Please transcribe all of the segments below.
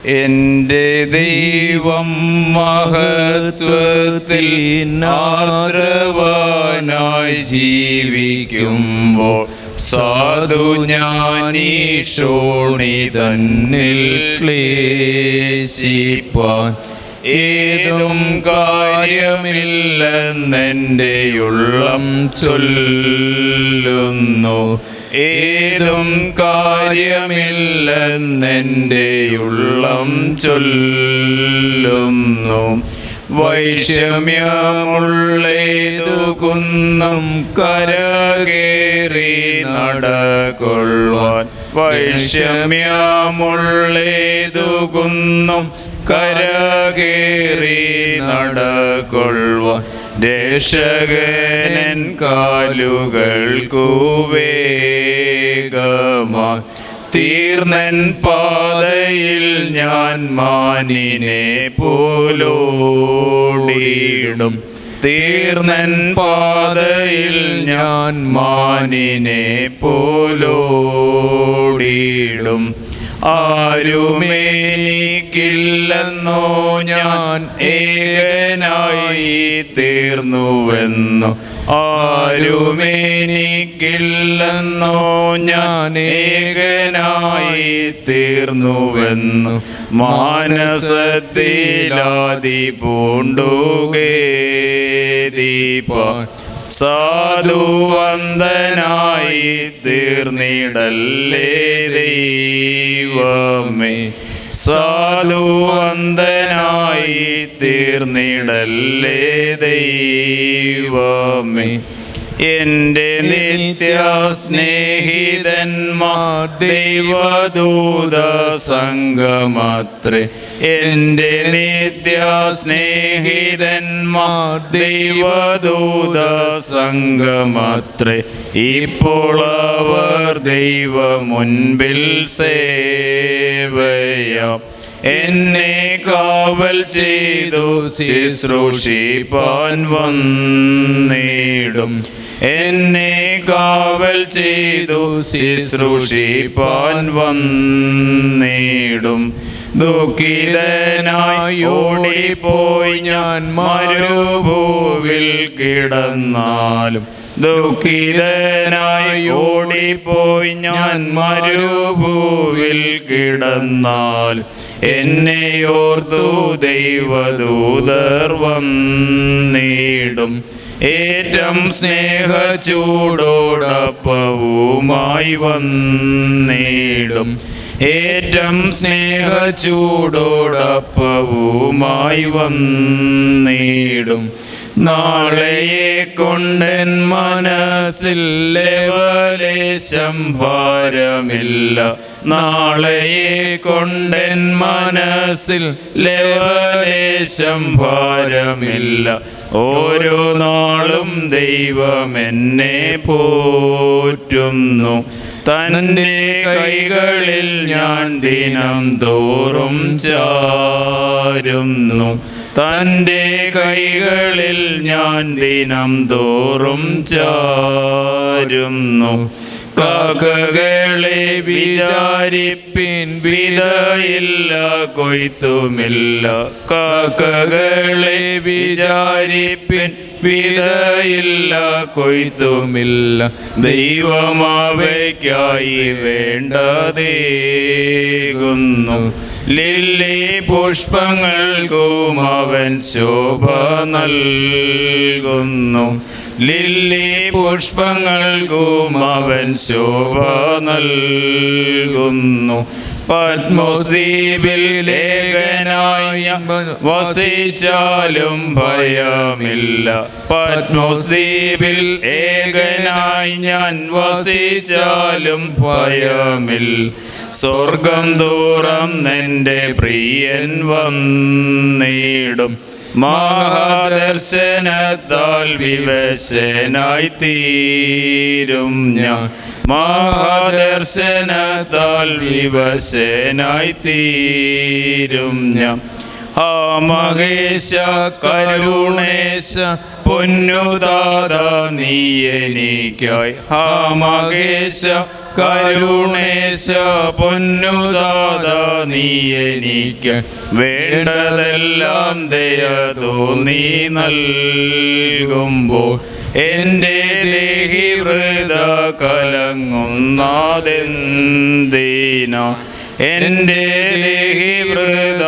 എൻ്റെ ദൈവം മഹത്വത്തിൽ ആർദ്രവാനായി ജീവിക്കുമ്പോൾ സാധു ഞാനീ ശോണി തന്നിൽ ക്ലേശിപ്പാൻ ഏതും കാര്യമില്ലെന്നെൻ്റെ ഉള്ളം ചൊല്ലുന്നു. ഏതും കാര്യമില്ലെന്നെൻ്റെ ഉള്ളം ചൊല്ലുന്നു. വൈഷമ്യമുള്ളേതു കുന്നം കരകേറി നടകൊള്ളുവാൻ. വൈഷമ്യമുള്ളേതു കുന്നം കരകേറി നടകൊള്ളുവാൻ. രക്ഷകനൻ കാലുകൾക്കു വേഗമായി തീർന്നൻ പാതയിൽ ഞാൻ മാനിനെ പോലോടിയിടും. തീർന്നൻ പാതയിൽ ഞാൻ മാനിനെ പോലോടിയിടും. ആരുമേനിക്കില്ലെന്നോ ഞാൻ ഏകനായി തീർന്നുവെന്നു. ആരുമേനിക്കില്ലെന്നോ ഞാൻ ഏകനായി തീർന്നുവെന്നു. മാനസത്തിലാദി പൂണ്ടുകേദീപാൻ സാധുവന്ദനായി തീർന്നിടല്ലേ ദൈവമേ. സാധുവന്ദനായി തീർന്നിടല്ലേ ദൈവമേ. എൻ്റെ നിത്യസ്നേഹിതന്മാർ ദൈവദൂത സംഗമത്രേ. എൻ്റെ നിത്യസ്നേഹിതന്മാർ ദൈവദൂത സംഗമത്രേ. ഇപ്പോൾ അവർ ദൈവ മുൻപിൽ സേവയാം. എന്നെ കാവൽ ചെയ്തു ശുശ്രൂഷിപ്പാൻ വന്നിടും. എന്നെ കാവൽ ചെയ്തു ശുശ്രൂഷിപ്പാൻ വന്നിടും. ദുഃഖിതനായി ഓടിപ്പോയി ഞാൻ മരുഭൂവിൽ കിടന്നാലും. ദുഃഖിതനായി ഓടിപ്പോയി ഞാൻ മരുഭൂവിൽ കിടന്നാലും എന്നെ ഓർത്തു ദൈവദൂതർ വന്നിടും. ഏറ്റം സ്നേഹചൂടോടപ്പവുമായി വന്നിടും. ഏറ്റം സ്നേഹചൂടോടപ്പവുമായി വന്നിടും. നാളെയെ കൊണ്ടെൻ മനസ്സിൽ ലേശം ഭാരമില്ല. നാളെയെ കൊണ്ടെൻ മനസ്സിൽ ലേശം ഭാരമില്ല. ഓരോ നാളും ദൈവം എന്നെ പോറ്റുന്നു. തൻ്റെ കൈകളിൽ ഞാൻ ദിനം തോറും ചാരുന്നു. തൻ്റെ കൈകളിൽ ഞാൻ ദിനം തോറും ചാരുന്നു. കാക്കകളെ വിചാരിപ്പിൻ, വിതയില്ല കൊയ്ത്തുമില്ല. കാക്കകളെ വിചാരിപ്പിൻ, വിതയില്ല കൊയ്ത്തുമില്ല. ദൈവമാവയ്ക്കായി വേണ്ടതേകുന്നു. ലില്ലി പുഷ്പങ്ങൾക്കും അവൻ ശോഭ നൽകുന്നു. ലില്ലി പുഷ്പങ്ങൾക്കും അവൻ ശോഭ നൽകുന്നു. പത്മോസ് ദ്വീപിൽ ഏകനായി വസിച്ചാലും ഭയമില്ല. പത്മോസ് ദ്വീപിൽ ഏകനായി ഞാൻ വസിച്ചാലും ഭയമില്ല. സ്വർഗം തുറന്നെൻ്റെ പ്രിയൻ വന്നിടും. മഹാദർശനത്താൽ വിവശനായി തീരും ഞാൻ. മഹാദർശനത്താൽ വിവശനായി തീരും ഞാൻ. ആ മഹേശ കരുണേശ പൊന്നുദാത നീ എനിക്കായി. ആ മഹേശ കരുണേശ പൊന്നുദാത നീ എനിക്ക് വേണ്ടതെല്ലാം ദയ തോന്നി നൽകുമ്പോൾ എൻ്റെ ദേഹി വൃത കലങ്ങുന്നതെന്തിനാ എൻ്റെ ദേഹി വൃത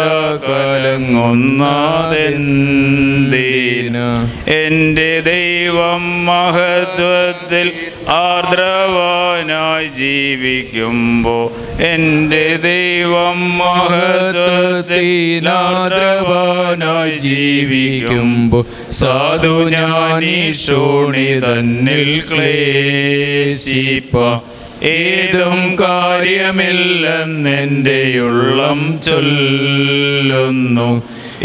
കലങ്ങുന്നതെന്തിനാ എൻ്റെ ദൈവം മഹത്വത്തിൽ ആർദ്രവാനായി ജീവിക്കുമ്പോൾ എൻ്റെ ദൈവം മഹത്വത്തിൽ ആർദ്രവാനായി ജീവിക്കുമ്പോൾ സാധു ഞാനീശോണി തന്നിൽ ക്ലേശിപ്പ ഏതും കാര്യമില്ലെന്നെൻ്റെ ഉള്ളം ചൊല്ലുന്നു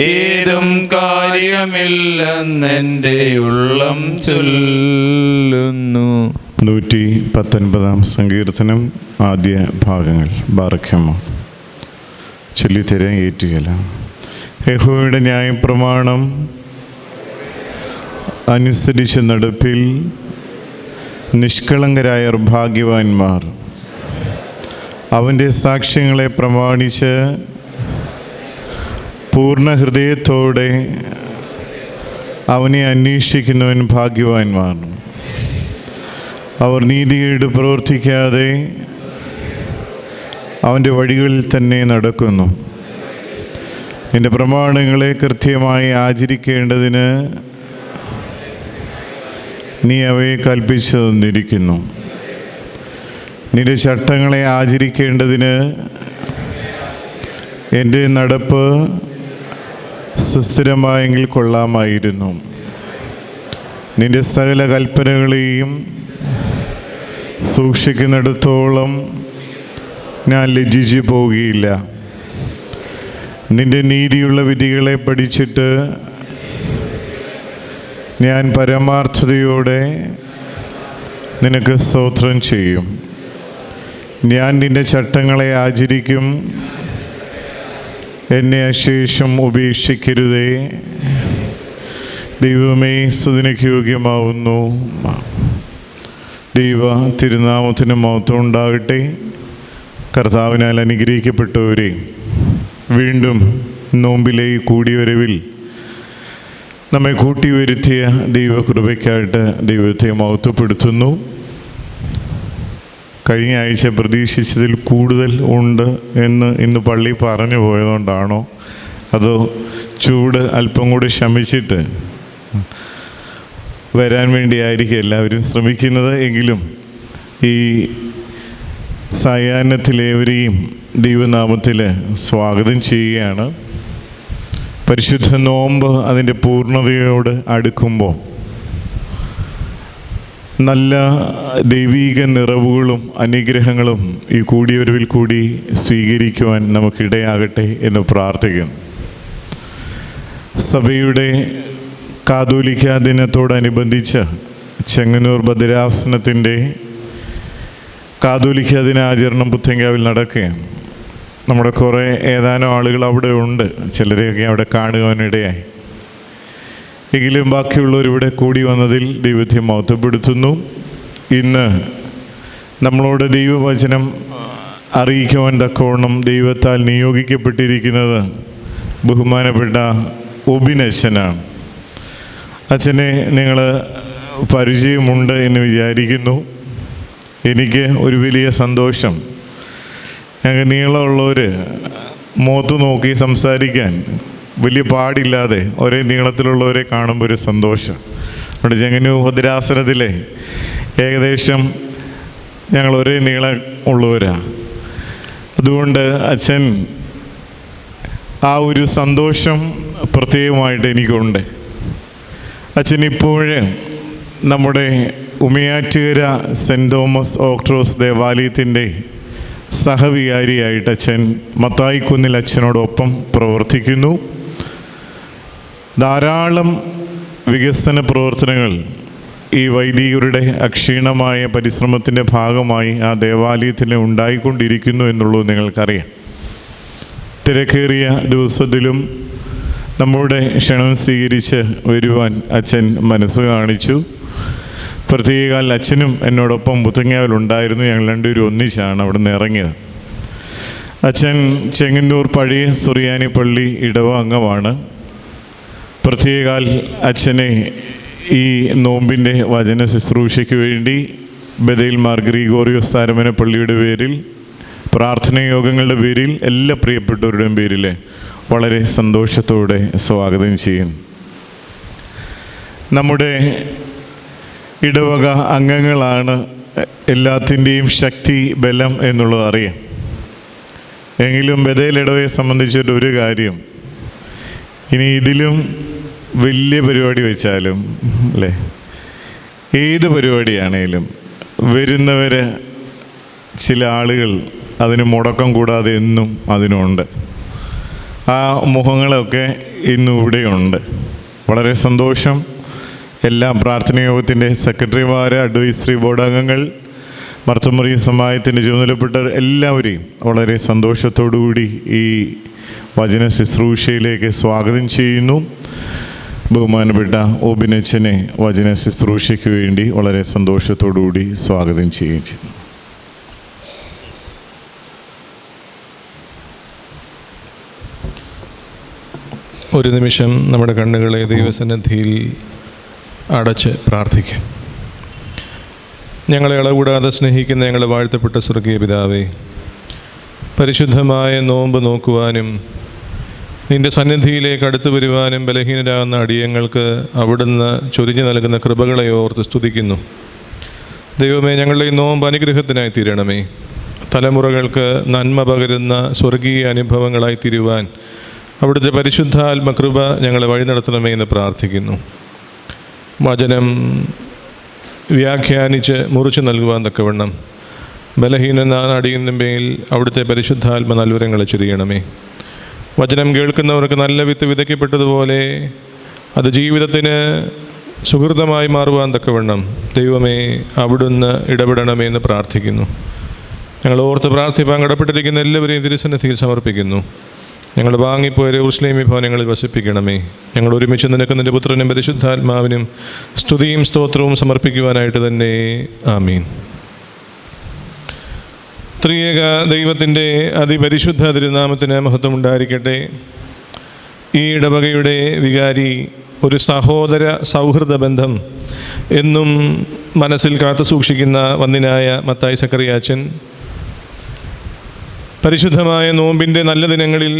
ഏതും കാര്യമില്ലെന്നെൻ്റെ ഉള്ളം ചൊല്ലുന്നു. 119 സങ്കീർത്തനം ആദ്യ ഭാഗങ്ങൾ ബാറഖ്യമോ ചൊല്ലിത്തരാൻ ഏറ്റുകയില്ല. യഹോവയുടെ ന്യായപ്രമാണം അനുസരിച്ച് നടപ്പിൽ നിഷ്കളങ്കരായർ ഭാഗ്യവാന്മാർ. അവൻ്റെ സാക്ഷ്യങ്ങളെ പ്രമാണിച്ച് പൂർണ്ണ ഹൃദയത്തോടെ അവനെ അന്വേഷിക്കുന്നവൻ ഭാഗ്യവാന്മാർ. അവർ നീതികേട് പ്രവർത്തിക്കാതെ അവൻ്റെ വഴികളിൽ തന്നെ നടക്കുന്നു. നിൻ്റെ പ്രമാണങ്ങളെ കൃത്യമായി ആചരിക്കേണ്ടതിന് നീ അവയെ കൽപ്പിച്ചു തന്നിരിക്കുന്നു. നിന്റെ ചട്ടങ്ങളെ ആചരിക്കേണ്ടതിന് എൻ്റെ നടപ്പ് സുസ്ഥിരമായെങ്കിൽ കൊള്ളാമായിരുന്നു. നിന്റെ സകല കൽപ്പനകളെയും സൂക്ഷിക്കുന്നിടത്തോളം ഞാൻ ലജ്ജിച്ചു പോവുകയില്ല. നിന്റെ നീതിയുള്ള വിധികളെ പഠിച്ചിട്ട് ഞാൻ പരമാർത്ഥതയോടെ നിനക്ക് സ്തോത്രം ചെയ്യും. ഞാൻ നിന്റെ ചട്ടങ്ങളെ ആചരിക്കും. എന്നെ അശേഷം ഉപേക്ഷിക്കരുതേ. ദൈവമേ, സ്തുതിക്ക് യോഗ്യമാവുന്നു. ദൈവ തിരുനാമത്തിന് മഹത്വം ഉണ്ടാകട്ടെ. കർത്താവിനാൽ അനുഗ്രഹിക്കപ്പെട്ടവരെ, വീണ്ടും നോമ്പിലെ കൂടിവരവിൽ നമ്മെ കൂട്ടിവരുത്തിയ ദൈവകൃപയ്ക്കായിട്ട് ദൈവത്തെ മഹത്വപ്പെടുത്തുന്നു. കഴിഞ്ഞ ആഴ്ച പ്രതീക്ഷിച്ചതിൽ കൂടുതൽ ഉണ്ട് എന്ന് ഇന്ന് പള്ളി പറഞ്ഞു പോയതുകൊണ്ടാണോ അതോ ചൂട് അല്പം കൂടി ശമിച്ചിട്ട് വരാൻ വേണ്ടിയായിരിക്കും എല്ലാവരും ശ്രമിക്കുന്നത്? എങ്കിലും ഈ സായാഹ്നത്തിലേവരെയും ദൈവനാമത്തിൽ സ്വാഗതം ചെയ്യുകയാണ്. പരിശുദ്ധ നോമ്പ് അതിൻ്റെ പൂർണ്ണതയോട് അടുക്കുമ്പോൾ നല്ല ദൈവീക നിറവുകളും അനുഗ്രഹങ്ങളും ഈ കൂടിയവരിൽ കൂടി സ്വീകരിക്കുവാൻ നമുക്കിടയാകട്ടെ എന്ന് പ്രാർത്ഥിക്കുന്നു. സഭയുടെ കാതോലിക്ക ദിനത്തോടനുബന്ധിച്ച് ചെങ്ങന്നൂർ ഭദ്രാസനത്തിൻ്റെ കാതോലിക്ക ദിനാചരണം പുത്തങ്കാവിൽ നടക്കുകയാണ്. നമ്മുടെ കുറേ ഏതാനും ആളുകൾ അവിടെ ഉണ്ട്. ചിലരെയൊക്കെ അവിടെ കാണുവാനിടയായി. എങ്കിലും ബാക്കിയുള്ളവരിവിടെ കൂടി വന്നതിൽ ദൈവത്തെ മഹത്വപ്പെടുത്തുന്നു. ഇന്ന് നമ്മളോട് ദൈവവചനം അറിയിക്കുവാൻ തക്കവണ്ണം ദൈവത്താൽ നിയോഗിക്കപ്പെട്ടിരിക്കുന്നത് ബഹുമാനപ്പെട്ട ഒബിൻ അച്ഛനാണ്. അച്ഛനെ നിങ്ങൾ പരിചയമുണ്ട് എന്ന് വിചാരിക്കുന്നു. എനിക്ക് ഒരു വലിയ സന്തോഷം. ഞങ്ങൾ നീളമുള്ളവർ മുഖത്ത് നോക്കി സംസാരിക്കാൻ വലിയ പാടില്ലാതെ ഒരേ നീളത്തിലുള്ളവരെ കാണുമ്പോൾ ഒരു സന്തോഷം. അവിടെ ചെങ്ങന്നൂർ ഭദ്രാസനത്തിലെ ഏകദേശം ഞങ്ങൾ ഒരേ നീളം ഉള്ളവരാണ്. അതുകൊണ്ട് അച്ഛൻ ആ ഒരു സന്തോഷം പ്രത്യേകമായിട്ട് എനിക്കുണ്ട്. അച്ഛൻ ഇപ്പോഴും നമ്മുടെ ഉമിയാറ്റുകര സെൻറ്റ് തോമസ് ഓക്ട്രോസ് ദേവാലയത്തിൻ്റെ സഹവികാരിയായിട്ട് അച്ഛൻ മത്തായിക്കുന്നിൽ അച്ഛനോടൊപ്പം പ്രവർത്തിക്കുന്നു. ധാരാളം വികസന പ്രവർത്തനങ്ങൾ ഈ വൈദികരുടെ അക്ഷീണമായ പരിശ്രമത്തിൻ്റെ ഭാഗമായി ആ ദേവാലയത്തിന് ഉണ്ടായിക്കൊണ്ടിരിക്കുന്നു എന്നുള്ളത് നിങ്ങൾക്കറിയാം. തിരക്കേറിയ ദിവസത്തിലും നമ്മുടെ ക്ഷണം സ്വീകരിച്ച് വരുവാൻ അച്ഛൻ മനസ്സ് കാണിച്ചു. പ്രത്യേക അച്ഛനും എന്നോടൊപ്പം പുത്തങ്ങാവിലുണ്ടായിരുന്നു. ഞങ്ങൾ രണ്ടുപേരും ഒന്നിച്ചാണ് അവിടെ നിന്ന് ഇറങ്ങിയത്. അച്ഛൻ ചെങ്ങന്നൂർ പഴയ സുറിയാനി പള്ളി ഇടവ അംഗമാണ്. പ്രത്യേക അച്ഛനെ ഈ നോമ്പിൻ്റെ വചന ശുശ്രൂഷയ്ക്ക് വേണ്ടി ബദയിൽ മാർ ഗ്രിഗോറിയോസ് സാരമന പള്ളിയുടെ പേരിൽ, പ്രാർത്ഥനാ യോഗങ്ങളുടെ പേരിൽ, എല്ലാ പ്രിയപ്പെട്ടവരുടെയും പേരിൽ വളരെ സന്തോഷത്തോടെ സ്വാഗതം ചെയ്യും. നമ്മുടെ ഇടവക അംഗങ്ങളാണ് എല്ലാത്തിൻ്റെയും ശക്തി, ബലം എന്നുള്ളത് അറിയാം. എങ്കിലും ബദയിൽ ഇടവയെ സംബന്ധിച്ചിട്ടൊരു കാര്യം, ഇനി ഇതിലും വലിയ പരിപാടി വെച്ചാലും അല്ലേ, ഏത് പരിപാടിയാണേലും വരുന്നവർ ചില ആളുകൾ അതിന് മുടക്കം കൂടാതെ എന്നും അതിനുണ്ട്. ആ മുഖങ്ങളൊക്കെ ഇന്നും ഇവിടെയുണ്ട്. വളരെ സന്തോഷം. എല്ലാ പ്രാർത്ഥനാ യോഗത്തിൻ്റെ സെക്രട്ടറിമാർ, അഡ്വൈസറി ബോർഡ് അംഗങ്ങൾ, മർത്തമറി സമാജത്തിൻ്റെ ചുമതലപ്പെട്ടവർ എല്ലാവരെയും വളരെ സന്തോഷത്തോടുകൂടി ഈ വചന ശുശ്രൂഷയിലേക്ക് സ്വാഗതം ചെയ്യുന്നു. ബഹുമാനപ്പെട്ട ഓബിനച്ചനെ വചന ശുശ്രൂഷയ്ക്ക് വേണ്ടി വളരെ സന്തോഷത്തോടുകൂടി സ്വാഗതം ചെയ്യുന്നു. ഒരു നിമിഷം നമ്മുടെ കണ്ണുകളെ ദൈവസന്നിധിയിൽ അടച്ച് പ്രാർത്ഥിക്കാം. ഞങ്ങളെ അളകൂടാതെ സ്നേഹിക്കുന്ന ഞങ്ങളെ വാഴ്ത്തപ്പെട്ട സ്വർഗീയ പിതാവേ, പരിശുദ്ധമായ നോമ്പ് നോക്കുവാനും നിൻ്റെ സന്നിധിയിലേക്ക് അടുത്തു വരുവാനും ബലഹീനരാകുന്ന അടിയങ്ങൾക്ക് അവിടുന്ന് ചൊരിഞ്ഞു നൽകുന്ന കൃപകളെ ഓർത്ത് സ്തുതിക്കുന്നു. ദൈവമേ, ഞങ്ങളുടെ ഈ നോമ്പ് അനുഗ്രഹത്തിനായി തീരണമേ. തലമുറകൾക്ക് നന്മ പകരുന്ന സ്വർഗീയ അനുഭവങ്ങളായി തീരുവാൻ അവിടുത്തെ പരിശുദ്ധാത്മകൃപ ഞങ്ങളെ വഴി നടത്തണമേ എന്ന് പ്രാർത്ഥിക്കുന്നു. വചനം വ്യാഖ്യാനിച്ച് മുറിച്ച് നൽകുവാൻ തക്കവണ്ണം ബലഹീനനാണ് അടിയുന്ന മേൽ അവിടുത്തെ പരിശുദ്ധാത്മ നൽവരങ്ങളെ ചൊരിയണമേ. വചനം കേൾക്കുന്നവർക്ക് നല്ല വിത്ത് വിതയ്ക്കപ്പെട്ടതുപോലെ അത് ജീവിതത്തിന് സുഹൃതമായി മാറുവാൻ തക്കവണ്ണം ദൈവമേ അവിടുന്ന് ഇടപെടണമേ എന്ന് പ്രാർത്ഥിക്കുന്നു. ഞങ്ങൾ ഓർത്ത് പ്രാർത്ഥിപ്പാൻ കടപ്പെട്ടിരിക്കുന്ന എല്ലാവരെയും തിരുസന്നിധിയിൽ സമർപ്പിക്കുന്നു. ഞങ്ങൾ വാങ്ങിപ്പോയ യെരൂശലേം ഭവനങ്ങളിൽ വസിപ്പിക്കണമേ. ഞങ്ങൾ ഒരുമിച്ച് നിനക്ക് നിൻ്റെ പുത്രനും പരിശുദ്ധാത്മാവിനും സ്തുതിയും സ്തോത്രവും സമർപ്പിക്കുവാനായിട്ട് തന്നെ. ആമീൻ. ത്രിയേക ദൈവത്തിൻ്റെ അതിപരിശുദ്ധ തിരുനാമത്തിന് മഹത്വം ഉണ്ടായിരിക്കട്ടെ. ഈ ഇടവകയുടെ വികാരി ഒരു സഹോദര സൗഹൃദ ബന്ധം എന്നും മനസ്സിൽ കാത്തു സൂക്ഷിക്കുന്ന വന്ദിനായ മത്തായി സക്കറിയാച്ചൻ പരിശുദ്ധമായ നോമ്പിൻ്റെ നല്ല ദിനങ്ങളിൽ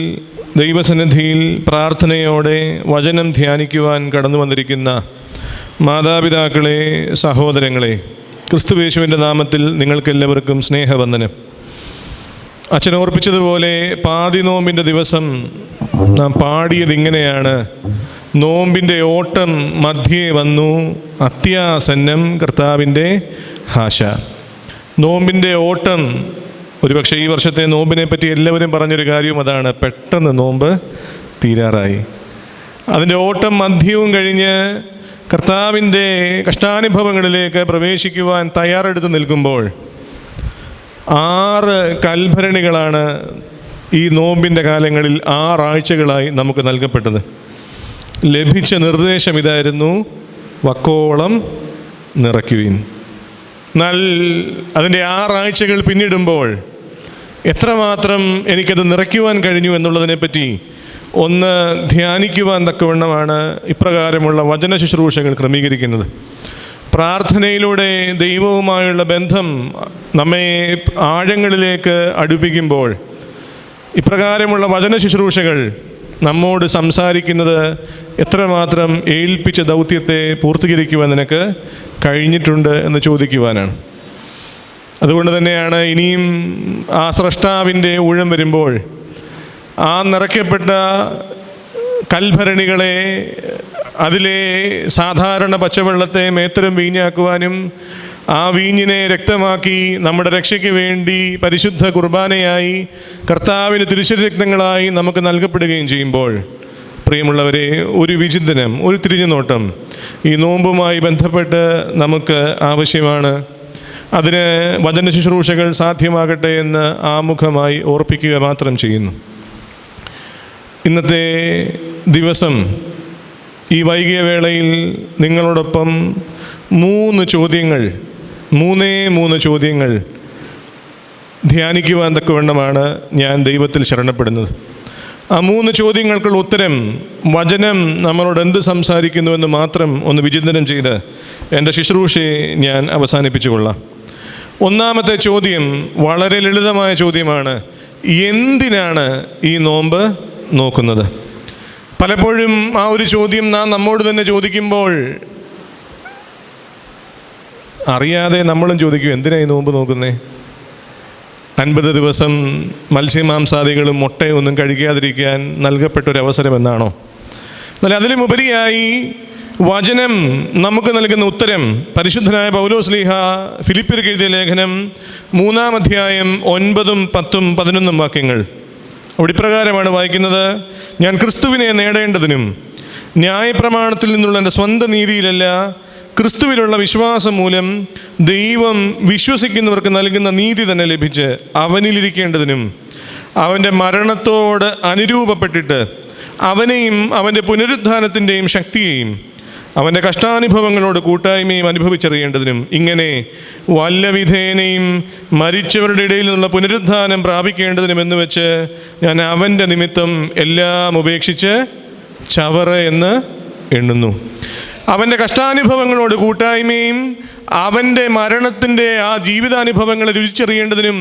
ദൈവസന്നിധിയിൽ പ്രാർത്ഥനയോടെ വചനം ധ്യാനിക്കുവാൻ കടന്നു വന്നിരിക്കുന്ന മാതാപിതാക്കളെ, സഹോദരങ്ങളെ, ക്രിസ്തുയേശുവിൻ്റെ നാമത്തിൽ നിങ്ങൾക്കെല്ലാവർക്കും സ്നേഹവന്ദനം. അച്ഛൻ ഓർപ്പിച്ചതുപോലെ പാതി നോമ്പിൻ്റെ ദിവസം നാം പാടിയതിങ്ങനെയാണ്: നോമ്പിൻ്റെ ഓട്ടം മധ്യേ വന്നു, അത്യാസന്നം കർത്താവിൻ്റെ ആശ. നോമ്പിൻ്റെ ഓട്ടം, ഒരുപക്ഷെ ഈ വർഷത്തെ നോമ്പിനെ പറ്റി എല്ലാവരും പറഞ്ഞൊരു കാര്യവും അതാണ്, പെട്ടെന്ന് നോമ്പ് തീരാറായി. അതിൻ്റെ ഓട്ടം മധ്യവും കഴിഞ്ഞ് കർത്താവിൻ്റെ കഷ്ടാനുഭവങ്ങളിലേക്ക് പ്രവേശിക്കുവാൻ തയ്യാറെടുത്ത് നിൽക്കുമ്പോൾ 6 കൽഭരണികളാണ് ഈ നോമ്പിൻ്റെ കാലങ്ങളിൽ 6 ആഴ്ചകളായി നമുക്ക് നൽകപ്പെട്ടത്. ലഭിച്ച നിർദ്ദേശം ഇതായിരുന്നു: വക്കോളം നിറയ്ക്കുവിൻ. എന്നാൽ അതിൻ്റെ 6 ആഴ്ചകൾ പിന്നിടുമ്പോൾ എത്രമാത്രം എനിക്കത് നിറയ്ക്കുവാൻ കഴിഞ്ഞു എന്നുള്ളതിനെപ്പറ്റി ഒന്ന് ധ്യാനിക്കുവാൻ തക്കവണ്ണമാണ് ഇപ്രകാരമുള്ള വചന ശുശ്രൂഷകൾ ക്രമീകരിക്കുന്നത്. പ്രാർത്ഥനയിലൂടെ ദൈവവുമായുള്ള ബന്ധം നമ്മെ ആഴങ്ങളിലേക്ക് അടുപ്പിക്കുമ്പോൾ ഇപ്രകാരമുള്ള വചന ശുശ്രൂഷകൾ നമ്മോട് സംസാരിക്കുന്നത് എത്രമാത്രം ഏൽപ്പിച്ച ദൗത്യത്തെ പൂർത്തീകരിക്കുവാൻ നിനക്ക് കഴിഞ്ഞിട്ടുണ്ട് എന്ന് ചോദിക്കുവാനാണ്. അതുകൊണ്ട് തന്നെയാണ് ഇനിയും ആ സ്രഷ്ടാവിൻ്റെ ഊഴം വരുമ്പോൾ ആ നിറയ്ക്കപ്പെട്ട കൽഭരണികളെ, അതിലെ സാധാരണ പച്ചവെള്ളത്തെ മേത്തരം വീഞ്ഞാക്കുവാനും ആ വീഞ്ഞിനെ രക്തമാക്കി നമ്മുടെ രക്ഷയ്ക്ക് വേണ്ടി പരിശുദ്ധ കുർബാനയായി കർത്താവിന് തിരുശരീരക്തങ്ങളായി നമുക്ക് നൽകപ്പെടുകയും ചെയ്യുമ്പോൾ, പ്രിയമുള്ളവരെ, ഒരു വിചിന്തനം, ഒരു തിരിഞ്ഞുനോട്ടം ഈ നോമ്പുമായി ബന്ധപ്പെട്ട് നമുക്ക് ആവശ്യമാണ്. അതിന് വചന ശുശ്രൂഷകൾ സാധ്യമാകട്ടെ എന്ന് ആമുഖമായി ഓർപ്പിക്കുക മാത്രം ചെയ്യുന്നു. ഇന്നത്തെ ദിവസം ഈ വൈകിയ വേളയിൽ നിങ്ങളോടൊപ്പം മൂന്ന് ചോദ്യങ്ങൾ ധ്യാനിക്കുവാൻ തക്കവണ്ണമാണ് ഞാൻ ദൈവത്തിൽ ശരണപ്പെടുന്നത്. ആ 3 ചോദ്യങ്ങൾക്കുള്ള ഉത്തരം വചനം നമ്മളോട് എന്ത് സംസാരിക്കുന്നുവെന്ന് മാത്രം ഒന്ന് വിചിന്തനം ചെയ്ത് എൻ്റെ ശുശ്രൂഷയെ ഞാൻ അവസാനിപ്പിച്ചു കൊള്ളാം. ഒന്നാമത്തെ ചോദ്യം വളരെ ലളിതമായ ചോദ്യമാണ്: എന്തിനാണ് ഈ നോമ്പ് നോക്കുന്നത്? പലപ്പോഴും ആ ഒരു ചോദ്യം നാം നമ്മോട് തന്നെ ചോദിക്കുമ്പോൾ അറിയാതെ നമ്മളും ചോദിക്കും, എന്തിനാണ് ഈ നോമ്പ് നോക്കുന്നേ? 50 ദിവസം മത്സ്യമാംസാദികളും മുട്ടയും ഒന്നും കഴിക്കാതിരിക്കാൻ നൽകപ്പെട്ടൊരവസരം എന്നാണോ? എന്നാൽ അതിലുമുപരിയായി വചനം നമുക്ക് നൽകുന്ന ഉത്തരം പരിശുദ്ധനായ പൗലോസ്ലീഹ ഫിലിപ്പിയർക്ക് എഴുതിയ ലേഖനം 3-ാം അധ്യായം 9, 10, 11 വാക്യങ്ങൾ. അവിടെ ഇപ്രകാരമാണ് വായിക്കുന്നത്: ഞാൻ ക്രിസ്തുവിനെ നേടേണ്ടതിനും ന്യായപ്രമാണത്തിൽ നിന്നുള്ള എൻ്റെ സ്വന്തം നീതിയിലല്ല, ക്രിസ്തുവിലുള്ള വിശ്വാസം മൂലം ദൈവം വിശ്വസിക്കുന്നവർക്ക് നൽകുന്ന നീതി തന്നെ ലഭിച്ച് അവനിലിരിക്കേണ്ടതിനും അവൻ്റെ മരണത്തോട് അനുരൂപപ്പെട്ടിട്ട് അവനെയും അവൻ്റെ പുനരുത്ഥാനത്തിൻ്റെയും ശക്തിയെയും അവൻ്റെ കഷ്ടാനുഭവങ്ങളോട് കൂട്ടായ്മയും അനുഭവിച്ചറിയേണ്ടതിനും ഇങ്ങനെ വല്ലവിധേനയും മരിച്ചവരുടെ ഇടയിൽ നിന്നുള്ള പുനരുത്ഥാനം പ്രാപിക്കേണ്ടതിനും എന്ന് വെച്ച് ഞാൻ അവൻ്റെ നിമിത്തം എല്ലാം ഉപേക്ഷിച്ച് ചവറ എന്ന് എണ്ണുന്നു. അവൻ്റെ കഷ്ടാനുഭവങ്ങളോട് കൂട്ടായ്മയും അവൻ്റെ മരണത്തിൻ്റെ ആ ജീവിതാനുഭവങ്ങളെ രുചിച്ചറിയേണ്ടതിനും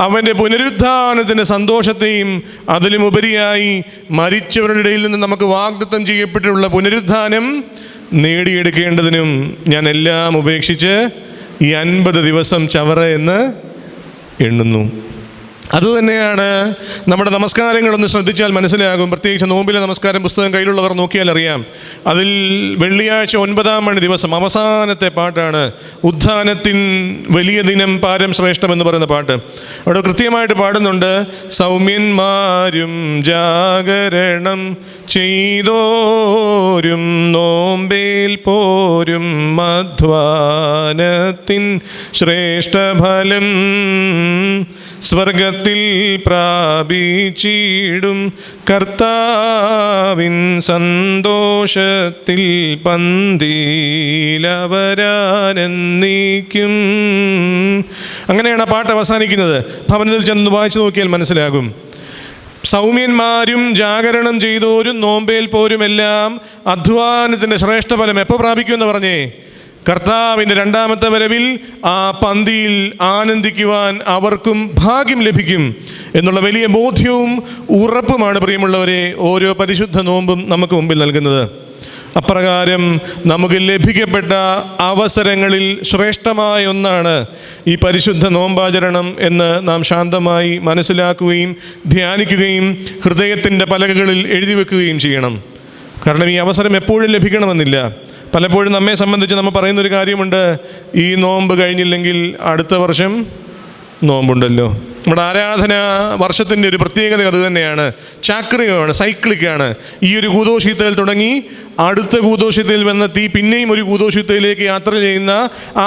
അവൻ്റെ പുനരുത്ഥാനത്തിൻ്റെ സന്തോഷത്തെയും അതിലുമുപരിയായി മരിച്ചവരുടെ ഇടയിൽ നിന്ന് നമുക്ക് വാഗ്ദത്തം ചെയ്യപ്പെട്ടിട്ടുള്ള പുനരുത്ഥാനം നേടിയെടുക്കേണ്ടതിനും ഞാൻ എല്ലാം ഉപേക്ഷിച്ച് ഈ 50 ദിവസം ചവറ എന്ന് എണ്ണുന്നു. അതുതന്നെയാണ് നമ്മുടെ നമസ്കാരങ്ങളൊന്ന് ശ്രദ്ധിച്ചാൽ മനസ്സിലാകും. പ്രത്യേകിച്ച് നോമ്പിലെ നമസ്കാരം പുസ്തകം കയ്യിലുള്ളവർ നോക്കിയാൽ അറിയാം. അതിൽ വെള്ളിയാഴ്ച 9-ാം മണി ദിവസം അവസാനത്തെ പാട്ടാണ് ഉത്ഥാനത്തിൻ വലിയ ദിനം പാരം ശ്രേഷ്ഠമെന്ന് പറയുന്ന പാട്ട്. അവിടെ കൃത്യമായിട്ട് പാടുന്നുണ്ട്: സൗമ്യന്മാരും ജാഗരണം ചെയ്തോരും നോമ്പേൽ പോരും മധ്വാനത്തിൻ ശ്രേഷ്ഠഫലം സ്വർഗത്തിൽ പ്രാപിച്ചിടും കർത്താവിൻ സന്തോഷത്തിൽ പന്തിയിലവരാനന്ദിക്കും. അങ്ങനെയാണ് ആ പാട്ട് അവസാനിക്കുന്നത്. ഭവനത്തിൽ ചെന്ന് വായിച്ചു നോക്കിയാൽ മനസ്സിലാകും. സൗമ്യന്മാരും ജാഗരണം ചെയ്തോരും നോമ്പേൽ പോരും എല്ലാം അധ്വാനത്തിൻ്റെ ശ്രേഷ്ഠഫലം എപ്പോൾ പ്രാപിക്കുമെന്ന് പറഞ്ഞേ? കർത്താവിൻ്റെ 2ാമത്തെ വരവിൽ ആ പന്തിയിൽ ആനന്ദിക്കുവാൻ അവർക്കും ഭാഗ്യം ലഭിക്കും എന്നുള്ള വലിയ ബോധ്യവും ഉറപ്പുമാണ് പ്രിയമുള്ളവരെ ഓരോ പരിശുദ്ധ നോമ്പും നമുക്ക് മുമ്പിൽ നൽകുന്നത്. അപ്രകാരം നമുക്ക് ലഭിക്കപ്പെട്ട അവസരങ്ങളിൽ ശ്രേഷ്ഠമായ ഒന്നാണ് ഈ പരിശുദ്ധ നോമ്പാചരണം എന്ന് നാം ശാന്തമായി മനസ്സിലാക്കുകയും ധ്യാനിക്കുകയും ഹൃദയത്തിൻ്റെ പലകകളിൽ എഴുതി വെക്കുകയും ചെയ്യണം. കാരണം ഈ അവസരം എപ്പോഴും ലഭിക്കണമെന്നില്ല. പലപ്പോഴും നമ്മെ സംബന്ധിച്ച് നമ്മൾ പറയുന്നൊരു കാര്യമുണ്ട്: ഈ നോമ്പ് കഴിഞ്ഞില്ലെങ്കിൽ അടുത്ത വർഷം നോമ്പുണ്ടല്ലോ. നമ്മുടെ ആരാധന വർഷത്തിൻ്റെ ഒരു പ്രത്യേകത അത് തന്നെയാണ്. ചാക്രികമാണ്, സൈക്ലിക്കാണ്. ഈ ഒരു കൂദോഷിത്തയിൽ തുടങ്ങി അടുത്ത കൂദോഷിത്തയിൽ വന്നെത്തി പിന്നെയും ഒരു കൂദോഷിത്തയിലേക്ക് യാത്ര ചെയ്യുന്ന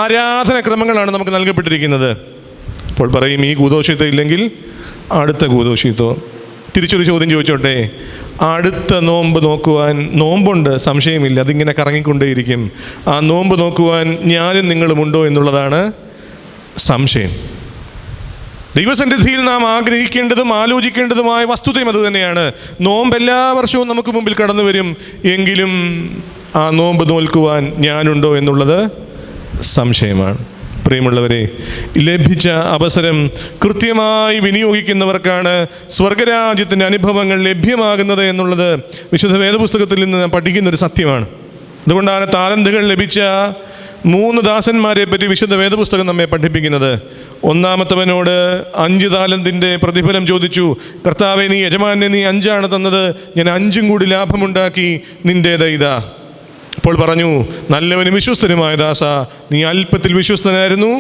ആരാധന ക്രമങ്ങളാണ് നമുക്ക് നൽകപ്പെട്ടിരിക്കുന്നത്. അപ്പോൾ പറയും, ഈ കൂദോഷിത്ത ഇല്ലെങ്കിൽ അടുത്ത കൂദോഷിത്തോ. തിരിച്ചൊരു ചോദ്യം ചോദിച്ചോട്ടെ: അടുത്ത നോമ്പ് നോക്കുവാൻ നോമ്പുണ്ട്, സംശയമില്ല, അതിങ്ങനെ കറങ്ങിക്കൊണ്ടേയിരിക്കും. ആ നോമ്പ് നോക്കുവാൻ ഞാനും നിങ്ങളുമുണ്ടോ എന്നുള്ളതാണ് സംശയം. ദൈവസന്നിധിയിൽ നാം ആഗ്രഹിക്കേണ്ടതും ആലോചിക്കേണ്ടതുമായ വസ്തുതയും അതുതന്നെയാണ്. നോമ്പ് എല്ലാ വർഷവും നമുക്ക് മുമ്പിൽ കടന്നു വരും. എങ്കിലും ആ നോമ്പ് നോൽക്കുവാൻ ഞാനുണ്ടോ എന്നുള്ളത് സംശയമാണ്. പ്രിയമുള്ളവരെ, ലഭിച്ച അവസരം കൃത്യമായി വിനിയോഗിക്കുന്നവർക്കാണ് സ്വർഗരാജ്യത്തിൻ്റെ അനുഭവങ്ങൾ ലഭ്യമാകുന്നത് എന്നുള്ളത് വിശുദ്ധ വേദപുസ്തകത്തിൽ നിന്ന് നാം പഠിക്കുന്നൊരു സത്യമാണ്. അതുകൊണ്ടാണ് താലന്തുകൾ ലഭിച്ച 3 ദാസന്മാരെ പറ്റി വിശുദ്ധ വേദപുസ്തകം നമ്മെ പഠിപ്പിക്കുന്നത്. ഒന്നാമത്തവനോട് 5 താലന്തിൻ്റെ പ്രതിഫലം ചോദിച്ചു. കർത്താവേ, നീ യജമാനെ നീ 5 തന്നത്, ഞാൻ 5 കൂടി ലാഭമുണ്ടാക്കി, നിൻ്റേത് ഇതാ. അപ്പോൾ പറഞ്ഞു, നല്ലവനും വിശ്വസ്തനുമായ ദാസ, നീ അല്പത്തിൽ വിശ്വസ്തനായിരുന്നു,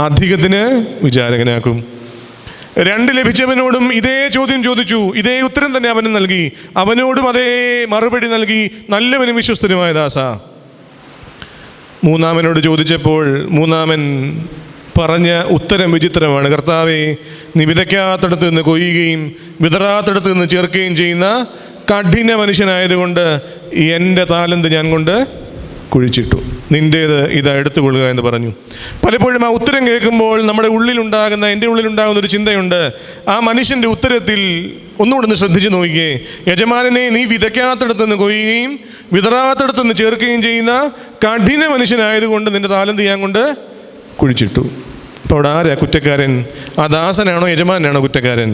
അധികത്തിന് വിചാരകനാക്കും. 2 ലഭിച്ചവനോടും ഇതേ ചോദ്യം ചോദിച്ചു. ഇതേ ഉത്തരം തന്നെ അവനും നൽകി. അവനോടും അതേ മറുപടി നൽകി, നല്ലവനും വിശ്വസ്തനുമായ ദാസ. 3-ാമനോട് ചോദിച്ചപ്പോൾ 3-ാമൻ പറഞ്ഞ ഉത്തരം വിചിത്രമാണ്. കർത്താവേ, നീ വിതയ്ക്കാത്തടത്ത് നിന്ന് കൊയ്യുകയും വിതറാത്തടത്ത് നിന്ന് ചേർക്കുകയും ചെയ്യുന്ന കഠിന മനുഷ്യനായതുകൊണ്ട് എൻ്റെ താലന്ത് ഞാൻ കൊണ്ട് കുഴിച്ചിട്ടു. നിൻ്റേത് ഇതാ എടുത്തുകൊള്ളുക എന്ന് പറഞ്ഞു. പലപ്പോഴും ആ ഉത്തരം കേൾക്കുമ്പോൾ നമ്മുടെ എൻ്റെ ഉള്ളിലുണ്ടാകുന്ന ഒരു ചിന്തയുണ്ട്. ആ മനുഷ്യൻ്റെ ഉത്തരത്തിൽ ഒന്നുകൂടെ ഒന്ന് ശ്രദ്ധിച്ച് നോക്കിയേ. യജമാനനെ നീ വിതയ്ക്കാത്തടത്തുനിന്ന് കൊയ്യുകയും വിതറാത്തടത്തുനിന്ന് ചേർക്കുകയും ചെയ്യുന്ന കഠിന മനുഷ്യനായതുകൊണ്ട് നിൻ്റെ താലന്ത് ഞാൻ കൊണ്ട് കുഴിച്ചിട്ടു. അപ്പോൾ അവിടെ ആരാ കുറ്റക്കാരൻ? ആ ദാസനാണോ യജമാനാണോ കുറ്റക്കാരൻ?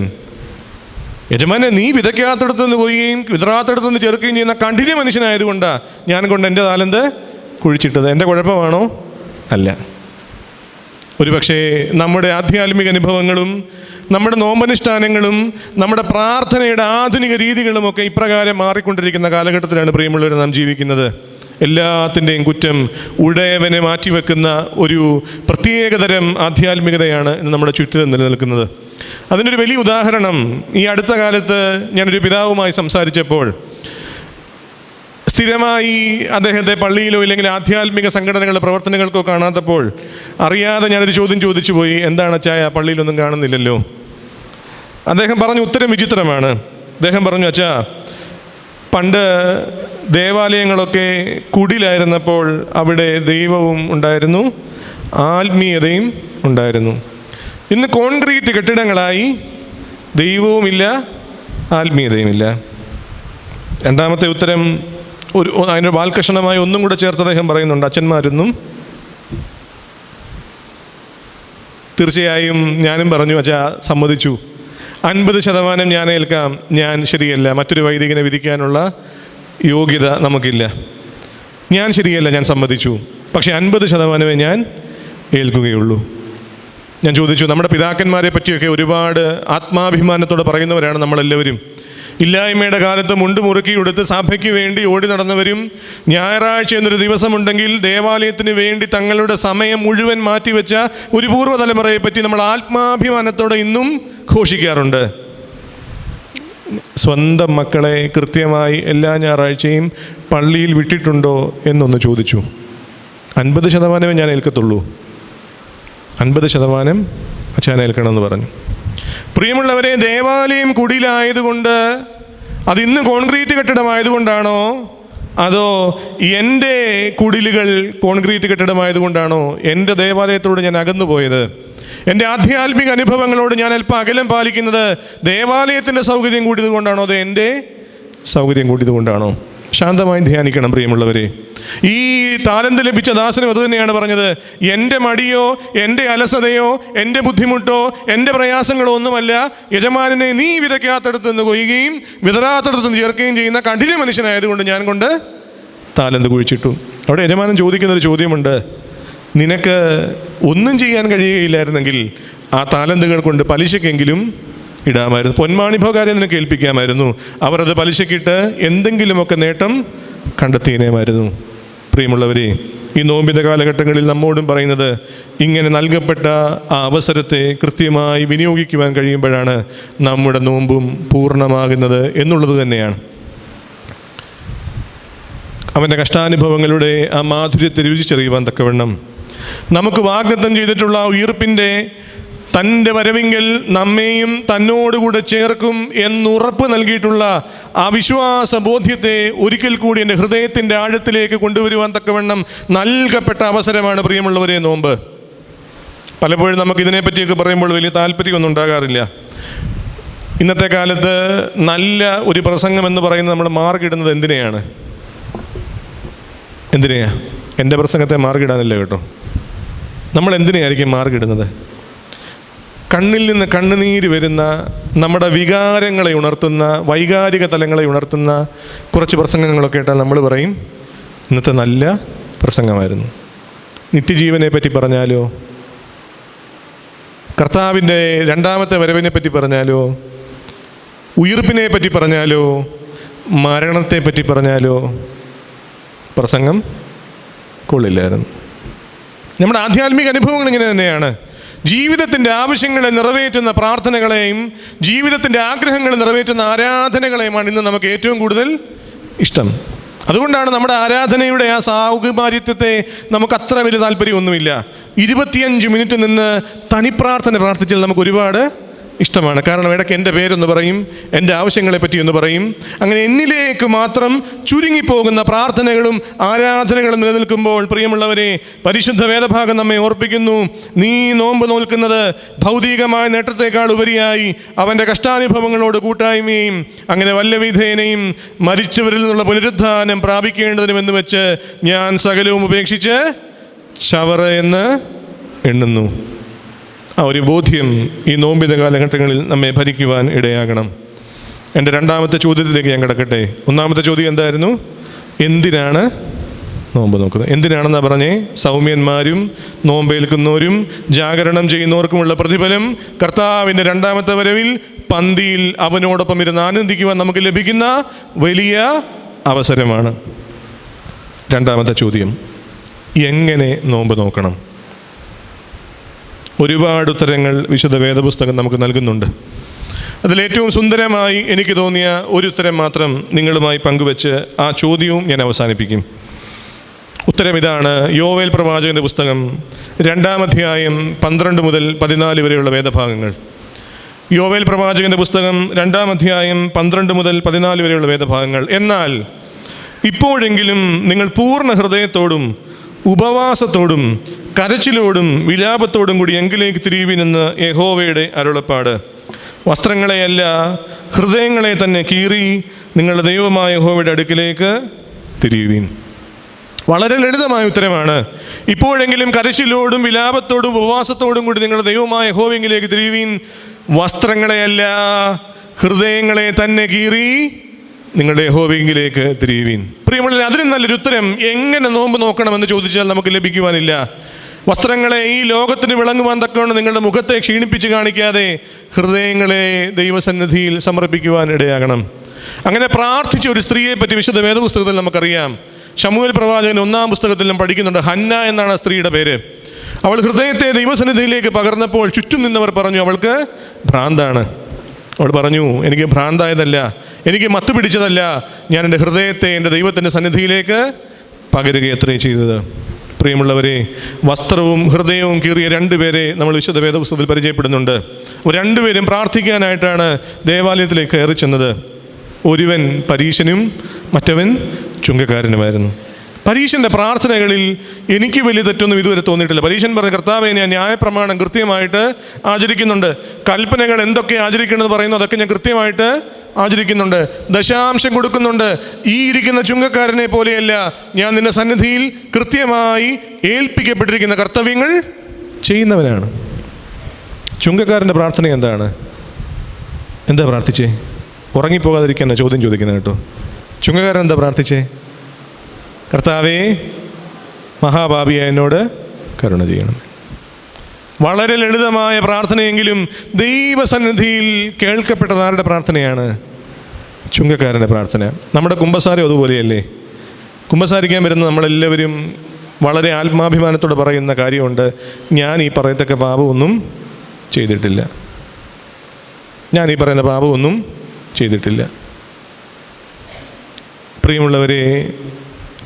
യജമാനെ നീ വിതയ്ക്കാത്തടത്തുനിന്ന് കൊയ്യുകയും വിതറാത്തടത്തുനിന്ന് ചേർക്കുകയും ചെയ്യുന്ന കഠിന മനുഷ്യനായതുകൊണ്ടാണ് ഞാൻ കൊണ്ട് എൻ്റെ താലന്ത് കുഴിച്ചിട്ടത്. എൻ്റെ കുഴപ്പമാണോ? അല്ല. ഒരു പക്ഷേ നമ്മുടെ ആധ്യാത്മിക അനുഭവങ്ങളും നമ്മുടെ നോമ്പനുഷ്ഠാനങ്ങളും നമ്മുടെ പ്രാർത്ഥനയുടെ ആധുനിക രീതികളുമൊക്കെ ഇപ്രകാരം മാറിക്കൊണ്ടിരിക്കുന്ന കാലഘട്ടത്തിലാണ് പ്രിയമുള്ളവർ നാം ജീവിക്കുന്നത്. എല്ലാത്തിൻ്റെയും കുറ്റം ഉടയവനെ മാറ്റിവെക്കുന്ന ഒരു പ്രത്യേകതരം ആധ്യാത്മികതയാണ് ഇന്ന് നമ്മുടെ ചുറ്റിലും നിലനിൽക്കുന്നത്. അതിനൊരു വലിയ ഉദാഹരണം, ഈ അടുത്ത കാലത്ത് ഞാനൊരു പിതാവുമായി സംസാരിച്ചപ്പോൾ സ്ഥിരമായി അദ്ദേഹത്തെ പള്ളിയിലോ ഇല്ലെങ്കിൽ ആധ്യാത്മിക സംഘടനകളുടെ പ്രവർത്തനങ്ങൾക്കോ കാണാത്തപ്പോൾ അറിയാതെ ഞാനൊരു ചോദ്യം ചോദിച്ചു പോയി, എന്താണ് അച്ചായ പള്ളിയിലൊന്നും കാണുന്നില്ലല്ലോ? അദ്ദേഹം പറഞ്ഞു ഉത്തരം വിചിത്രമാണ്. അദ്ദേഹം പറഞ്ഞു, അച്ഛാ, പണ്ട് ദേവാലയങ്ങളൊക്കെ കുടിലായിരുന്നപ്പോൾ അവിടെ ദൈവവും ഉണ്ടായിരുന്നു, ആത്മീയതയും ഉണ്ടായിരുന്നു. ഇന്ന് കോൺക്രീറ്റ് കെട്ടിടങ്ങളായി ദൈവവുമില്ല, ആത്മീയതയുമില്ല. രണ്ടാമത്തെ ഉത്തരം അതിൻ്റെ വാൽക്കഷണമായി ഒന്നും കൂടെ ചേർത്ത് അദ്ദേഹം പറയുന്നുണ്ട്, അച്ഛന്മാരൊന്നും. തീർച്ചയായും ഞാനും പറഞ്ഞു, അച്ഛാ സമ്മതിച്ചു, 50% ഞാൻ ഏൽക്കാം, ഞാൻ ശരിയല്ല, മറ്റൊരു വൈദികനെ വിധിക്കാനുള്ള യോഗ്യത നമുക്കില്ല, ഞാൻ ശരിയല്ല, ഞാൻ സമ്മതിച്ചു, പക്ഷേ 50% ഞാൻ ഏൽക്കുകയുള്ളൂ. ഞാൻ ചോദിച്ചു, നമ്മുടെ പിതാക്കന്മാരെ പറ്റിയൊക്കെ ഒരുപാട് ആത്മാഭിമാനത്തോടെ പറയുന്നവരാണ് നമ്മളെല്ലാവരും. ഇല്ലായ്മയുടെ കാലത്ത് മുണ്ട് മുറുക്കി കൊടുത്ത് സഭയ്ക്ക് വേണ്ടി ഓടി നടന്നവരും, ഞായറാഴ്ച എന്നൊരു ദിവസമുണ്ടെങ്കിൽ ദേവാലയത്തിന് വേണ്ടി തങ്ങളുടെ സമയം മുഴുവൻ മാറ്റിവെച്ച ഒരു പൂർവ്വതലമുറയെ പറ്റി നമ്മൾ ആത്മാഭിമാനത്തോടെ ഇന്നും ഘോഷിക്കാറുണ്ട്. സ്വന്തം മക്കളെ കൃത്യമായി എല്ലാ ഞായറാഴ്ചയും പള്ളിയിൽ വിട്ടിട്ടുണ്ടോ എന്നൊന്ന് ചോദിച്ചു. 50% ഞാൻ ഏൽക്കത്തുള്ളൂ, 50% അച്ഛൻ ഏൽക്കണമെന്ന് പറഞ്ഞു. പ്രിയമുള്ളവരെ, ദേവാലയം കുടിലായതുകൊണ്ട്, അതിന്ന് കോൺക്രീറ്റ് കെട്ടിടമായതുകൊണ്ടാണോ, അതോ എൻ്റെ കുടിലുകൾ കോൺക്രീറ്റ് കെട്ടിടമായതുകൊണ്ടാണോ എൻ്റെ ദേവാലയത്തോട് ഞാൻ അകന്നുപോയത്? എൻ്റെ ആധ്യാത്മിക അനുഭവങ്ങളോട് ഞാൻ അല്പം അകലം പാലിക്കുന്നത് ദേവാലയത്തിൻ്റെ സൗകര്യം കൂടിയതുകൊണ്ടാണോ, അതോ എൻ്റെ സൗകര്യം കൂടിയതുകൊണ്ടാണോ? ശാന്തമായി ധ്യാനിക്കണം പ്രിയമുള്ളവരെ. ഈ താലന്ത് ലഭിച്ച ദാസനും അതുതന്നെയാണ് പറഞ്ഞത്. എൻ്റെ മടിയോ എൻ്റെ അലസതയോ എൻ്റെ ബുദ്ധിമുട്ടോ എൻ്റെ പ്രയാസങ്ങളോ ഒന്നുമല്ല, യജമാനനെ നീ വിതയ്ക്കാത്തടത്ത് നിന്ന് കൊയ്യുകയും വിതറാത്തടത്ത് നിന്ന് ചേർക്കുകയും ചെയ്യുന്ന കഠിന മനുഷ്യനായതുകൊണ്ട് ഞാൻ കൊണ്ട് താലന്ത് കുഴിച്ചിട്ടു. അവിടെ യജമാനൻ ചോദിക്കുന്നൊരു ചോദ്യമുണ്ട്, നിനക്ക് ഒന്നും ചെയ്യാൻ കഴിയുകയില്ലായിരുന്നെങ്കിൽ ആ താലന്തുകൾ കൊണ്ട് പലിശക്കെങ്കിലും ഇടാമായിരുന്നു, പൊന്മാണിഭോകാരെ നിനക്ക് ഏൽപ്പിക്കാമായിരുന്നു, അവർ അത് പലിശക്കിട്ട് എന്തെങ്കിലുമൊക്കെ നേട്ടം കണ്ടെത്തിയേമായിരുന്നു. പ്രിയമുള്ളവരെ, ഈ നോമ്പിൻ്റെ കാലഘട്ടങ്ങളിൽ നമ്മോടും പറയുന്നത്, ഇങ്ങനെ നൽകപ്പെട്ട ആ അവസരത്തെ കൃത്യമായി വിനിയോഗിക്കുവാൻ കഴിയുമ്പോഴാണ് നമ്മുടെ നോമ്പും പൂർണ്ണമാകുന്നത് എന്നുള്ളത് തന്നെയാണ്. അവൻ്റെ കഷ്ടാനുഭവങ്ങളുടെ ആ മാധുര്യത്തെ രുചിച്ചറിയുവാൻ തക്കവണ്ണം നമുക്ക് വാഗ്ദത്തം ചെയ്തിട്ടുള്ള ഉയിർപ്പിൻ്റെ തൻ്റെ വരവിങ്കൽ നമ്മെയും തന്നോടുകൂടെ ചേർക്കും എന്നുറപ്പ് നൽകിയിട്ടുള്ള ആ വിശ്വാസ ബോധ്യത്തെ ഒരിക്കൽ കൂടി എൻ്റെ ഹൃദയത്തിൻ്റെ ആഴത്തിലേക്ക് കൊണ്ടുവരുവാൻ തക്കവണ്ണം നൽകപ്പെട്ട അവസരമാണ് പ്രിയമുള്ളവരെ നോമ്പ്. പലപ്പോഴും നമുക്കിതിനെപ്പറ്റിയൊക്കെ പറയുമ്പോൾ വലിയ താല്പര്യമൊന്നും ഉണ്ടാകാറില്ല. ഇന്നത്തെ കാലത്ത് നല്ല ഒരു പ്രസംഗം എന്ന് പറയുന്നത് നമ്മൾ മാർക്കിടുന്നത് എന്തിനെയാണ്? എൻ്റെ പ്രസംഗത്തെ മാർക്കിടാനല്ല കേട്ടോ. നമ്മൾ എന്തിനെയായിരിക്കും മാർക്കിടുന്നത്? കണ്ണിൽ നിന്ന് കണ്ണുനീര് വരുന്ന, നമ്മുടെ വികാരങ്ങളെ ഉണർത്തുന്ന, വൈകാരിക തലങ്ങളെ ഉണർത്തുന്ന കുറച്ച് പ്രസംഗങ്ങളൊക്കെ കേട്ടാൽ നമ്മൾ പറയും ഇന്നത്തെ നല്ല പ്രസംഗമായിരുന്നു. നിത്യജീവനെ പറ്റി പറഞ്ഞാലോ, കർത്താവിൻ്റെ രണ്ടാമത്തെ വരവിനെ പറ്റി പറഞ്ഞാലോ, ഉയിർപ്പിനെ പറ്റി പറഞ്ഞാലോ, മരണത്തെ പറ്റി പറഞ്ഞാലോ പ്രസംഗം കൊള്ളില്ലായിരുന്നു. നമ്മുടെ ആധ്യാത്മിക അനുഭവങ്ങൾ ഇങ്ങനെ തന്നെയാണ്. ജീവിതത്തിൻ്റെ ആവശ്യങ്ങളെ നിറവേറ്റുന്ന പ്രാർത്ഥനകളെയും ജീവിതത്തിൻ്റെ ആഗ്രഹങ്ങൾ നിറവേറ്റുന്ന ആരാധനകളെയുമാണ് ഇന്ന് നമുക്ക് ഏറ്റവും കൂടുതൽ ഇഷ്ടം. അതുകൊണ്ടാണ് നമ്മുടെ ആരാധനയുടെ ആ സൗകുമാര്യത്തെ നമുക്ക് അത്ര വലിയ താല്പര്യമൊന്നുമില്ല. 25 മിനിറ്റ് നിന്ന് തനിപ്രാർത്ഥന പ്രാർത്ഥിച്ചാൽ നമുക്ക് ഒരുപാട് ഇഷ്ടമാണ്. കാരണം ഇടയ്ക്ക് എൻ്റെ പേരൊന്ന് പറയും, എൻ്റെ ആവശ്യങ്ങളെപ്പറ്റി ഒന്ന് പറയും. അങ്ങനെ എന്നിലേക്ക് മാത്രം ചുരുങ്ങിപ്പോകുന്ന പ്രാർത്ഥനകളും ആരാധനകളും നിലനിൽക്കുമ്പോൾ, പ്രിയമുള്ളവരെ, പരിശുദ്ധ വേദഭാഗം നമ്മെ ഓർപ്പിക്കുന്നു, നീ നോമ്പ് നോൽക്കുന്നത് ഭൗതികമായ നേട്ടത്തെക്കാൾ ഉപരിയായി അവൻ്റെ കഷ്ടാനുഭവങ്ങളോട് കൂട്ടായ്മയും അങ്ങനെ വല്ലവിധേനയും മരിച്ചവരിൽ നിന്നുള്ള പുനരുദ്ധാനം പ്രാപിക്കേണ്ടതിനുമെന്ന് വെച്ച് ഞാൻ സകലവും ഉപേക്ഷിച്ച് ചവറ എന്ന് എണ്ണുന്നു. ആ ഒരു ബോധ്യം ഈ നോമ്പിൻ്റെ കാലഘട്ടങ്ങളിൽ നമ്മെ ഭരിക്കുവാൻ ഇടയാകണം. എൻ്റെ രണ്ടാമത്തെ ചോദ്യത്തിലേക്ക് ഞാൻ കിടക്കട്ടെ. ഒന്നാമത്തെ ചോദ്യം എന്തായിരുന്നു? എന്തിനാണ് നോമ്പ് നോക്കുന്നത്? എന്തിനാണെന്നാ പറഞ്ഞേ? സൗമ്യന്മാരും നോമ്പേൽക്കുന്നവരും ജാഗരണം ചെയ്യുന്നവർക്കുമുള്ള പ്രതിഫലം കർത്താവിൻ്റെ രണ്ടാമത്തെ വരവിൽ പന്തിയിൽ അവനോടൊപ്പം ഇരുന്ന് ആനന്ദിക്കുവാൻ നമുക്ക് ലഭിക്കുന്ന വലിയ അവസരമാണ്. രണ്ടാമത്തെ ചോദ്യം, എങ്ങനെ നോമ്പ് നോക്കണം? ഒരുപാട് ഉത്തരങ്ങൾ വിശുദ്ധ വേദപുസ്തകം നമുക്ക് നൽകുന്നുണ്ട്. അതിലേറ്റവും സുന്ദരമായി എനിക്ക് തോന്നിയ ഒരു ഉത്തരം മാത്രം നിങ്ങളുമായി പങ്കുവെച്ച് ആ ചോദ്യവും ഞാൻ അവസാനിപ്പിക്കും. ഉത്തരം ഇതാണ്. യോവേൽ പ്രവാചകൻ്റെ പുസ്തകം 2-ാം അധ്യായം 12 മുതൽ 14 വരെയുള്ള വേദഭാഗങ്ങൾ. യോവേൽ പ്രവാചകൻ്റെ പുസ്തകം 2-ാം അധ്യായം 12 മുതൽ 14 വരെയുള്ള വേദഭാഗങ്ങൾ. എന്നാൽ ഇപ്പോഴെങ്കിലും നിങ്ങൾ പൂർണ്ണ ഹൃദയത്തോടും ഉപവാസത്തോടും കരച്ചിലോടും വിലാപത്തോടും കൂടി എങ്കിലേക്ക് തിരിയുവിനെന്ന് യഹോവയുടെ അരുളപ്പാട്. വസ്ത്രങ്ങളെയല്ല, ഹൃദയങ്ങളെ തന്നെ കീറി നിങ്ങളുടെ ദൈവമായ യഹോവയുടെ അടുക്കിലേക്ക് തിരിയുവിൻ. വളരെ ലളിതമായ ഉത്തരമാണ്. ഇപ്പോഴെങ്കിലും കരച്ചിലോടും വിലാപത്തോടും ഉപവാസത്തോടും കൂടി നിങ്ങളുടെ ദൈവമായ യഹോവയെങ്കിലേക്ക് തിരിയുവിൻ. വസ്ത്രങ്ങളെയല്ല, ഹൃദയങ്ങളെ തന്നെ കീറി നിങ്ങളുടെ യഹോവയെങ്കിലേക്ക് തിരിയുവിൻ. പ്രിയമുള്ളവരെ, അതിനും നല്ലൊരു ഉത്തരം എങ്ങനെ നോമ്പ് നോക്കണമെന്ന് ചോദിച്ചാൽ നമുക്ക് ലഭിക്കുവാനില്ല. വസ്ത്രങ്ങളെ ഈ ലോകത്തിന് വിളങ്ങുവാൻ തക്കവണ്ണം നിങ്ങളുടെ മുഖത്തെ ക്ഷീണിപ്പിച്ച് കാണിക്കാതെ ഹൃദയങ്ങളെ ദൈവസന്നിധിയിൽ സമർപ്പിക്കുവാൻ ഇടയാകണം. അങ്ങനെ പ്രാർത്ഥിച്ച ഒരു സ്ത്രീയെ പറ്റി വിശുദ്ധ വേദപുസ്തകത്തിൽ നമുക്കറിയാം. ശമൂവേൽ പ്രവാചകൻ 1-ാം പുസ്തകത്തിലും പഠിക്കുന്നുണ്ട്. ഹന്ന എന്നാണ് ആ സ്ത്രീയുടെ പേര്. അവൾ ഹൃദയത്തെ ദൈവസന്നിധിയിലേക്ക് പകർന്നപ്പോൾ ചുറ്റും നിന്നവർ പറഞ്ഞു അവൾക്ക് ഭ്രാന്താണ്. അവൾ പറഞ്ഞു, എനിക്ക് ഭ്രാന്തായതല്ല, എനിക്ക് മത്ത് പിടിച്ചതല്ല, ഞാൻ എൻ്റെ ഹൃദയത്തെ എൻ്റെ ദൈവത്തിൻ്റെ സന്നിധിയിലേക്ക് പകരുകയത്രേ ചെയ്തത്. പ്രിയമുള്ളവരെ, വസ്ത്രവും ഹൃദയവും കീറിയ 2 പേരെ നമ്മൾ വിശുദ്ധ വേദപുസ്തകത്തിൽ പരിചയപ്പെടുന്നുണ്ട്. രണ്ടുപേരും പ്രാർത്ഥിക്കാനായിട്ടാണ് ദേവാലയത്തിലേക്ക് കയറി ചെന്നത്. ഒരുവൻ പരീശനും മറ്റവൻ ചുങ്കക്കാരനുമായിരുന്നു. പരീശൻ്റെ പ്രാർത്ഥനകളിൽ എനിക്ക് വലിയ തെറ്റൊന്നും ഇതുവരെ തോന്നിയിട്ടില്ല. പരീശൻ പറഞ്ഞ, കർത്താവേ, ഞാൻ ന്യായപ്രമാണം കൃത്യമായിട്ട് ആചരിക്കുന്നുണ്ട്, കൽപ്പനകൾ എന്തൊക്കെ ആചരിക്കണമെന്ന് പറയുന്നു അതൊക്കെ ഞാൻ കൃത്യമായിട്ട് ആചരിക്കുന്നുണ്ട്, ദശാംശം കൊടുക്കുന്നുണ്ട്. ഈ ഇരിക്കുന്ന ചുങ്കക്കാരനെ പോലെയല്ല, ഞാൻ നിന്റെ സന്നിധിയിൽ കൃത്യമായി ഏൽപ്പിക്കപ്പെട്ടിരിക്കുന്ന കർത്തവ്യങ്ങൾ ചെയ്യുന്നവനാണ്. ചുങ്കക്കാരൻ്റെ പ്രാർത്ഥന എന്താണ്? എന്താ പ്രാർത്ഥിച്ചേ? ഉറങ്ങിപ്പോകാതിരിക്കാൻ ചോദ്യം ചോദിക്കുന്നത് കേട്ടോ. ചുങ്കക്കാരൻ എന്താ പ്രാർത്ഥിച്ചേ? കർത്താവേ, മഹാപാപിയായ എന്നോട് കരുണ ചെയ്യണം. വളരെ ലളിതമായ പ്രാർത്ഥനയെങ്കിലും ദൈവസന്നിധിയിൽ കേൾക്കപ്പെട്ടത് ആരുടെ പ്രാർത്ഥനയാണ്? ചുങ്കക്കാരൻ്റെ പ്രാർത്ഥന. നമ്മുടെ കുമ്പസാരം അതുപോലെയല്ലേ? കുമ്പസാരിക്കാൻ വരുന്ന നമ്മളെല്ലാവരും വളരെ ആത്മാഭിമാനത്തോടെ പറയുന്ന കാര്യമുണ്ട്, ഞാൻ ഈ പറയത്തക്ക പാപമൊന്നും ചെയ്തിട്ടില്ല, ഞാൻ ഈ പറയുന്ന പാപമൊന്നും ചെയ്തിട്ടില്ല. പ്രിയമുള്ളവരെ,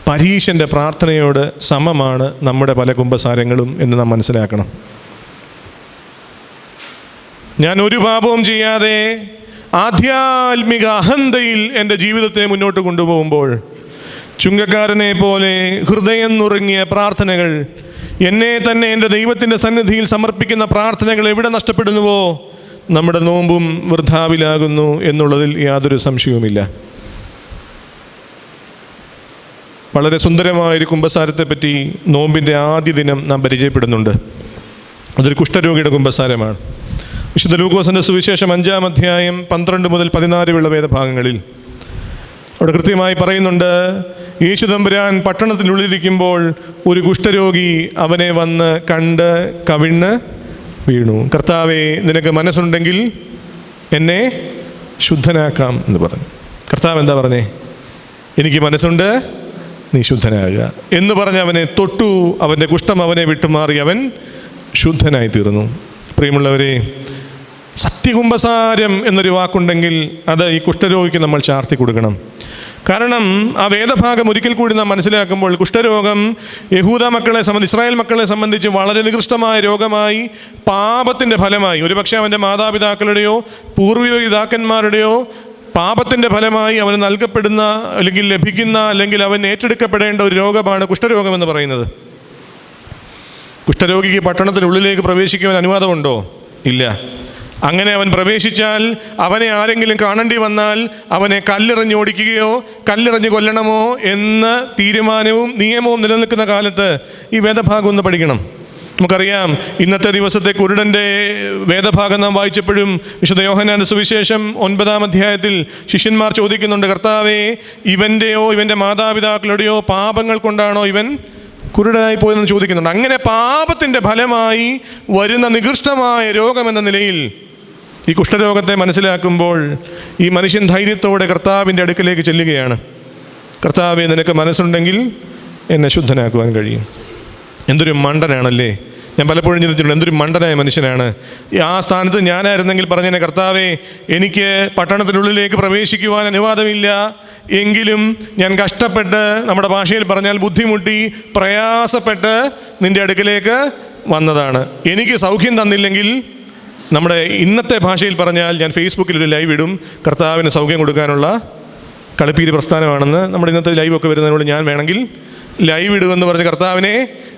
പരീശൻ്റെ പ്രാർത്ഥനയോട് സമമാണ് നമ്മുടെ പല കുമ്പസാരങ്ങളും എന്ന് നാം മനസ്സിലാക്കണം. ഞാൻ ഒരു പാപവും ചെയ്യാതെ ആധ്യാത്മിക അഹന്തയിൽ എൻ്റെ ജീവിതത്തെ മുന്നോട്ട് കൊണ്ടുപോകുമ്പോൾ ചുങ്കക്കാരനെ പോലെ ഹൃദയം നുറുങ്ങിയ പ്രാർത്ഥനകൾ, എന്നെ തന്നെ എൻ്റെ ദൈവത്തിൻ്റെ സന്നിധിയിൽ സമർപ്പിക്കുന്ന പ്രാർത്ഥനകൾ എവിടെ നഷ്ടപ്പെടുന്നുവോ നമ്മുടെ നോമ്പും വൃഥാവിലാകുന്നു എന്നുള്ളതിൽ യാതൊരു സംശയവുമില്ല. വളരെ സുന്ദരമായൊരു കുമ്പസാരത്തെപ്പറ്റി നോമ്പിൻ്റെ ആദ്യ ദിനം നാം പരിചയപ്പെടുന്നുണ്ട്. അതൊരു കുഷ്ഠരോഗിയുടെ കുമ്പസാരമാണ്. വിശുദ്ധ ലൂക്കോസിൻ്റെ സുവിശേഷം 5-ാം അധ്യായം 12 മുതൽ 14 വരെയുള്ള വേദഭാഗങ്ങളിൽ അവിടെ കൃത്യമായി പറയുന്നുണ്ട്, യേശു തമ്പുരാൻ പട്ടണത്തിനുള്ളിലിരിക്കുമ്പോൾ ഒരു കുഷ്ഠരോഗി അവനെ വന്ന് കണ്ട് കവിണ്ണ് വീണു. കർത്താവേ, നിനക്ക് മനസ്സുണ്ടെങ്കിൽ എന്നെ ശുദ്ധനാക്കാം എന്ന് പറഞ്ഞു. കർത്താവ് എന്താ പറഞ്ഞേ? എനിക്ക് മനസ്സുണ്ട്, നീ ശുദ്ധനാകുക എന്ന് പറഞ്ഞ് അവനെ തൊട്ടു. അവൻ്റെ കുഷ്ഠം അവനെ വിട്ടുമാറി, അവൻ ശുദ്ധനായി തീർന്നു. പ്രിയമുള്ളവരെ, സത്യകുമ്പസാരം എന്നൊരു വാക്കുണ്ടെങ്കിൽ അത് ഈ കുഷ്ഠരോഗിക്ക് നമ്മൾ ചാർത്തി കൊടുക്കണം. കാരണം ആ വേദഭാഗം ഒരിക്കൽ കൂടി നാം മനസ്സിലാക്കുമ്പോൾ കുഷ്ഠരോഗം യഹൂദ മക്കളെ സംബന്ധിച്ച്, ഇസ്രായേൽ മക്കളെ സംബന്ധിച്ച് വളരെ നികൃഷ്ടമായ രോഗമായി, പാപത്തിൻ്റെ ഫലമായി, ഒരുപക്ഷെ അവൻ്റെ മാതാപിതാക്കളുടെയോ പൂർവിക പിതാക്കന്മാരുടെയോ പാപത്തിൻ്റെ ഫലമായി അവന് നൽകപ്പെടുന്ന അല്ലെങ്കിൽ ലഭിക്കുന്ന അല്ലെങ്കിൽ അവൻ ഏറ്റെടുക്കപ്പെടേണ്ട ഒരു രോഗമാണ് കുഷ്ഠരോഗമെന്ന് പറയുന്നത്. കുഷ്ഠരോഗിക്ക് പട്ടണത്തിനുള്ളിലേക്ക് പ്രവേശിക്കുവാൻ അനുവാദമുണ്ടോ? ഇല്ല. അങ്ങനെ അവൻ പ്രവേശിച്ചാൽ അവനെ ആരെങ്കിലും കാണേണ്ടി വന്നാൽ അവനെ കല്ലെറിഞ്ഞ് ഓടിക്കുകയോ കല്ലെറിഞ്ഞ് കൊല്ലണമോ എന്ന തീരുമാനവും നിയമവും നിലനിൽക്കുന്ന കാലത്ത് ഈ വേദഭാഗം ഒന്ന് പഠിക്കണം. നമുക്കറിയാം, ഇന്നത്തെ ദിവസത്തെ കുരുടൻ്റെ വേദഭാഗം നാം വായിച്ചപ്പോഴും വിശുദ്ധ യോഹന്നാന്റെ സുവിശേഷം 9-ാം അധ്യായത്തിൽ ശിഷ്യന്മാർ ചോദിക്കുന്നുണ്ട്, കർത്താവേ, ഇവൻ്റെയോ ഇവൻ്റെ മാതാപിതാക്കളുടെയോ പാപങ്ങൾ കൊണ്ടാണോ ഇവൻ കുരുടനായി പോയെന്ന് ചോദിക്കുന്നുണ്ട്. അങ്ങനെ പാപത്തിൻ്റെ ഫലമായി വരുന്ന നികൃഷ്ടമായ രോഗമെന്ന നിലയിൽ ഈ കുഷ്ഠരോഗത്തെ മനസ്സിലാക്കുമ്പോൾ ഈ മനുഷ്യൻ ധൈര്യത്തോടെ കർത്താവിൻ്റെ അടുക്കലേക്ക് ചെല്ലുകയാണ്. കർത്താവേ, നിനക്ക് മനസ്സുണ്ടെങ്കിൽ എന്നെ ശുദ്ധനാക്കുവാൻ കഴിയും. എന്തൊരു മണ്ടനാണല്ലേ! ഞാൻ പലപ്പോഴും ചിന്തിച്ചിട്ടുണ്ട്, എന്തൊരു മണ്ടനായ മനുഷ്യനാണ്. ആ സ്ഥാനത്ത് ഞാനായിരുന്നെങ്കിൽ പറഞ്ഞേനെ, കർത്താവേ, എനിക്ക് പട്ടണത്തിനുള്ളിലേക്ക് പ്രവേശിക്കുവാൻ അനുവാദമില്ല, എങ്കിലും ഞാൻ കഷ്ടപ്പെട്ട്, നമ്മുടെ ഭാഷയിൽ പറഞ്ഞാൽ ബുദ്ധിമുട്ടി, പ്രയാസപ്പെട്ട് നിൻ്റെ അടുക്കലേക്ക് വന്നതാണ്. എനിക്ക് സൗഖ്യം തന്നില്ലെങ്കിൽ, നമ്മുടെ ഇന്നത്തെ ഭാഷയിൽ പറഞ്ഞാൽ, ഞാൻ ഫേസ്ബുക്കിലൊരു ലൈവ് ഇടും, കർത്താവിന് സൗഖ്യം കൊടുക്കാനുള്ള കളിപ്പീര് പ്രസ്ഥാനമാണെന്ന്. നമ്മുടെ ഇന്നത്തെ ലൈവൊക്കെ വരുന്നതിനോട് ഞാൻ വേണമെങ്കിൽ ലൈവ് ഇടുമെന്ന് പറഞ്ഞ് കർത്താവിനെ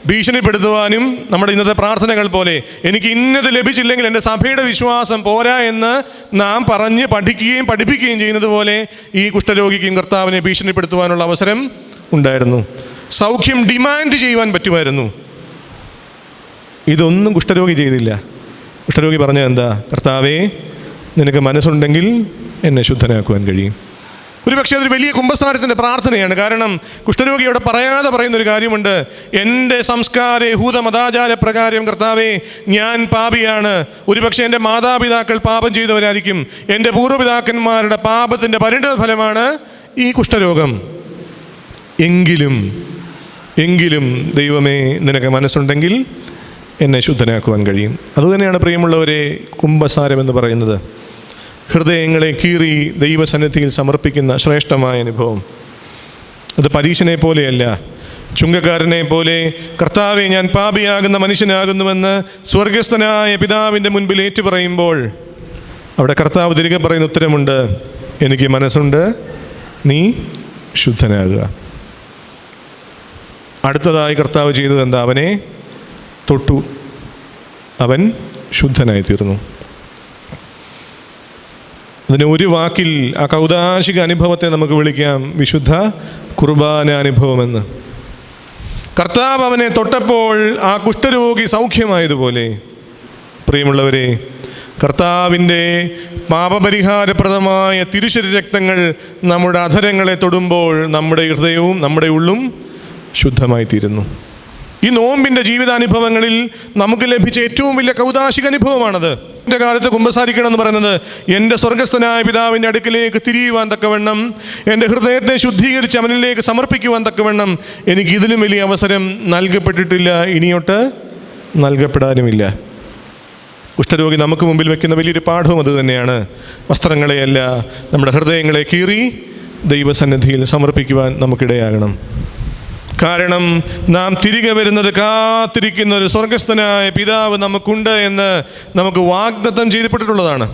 ഭീഷണിപ്പെടുത്തുവാനും, നമ്മുടെ ഇന്നത്തെ പ്രാർത്ഥനകൾ പോലെ എനിക്ക് ഇന്നത് ലഭിച്ചില്ലെങ്കിൽ എൻ്റെ സഭയുടെ വിശ്വാസം പോരാ എന്ന് നാം പറഞ്ഞ് പഠിക്കുകയും പഠിപ്പിക്കുകയും ചെയ്യുന്നത് പോലെ ഈ കുഷ്ഠരോഗിക്കും കർത്താവിനെ ഭീഷണിപ്പെടുത്തുവാനുള്ള അവസരം ഉണ്ടായിരുന്നു. സൗഖ്യം ഡിമാൻഡ് ചെയ്യുവാൻ പറ്റുമായിരുന്നു. ഇതൊന്നും കുഷ്ഠരോഗി ചെയ്തില്ല. കുഷ്ഠരോഗി പറഞ്ഞത് എന്താ? കർത്താവേ, നിനക്ക് മനസ്സുണ്ടെങ്കിൽ എന്നെ ശുദ്ധനാക്കുവാൻ കഴിയും. ഒരുപക്ഷെ അതൊരു വലിയ കുമ്പസാരത്തിൻ്റെ പ്രാർത്ഥനയാണ്. കാരണം കുഷ്ഠരോഗി അവിടെ പറയാതെ പറയുന്നൊരു കാര്യമുണ്ട്, എൻ്റെ സംസ്കാര യഹൂദ മതാചാര പ്രകാരം കർത്താവേ, ഞാൻ പാപിയാണ്. ഒരുപക്ഷെ എൻ്റെ മാതാപിതാക്കൾ പാപം ചെയ്തവരായിരിക്കും. എൻ്റെ പൂർവ്വപിതാക്കന്മാരുടെ പാപത്തിൻ്റെ പരിണിത ഫലമാണ് ഈ കുഷ്ഠരോഗം. എങ്കിലും ദൈവമേ, നിനക്ക് മനസ്സുണ്ടെങ്കിൽ എന്നെ ശുദ്ധനാക്കുവാൻ കഴിയും. അതുതന്നെയാണ് പ്രിയമുള്ളവരെ കുമ്പസാരം എന്ന് പറയുന്നത്. ഹൃദയങ്ങളെ കീറി ദൈവസന്നിധിയിൽ സമർപ്പിക്കുന്ന ശ്രേഷ്ഠമായ അനുഭവം. അത് പരീക്ഷനെ പോലെയല്ല, ചുങ്കക്കാരനെ പോലെ കർത്താവെ, ഞാൻ പാപിയാകുന്ന മനുഷ്യനാകുന്നുവെന്ന് സ്വർഗസ്ഥനായ പിതാവിൻ്റെ മുൻപിൽ ഏറ്റുപറയുമ്പോൾ അവിടെ കർത്താവ് തിരികെ പറയുന്ന ഉത്തരമുണ്ട്, എനിക്ക് മനസ്സുണ്ട്, നീ ശുദ്ധനാകുക. അടുത്തതായി കർത്താവ് ചെയ്തത് എന്താ? അവനെ തൊട്ടു, അവൻ ശുദ്ധനായി തീർന്നു. അതിന് ഒരു വാക്കിൽ ആ കൗദാശിക അനുഭവത്തെ നമുക്ക് വിളിക്കാം വിശുദ്ധ കുർബാന അനുഭവമെന്ന്. കർത്താവ് അവനെ തൊട്ടപ്പോൾ ആ കുഷ്ഠരോഗി സൗഖ്യമായതുപോലെ, പ്രിയമുള്ളവരെ, കർത്താവിൻ്റെ പാപപരിഹാരപ്രദമായ തിരുശരീരരക്തങ്ങൾ നമ്മുടെ അധരങ്ങളെ തൊടുമ്പോൾ നമ്മുടെ ഹൃദയവും നമ്മുടെ ഉള്ളും ശുദ്ധമായി തീരുന്നു. ഈ നോമ്പിൻ്റെ ജീവിതാനുഭവങ്ങളിൽ നമുക്ക് ലഭിച്ച ഏറ്റവും വലിയ കൗദാശിക അനുഭവമാണത്. എൻ്റെ കാലത്ത് കുമ്പസാരിക്കണം എന്ന് പറയുന്നത് എൻ്റെ സ്വർഗസ്ഥനായ പിതാവിൻ്റെ അടുക്കിലേക്ക് തിരിയുവാൻ തക്കവണ്ണം, എൻ്റെ ഹൃദയത്തെ ശുദ്ധീകരിച്ച് അവനിലേക്ക് സമർപ്പിക്കുവാൻ തക്കവണ്ണം എനിക്ക് ഇതിലും വലിയ അവസരം നൽകപ്പെട്ടിട്ടില്ല, ഇനിയൊട്ട് നൽകപ്പെടാനുമില്ല. കുഷ്ഠരോഗി നമുക്ക് മുമ്പിൽ വയ്ക്കുന്ന വലിയൊരു പാഠവും അത് തന്നെയാണ്. വസ്ത്രങ്ങളെയല്ല, നമ്മുടെ ഹൃദയങ്ങളെ കീറി ദൈവസന്നിധിയിൽ സമർപ്പിക്കുവാൻ നമുക്കിടയാകണം. കാരണം നാം തിരികെ വരുന്നത് കാത്തിരിക്കുന്ന ഒരു സ്വർഗസ്ഥനായ പിതാവ് നമുക്കുണ്ട് എന്ന് നമുക്ക് വാഗ്ദത്തം ചെയ്യപ്പെട്ടിട്ടുള്ളതാണ്.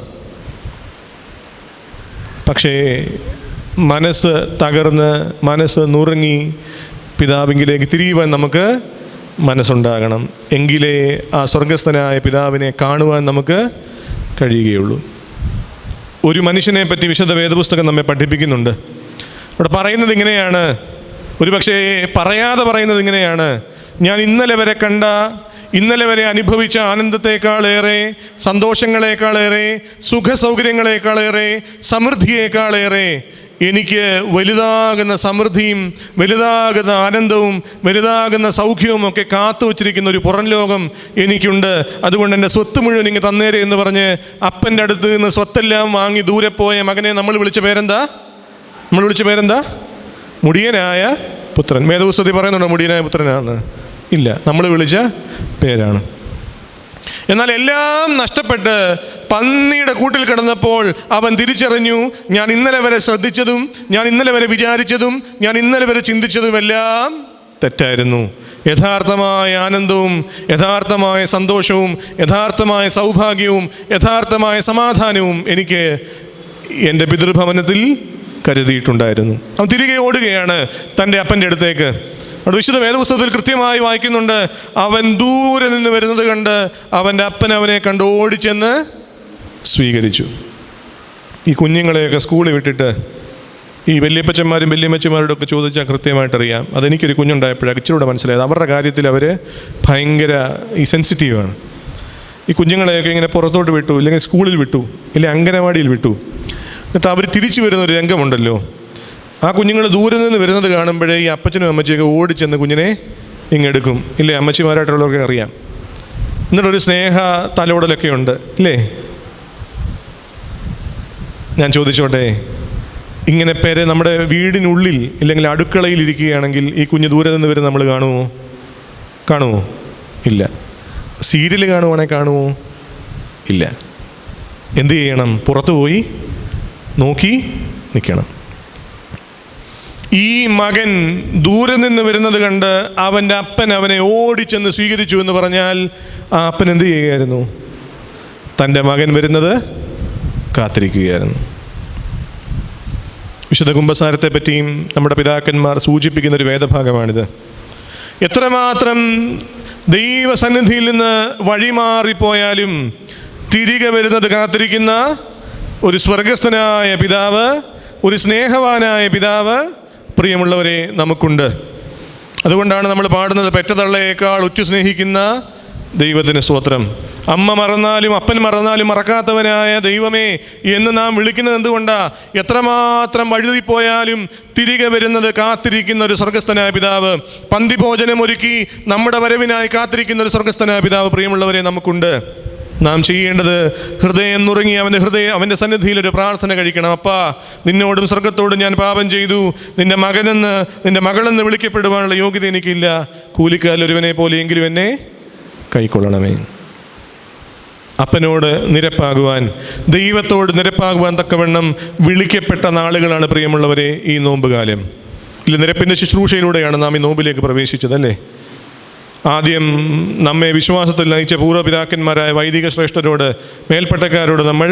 പക്ഷേ മനസ്സ് തകർന്ന്, മനസ്സ് നുറുങ്ങി പിതാവിങ്കിലേക്ക് തിരിയുവാൻ നമുക്ക് മനസ്സുണ്ടാകണം. എങ്കിലേ ആ സ്വർഗസ്ഥനായ പിതാവിനെ കാണുവാൻ നമുക്ക് കഴിയുകയുള്ളൂ. ഒരു മനുഷ്യനെ പറ്റി വിശുദ്ധ വേദപുസ്തകം നമ്മെ പഠിപ്പിക്കുന്നുണ്ട്. അവിടെ പറയുന്നത് ഇങ്ങനെയാണ്, ഒരുപക്ഷെ പറയാതെ പറയുന്നത് ഇങ്ങനെയാണ്, ഞാൻ ഇന്നലെ വരെ കണ്ട, ഇന്നലെ വരെ അനുഭവിച്ച ആനന്ദത്തെക്കാളേറെ, സന്തോഷങ്ങളെക്കാളേറെ, സുഖസൗകര്യങ്ങളെക്കാളേറെ, സമൃദ്ധിയേക്കാളേറെ എനിക്ക് വലുതാകുന്ന സമൃദ്ധിയും വലുതാകുന്ന ആനന്ദവും വലുതാകുന്ന സൗഖ്യവും ഒക്കെ കാത്തു വച്ചിരിക്കുന്ന ഒരു പുറം ലോകം എനിക്കുണ്ട്. അതുകൊണ്ട് എൻ്റെ സ്വത്ത് മുഴുവൻ ഇങ്ങ് തന്നേരെ എന്ന് പറഞ്ഞ് അപ്പൻ്റെ അടുത്ത് നിന്ന് സ്വത്തെല്ലാം വാങ്ങി ദൂരെ പോയ മകനെ നമ്മൾ വിളിച്ച പേരെന്താ? മുടിയനായ പുത്രൻ. വേദപുസ്തകത്തിൽ പറയുന്നുണ്ടോ മുടിയനായ പുത്രനാണ്? ഇല്ല, നമ്മൾ വിളിച്ച പേരാണ്. എന്നാൽ എല്ലാം നഷ്ടപ്പെട്ട് പന്നിയുടെ കൂട്ടിൽ കിടന്നപ്പോൾ അവൻ തിരിച്ചറിഞ്ഞു, ഞാൻ ഇന്നലെ വരെ ശ്രദ്ധിച്ചതും ഞാൻ ഇന്നലെ വരെ വിചാരിച്ചതും ഞാൻ ഇന്നലെ വരെ ചിന്തിച്ചതുമെല്ലാം തെറ്റായിരുന്നു. യഥാർത്ഥമായ ആനന്ദവും യഥാർത്ഥമായ സന്തോഷവും യഥാർത്ഥമായ സൗഭാഗ്യവും യഥാർത്ഥമായ സമാധാനവും എനിക്ക് എൻ്റെ പിതൃഭവനത്തിൽ കരുതിയിട്ടുണ്ടായിരുന്നു. അവൻ തിരികെ ഓടുകയാണ് തൻ്റെ അപ്പൻ്റെ അടുത്തേക്ക്. അവിടെ വിശുദ്ധ വേദപുസ്തകത്തിൽ കൃത്യമായി വായിക്കുന്നുണ്ട്, അവൻ ദൂരെ നിന്ന് വരുന്നത് കണ്ട് അവൻ്റെ അപ്പൻ അവനെ കണ്ട് ഓടിച്ചെന്ന് സ്വീകരിച്ചു. ഈ കുഞ്ഞുങ്ങളെയൊക്കെ സ്കൂളിൽ വിട്ടിട്ട് ഈ വല്യപ്പച്ചന്മാരും വല്യമ്മച്ചന്മാരോടും ഒക്കെ ചോദിച്ചാൽ കൃത്യമായിട്ടറിയാം. അതെനിക്കൊരു കുഞ്ഞുണ്ടായപ്പോഴാണ് ഇച്ചിരൂടെ മനസ്സിലായത്. അവരുടെ കാര്യത്തിൽ അവർ ഭയങ്കര സെൻസിറ്റീവാണ്. ഈ കുഞ്ഞുങ്ങളെയൊക്കെ ഇങ്ങനെ പുറത്തോട്ട് വിട്ടു, ഇല്ലെങ്കിൽ സ്കൂളിൽ വിട്ടു, ഇല്ലെങ്കിൽ അംഗനവാടിയിൽ വിട്ടു. എന്നിട്ട് അവർ തിരിച്ചു വരുന്നൊരു രംഗമുണ്ടല്ലോ. ആ കുഞ്ഞുങ്ങൾ ദൂരെ നിന്ന് വരുന്നത് കാണുമ്പോഴേ ഈ അപ്പച്ചനും അമ്മച്ചിയൊക്കെ ഓടിച്ചെന്ന് കുഞ്ഞിനെ ഇങ്ങെടുക്കും. ഇല്ലേ, അമ്മച്ചിമാരായിട്ടുള്ളവർക്ക് അറിയാം. എന്നിട്ടൊരു സ്നേഹ തലോടലൊക്കെ ഉണ്ട്, ഇല്ലേ? ഞാൻ ചോദിച്ചോട്ടെ, ഇങ്ങനെ പേരെ നമ്മുടെ വീടിനുള്ളിൽ ഇല്ലെങ്കിൽ അടുക്കളയിൽ ഇരിക്കുകയാണെങ്കിൽ ഈ കുഞ്ഞ് ദൂരെ നിന്ന് വരും നമ്മൾ കാണുമോ? ഇല്ല. സീരിയൽ കാണുവാണെങ്കിൽ കാണുമോ? ഇല്ല. എന്തു ചെയ്യണം? പുറത്തു പോയി നോക്കി നിൽക്കണം. ഈ മകൻ ദൂരെ നിന്ന് വരുന്നത് കണ്ട് അവൻ്റെ അപ്പൻ അവനെ ഓടിച്ചെന്ന് സ്വീകരിച്ചു എന്ന് പറഞ്ഞാൽ ആ അപ്പൻ എന്ത് ചെയ്യുകയായിരുന്നു? തൻ്റെ മകൻ വരുന്നത് കാത്തിരിക്കുകയായിരുന്നു. വിശുദ്ധ കുമ്പസാരത്തെ പറ്റിയും നമ്മുടെ പിതാക്കന്മാർ സൂചിപ്പിക്കുന്നൊരു വേദഭാഗമാണിത്. എത്രമാത്രം ദൈവസന്നിധിയിൽ നിന്ന് വഴിമാറിപ്പോയാലും തിരികെ വരുന്നത് കാത്തിരിക്കുന്ന ഒരു സ്വർഗസ്ഥനായ പിതാവ്, ഒരു സ്നേഹവാനായ പിതാവ് പ്രിയമുള്ളവരെ നമുക്കുണ്ട്. അതുകൊണ്ടാണ് നമ്മൾ പാടുന്നത്, പെറ്റതള്ളയേക്കാൾ ഉറ്റു സ്നേഹിക്കുന്ന ദൈവത്തിന് സ്തോത്രം. അമ്മ മറന്നാലും അപ്പൻ മറന്നാലും മറക്കാത്തവനായ ദൈവമേ എന്ന് നാം വിളിക്കുന്നത് എന്തുകൊണ്ടാണ്? എത്രമാത്രം വഴുതിപ്പോയാലും തിരികെ വരുന്നത് കാത്തിരിക്കുന്ന ഒരു സ്വർഗസ്ഥനായ പിതാവ്, പന്തിഭോജനം ഒരുക്കി നമ്മുടെ വരവിനായി കാത്തിരിക്കുന്ന ഒരു സ്വർഗസ്ഥനായ പിതാവ് പ്രിയമുള്ളവരെ നമുക്കുണ്ട്. നാം ചെയ്യേണ്ടത് ഹൃദയം നുറുങ്ങി അവൻ്റെ സന്നിധിയിൽ ഒരു പ്രാർത്ഥന കഴിക്കണം. അപ്പാ, നിന്നോടും സ്വർഗത്തോടും ഞാൻ പാപം ചെയ്തു, നിൻ്റെ മകനെന്ന് നിൻ്റെ മകളെന്ന് വിളിക്കപ്പെടുവാനുള്ള യോഗ്യത എനിക്കില്ല. കൂലിക്കാരൊരുവനെ പോലെയെങ്കിലും എന്നെ കൈക്കൊള്ളണമേ. അപ്പനോട് നിരപ്പാകുവാൻ, ദൈവത്തോട് നിരപ്പാകുവാൻ തക്കവണ്ണം വിളിക്കപ്പെട്ട നാളുകളാണ് പ്രിയമുള്ളവരെ ഈ നോമ്പുകാലം. ഇല്ല, നിരപ്പിൻ്റെ ശുശ്രൂഷയിലൂടെയാണ് നാം ഈ നോമ്പിലേക്ക് പ്രവേശിച്ചതല്ലേ. ആദ്യം നമ്മെ വിശ്വാസത്തിൽ നയിച്ച പൂർവ്വപിതാക്കന്മാരായ വൈദിക ശ്രേഷ്ഠരോട്, മേൽപ്പട്ടക്കാരോട് നമ്മൾ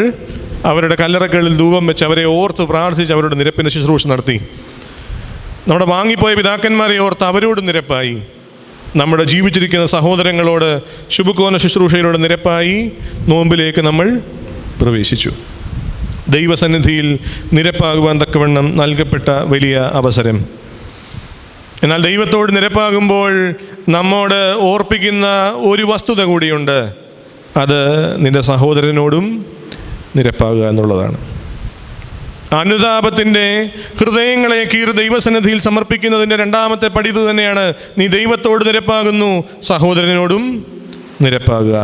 അവരുടെ കല്ലറകളിൽ ധൂപം വെച്ച് അവരെ ഓർത്ത് പ്രാർത്ഥിച്ച് അവരോട് നിരപ്പിൻ്റെ ശുശ്രൂഷ നടത്തി. നമ്മുടെ വാങ്ങിപ്പോയ പിതാക്കന്മാരെ ഓർത്ത് അവരോട് നിരപ്പായി. നമ്മുടെ ജീവിച്ചിരിക്കുന്ന സഹോദരങ്ങളോട് ശുഭകോന ശുശ്രൂഷയിലൂടെ നിരപ്പായി നോമ്പിലേക്ക് നമ്മൾ പ്രവേശിച്ചു. ദൈവസന്നിധിയിൽ നിരപ്പാകുവാൻ തക്കവണ്ണം നൽകപ്പെട്ട വലിയ അവസരം. എന്നാൽ ദൈവത്തോട് നിരപ്പാകുമ്പോൾ നമ്മോട് ഓർപ്പിക്കുന്ന ഒരു വസ്തുത കൂടിയുണ്ട്. അത് നിൻ്റെ സഹോദരനോടും നിരപ്പാകുക എന്നുള്ളതാണ്. അനുതാപത്തിൻ്റെ ഹൃദയങ്ങളെ കീറി ദൈവസന്നിധിയിൽ സമർപ്പിക്കുന്നതിൻ്റെ രണ്ടാമത്തെ പടി ഇത് തന്നെയാണ്. നീ ദൈവത്തോട് നിരപ്പാകുന്നു, സഹോദരനോടും നിരപ്പാകുക.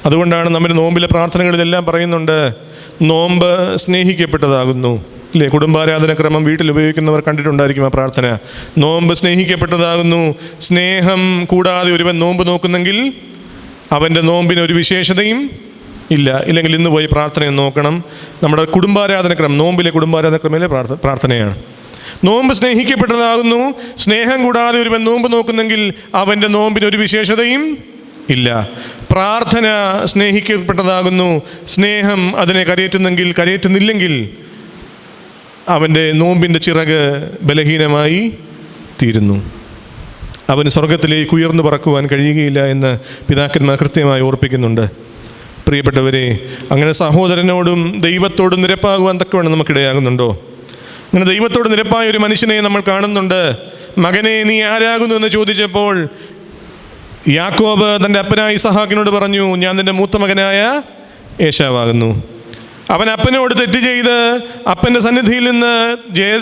അതുകൊണ്ടാണ് നമ്മൾ നോമ്പിലെ പ്രാർത്ഥനകളിലെല്ലാം പറയുന്നുണ്ട്, നോമ്പ് സ്നേഹിക്കപ്പെട്ടതാകുന്നു. ഇല്ലേ, കുടുംബാരാധനക്രമം വീട്ടിൽ ഉപയോഗിക്കുന്നവർ കണ്ടിട്ടുണ്ടായിരിക്കും ആ പ്രാർത്ഥന. നോമ്പ് സ്നേഹിക്കപ്പെട്ടതാകുന്നു. സ്നേഹം കൂടാതെ ഒരുവൻ നോമ്പ് നോക്കുന്നെങ്കിൽ അവൻ്റെ നോമ്പിന് ഒരു വിശേഷതയും ഇല്ല. ഇല്ലെങ്കിൽ ഇന്ന് പോയി പ്രാർത്ഥനയും നോക്കണം. നമ്മുടെ കുടുംബാരാധനക്രമം, നോമ്പിലെ കുടുംബാരാധനക്രമയിലെ പ്രാർത്ഥനയാണ്. നോമ്പ് സ്നേഹിക്കപ്പെട്ടതാകുന്നു. സ്നേഹം കൂടാതെ ഒരുവൻ നോമ്പ് നോക്കുന്നെങ്കിൽ അവൻ്റെ നോമ്പിന് ഒരു വിശേഷതയും ഇല്ല. പ്രാർത്ഥന സ്നേഹിക്കപ്പെട്ടതാകുന്നു. സ്നേഹം അതിനെ കരയേറ്റുന്നില്ലെങ്കിൽ അവൻ്റെ നോമ്പിൻ്റെ ചിറക് ബലഹീനമായി തീരുന്നു. അവന് സ്വർഗത്തിലേക്ക് ഉയർന്നു പറക്കുവാൻ കഴിയുകയില്ല എന്ന് പിതാക്കന്മാർ കൃത്യമായി ഓർപ്പിക്കുന്നുണ്ട്. പ്രിയപ്പെട്ടവരെ, അങ്ങനെ സഹോദരനോടും ദൈവത്തോടും നിരപ്പാകുവാൻ തക്കവണ്ണം നമുക്കിടയാകുന്നുണ്ടോ? അങ്ങനെ ദൈവത്തോട് നിരപ്പായ ഒരു മനുഷ്യനെ നമ്മൾ കാണുന്നുണ്ട്. മകനെ, നീ ആരാകുന്നു എന്ന് ചോദിച്ചപ്പോൾ യാക്കോബ് തൻ്റെ അപ്പനായ ഇസഹാക്കിനോട് പറഞ്ഞു, ഞാൻ നിൻ്റെ മൂത്ത മകനായ ഏശാവാകുന്നു. അവൻ അപ്പനോട് തെറ്റ് ചെയ്ത് അപ്പൻ്റെ സന്നിധിയിൽ നിന്ന്